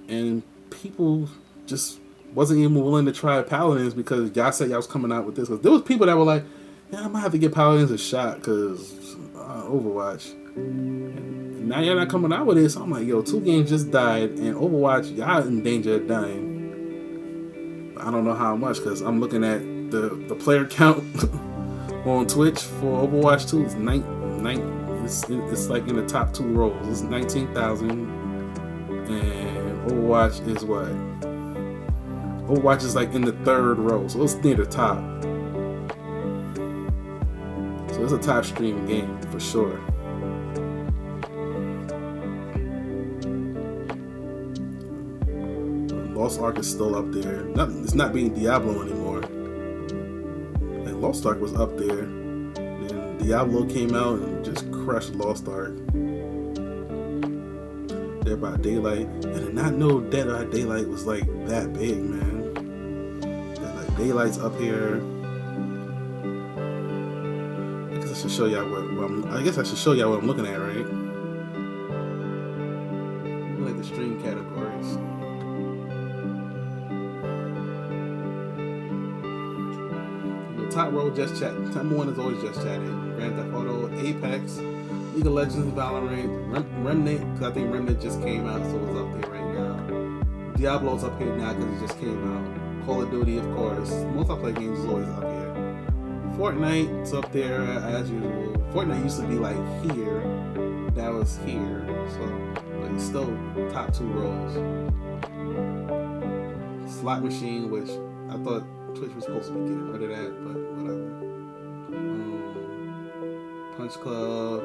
and people just wasn't even willing to try Paladins because y'all said y'all was coming out with this. Because there was people that were like, yeah, I might have to give Paladins a shot because Overwatch. And now y'all not coming out with this. So I'm like, yo, 2 games just died, and Overwatch, y'all in danger of dying. But I don't know how much, because I'm looking at the player count on Twitch for Overwatch 2. It's like in the top 2 rows. It's 19,000, and Overwatch is what? Overwatch is like in the 3rd row, so it's near the top. So it's a top streaming game for sure. Lost Ark is still up there. It's not being Diablo anymore. And Lost Ark was up there. And Diablo came out and just crushed Lost Ark. Dead by Daylight. And I did not know Dead by Daylight was like that big, man. Dead by Daylight's up here. I guess I should show y'all what I'm looking at, right? Like the stream categories. Top row, just chat. Number 1 is always just chatting. Grand Theft Auto, Apex, League of Legends, Valorant, Remnant, because I think Remnant just came out, so it's up there right now. Diablo's up here now because it just came out. Call of Duty, of course. Multiplayer games is always up here. Fortnite's up there as usual. Fortnite used to be like here, that was here. So, but it's still top 2 rows. Slot machine, which I thought Twitch was supposed to be getting rid of that, but whatever. Punch Club,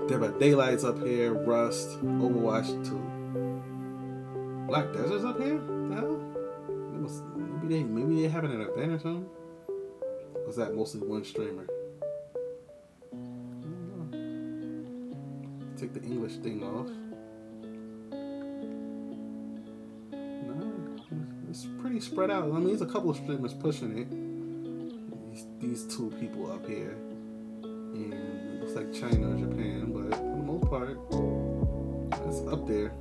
Dead by Daylight's up here, Rust, Overwatch 2. Black Desert's up here? The hell? Maybe they having an event or something? Or was that mostly one streamer? Take the English thing off. No, it's pretty spread out. I mean, there's a couple of streamers pushing it. These 2 people up here. And it looks like China or Japan, but for the most part, it's up there.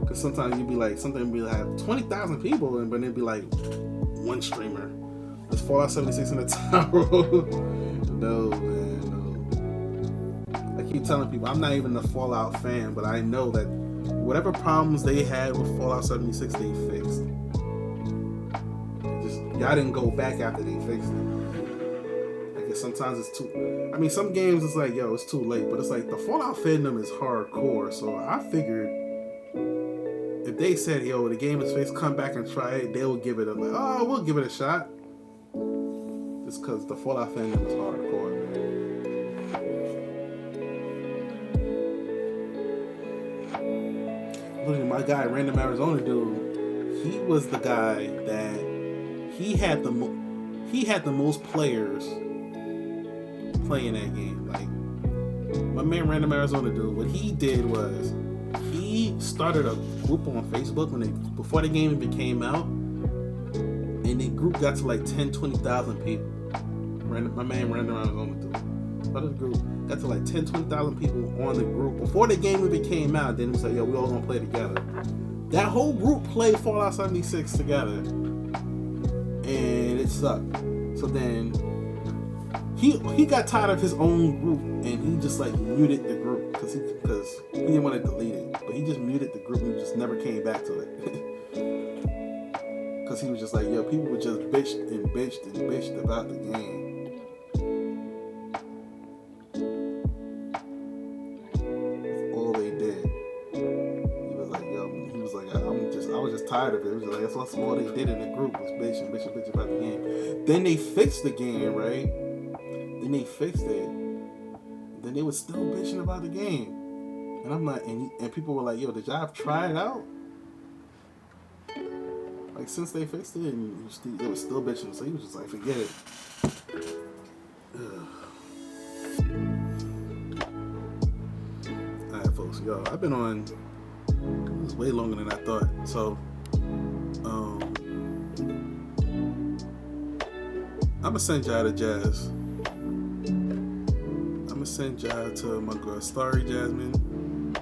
Because sometimes you'd be like, something would be like 20,000 people, but it'd be like one streamer. There's Fallout 76 in the tower. No, man, no. I keep telling people, I'm not even a Fallout fan, but I know that whatever problems they had with Fallout 76, they fixed. Y'all didn't go back after they fixed it. I guess sometimes it's too... I mean, some games it's like, yo, it's too late. But it's like, the Fallout fandom is hardcore. So I figured if they said, yo, the game is fixed, come back and try it, they will give it a, like, oh, we'll give it a shot. Just because the Fallout fandom is hardcore, man. Literally, my guy, Random Arizona dude, he was the guy that he had the most players playing that game. Like, my man Random Arizona dude, what he did was he started a group on Facebook before the game even came out, and the group got to like 10-20,000 people. My man Random Arizona dude started the group, got to like 10-20,000 people on the group before the game even came out. Then he was like, yo, we all gonna play together. That whole group played Fallout 76 together. And it sucked. So then he got tired of his own group, and he just like muted the group because he didn't want to delete it. But he just muted the group and just never came back to it. Because he was just like, yo, people were just bitched about the game. That's all they did. He was like, yo, I was just tired of it. It was like, that's all they did in the group was bitch about the game. Then they fixed the game, right? Then they fixed it. Then they were still bitching about the game. And I'm like, and people were like, yo, did y'all try it out? Like, since they fixed it, and they were still bitching. So he was just like, forget it. Alright, folks, yo, I've been on this way longer than I thought. So, I'm gonna send y'all to Jazz. I'm gonna send y'all to my girl Starry Jasmine. I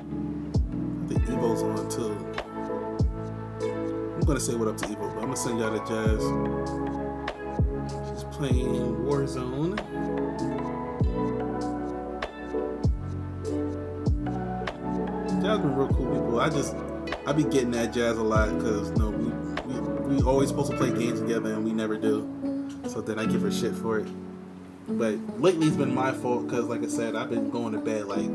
think Evo's on too. I'm gonna say what up to Evo, but I'm gonna send y'all to Jazz. She's playing Warzone. Jazz been real cool people. I be getting at Jazz a lot because we always supposed to play games together and we never do. So then I give her shit for it. But lately it's been my fault because, like I said, I've been going to bed like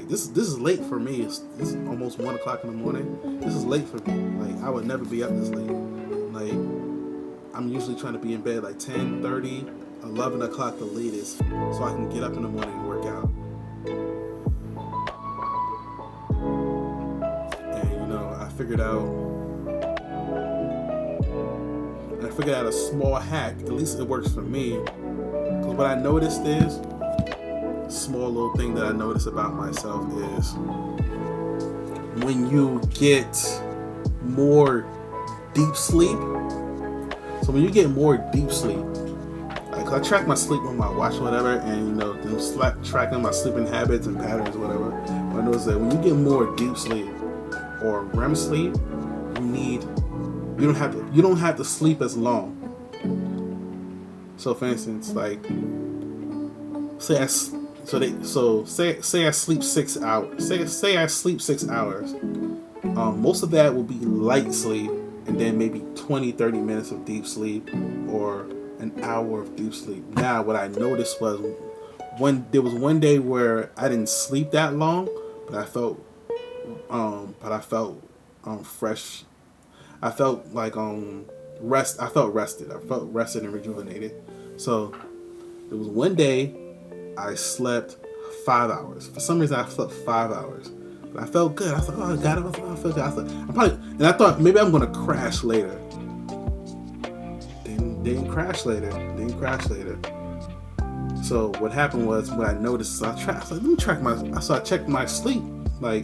this is late for me. This is almost 1 o'clock in the morning. This is late for me. Like, I would never be up this late. Like, I'm usually trying to be in bed like 10:30, 11 o'clock the latest, so I can get up in the morning and work out. And I figured out a small hack. At least it works for me. Because what I noticed is, small little thing that I notice about myself is when you get more deep sleep. So when you get more deep sleep, like I track my sleep on my watch or whatever, and then tracking my sleeping habits and patterns or whatever. But I notice that when you get more deep sleep or REM sleep, you don't have to sleep as long. So for instance, like say I sleep 6 hours. Say I sleep 6 hours. Most of that will be light sleep, and then maybe 20-30 minutes of deep sleep, or an hour of deep sleep. Now, what I noticed was there was one day where I didn't sleep that long, but I felt fresh. I felt like I felt rested. I felt rested and rejuvenated. So there was one day I slept 5 hours. For some reason, I slept 5 hours. But I felt good. I thought, oh, I got it. I felt good. I thought maybe I'm gonna crash later. Didn't crash later. So what happened was when I noticed, I was like, let me track my. So I checked my sleep, like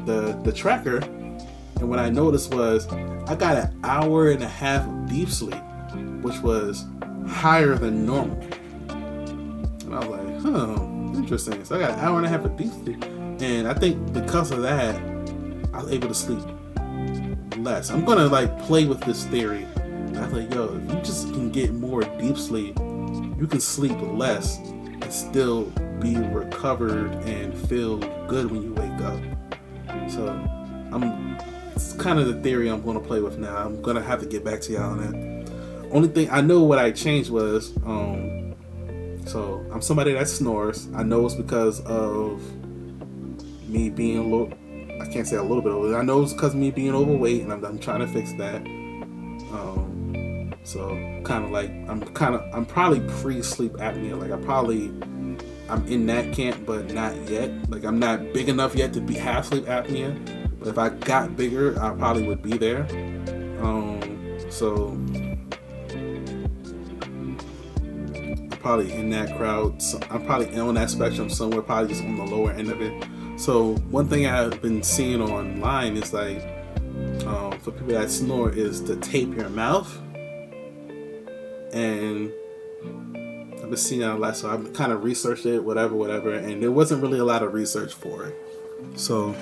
the tracker, and what I noticed was I got an hour and a half of deep sleep, which was higher than normal. And I was like, interesting. So I got an hour and a half of deep sleep, and I think because of that, I was able to sleep less. I'm gonna play with this theory. I was like, yo, if you just can get more deep sleep, you can sleep less and still be recovered and feel good when you wake up. So it's kind of the theory I'm going to play with now. I'm going to have to get back to y'all on that. Only thing I know what I changed was, so I'm somebody that snores. I know it's because of me being a little, I can't say a little bit over. I know it's because of me being overweight, and I'm trying to fix that. So kind of like I'm probably pre-sleep apnea. Like I'm in that camp, but not yet. Like I'm not big enough yet to have sleep apnea. But if I got bigger, I probably would be there. So I'm probably in that crowd. So I'm probably on that spectrum somewhere, probably just on the lower end of it. So one thing I've been seeing online is like, for people that snore, is to tape your mouth. And I've been seeing that a lot, so I've kind of researched it, whatever, and there wasn't really a lot of research for it. So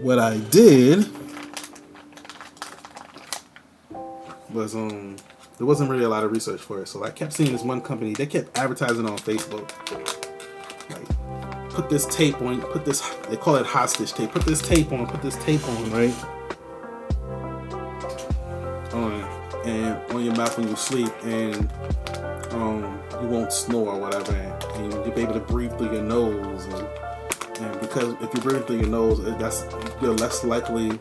what I did was there wasn't really a lot of research for it. So I kept seeing this one company, they kept advertising on Facebook, like, put this tape on, they call it hostage tape, put this tape on, right? And on your mouth when you sleep, and you won't snore or whatever, and you'll be able to breathe through your nose, and because if you breathe through your nose, you're less likely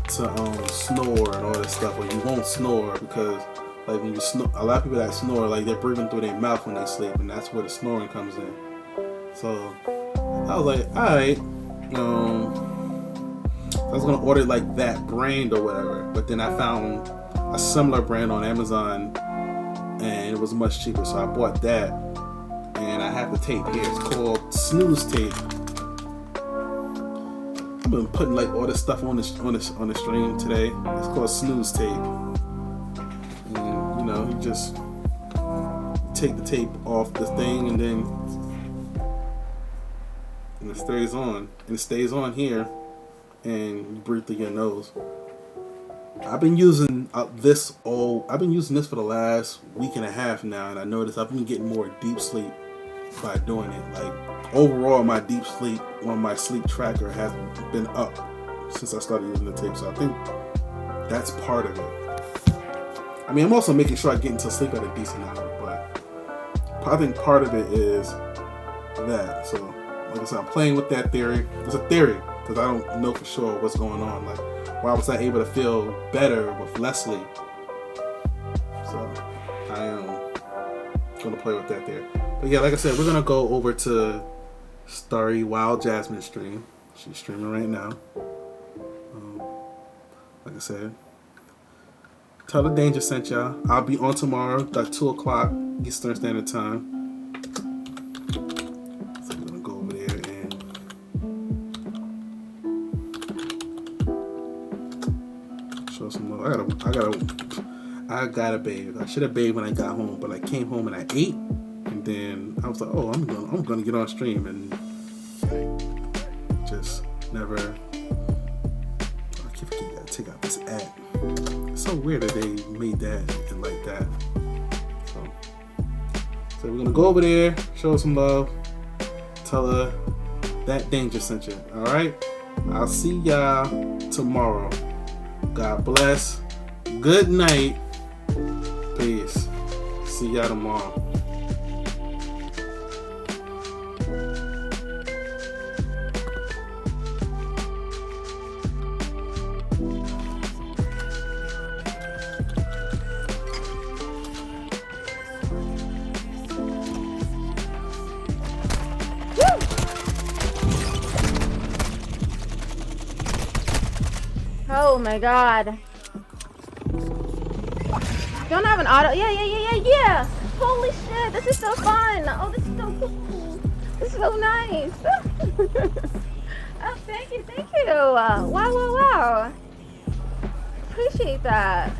to snore and all this stuff, or you won't snore, because like when you snore, a lot of people that snore, like they're breathing through their mouth when they sleep, and that's where the snoring comes in. So I was like, alright, I was gonna order like that brand or whatever, but then I found a similar brand on Amazon, and it was much cheaper, so I bought that, and I have the tape here. It's called snooze tape. I've been putting like all this stuff on the stream today. It's called snooze tape, and you just take the tape off the thing, and it stays on, and it stays on here, and you breathe through your nose. I've been using this for the last week and a half now, and I noticed I've been getting more deep sleep by doing it. Like overall, my deep sleep on my sleep tracker has been up since I started using the tape. So I think that's part of it. I mean, I'm also making sure I get into sleep at a decent hour, but I think part of it is that. So, like I said, I'm playing with that theory. It's a theory because I don't know for sure what's going on. Like, why was I able to feel better with less sleep? So I am gonna play with that there. But yeah, like I said, we're gonna go over to Starry Wild Jasmine stream. She's streaming right now. Like I said, tell the Danger sent y'all. I'll be on tomorrow at 2 o'clock Eastern Standard Time. So we're gonna go over there and show some love. I gotta bathe. I should have bathed when I got home, but I came home and I ate, and then I was like, oh, I'm gonna get on stream, and I just never. I keep forgetting to take out this ad. It's so weird that they made that and like that. So we're gonna go over there, show her some love, tell her that Danger sent you. All right, I'll see y'all tomorrow. God bless. Good night. Peace. See y'all tomorrow. Oh my god. Don't have an auto. Yeah. Holy shit, this is so fun. Oh, this is so cool. This is so nice. Oh, thank you. Wow. Appreciate that.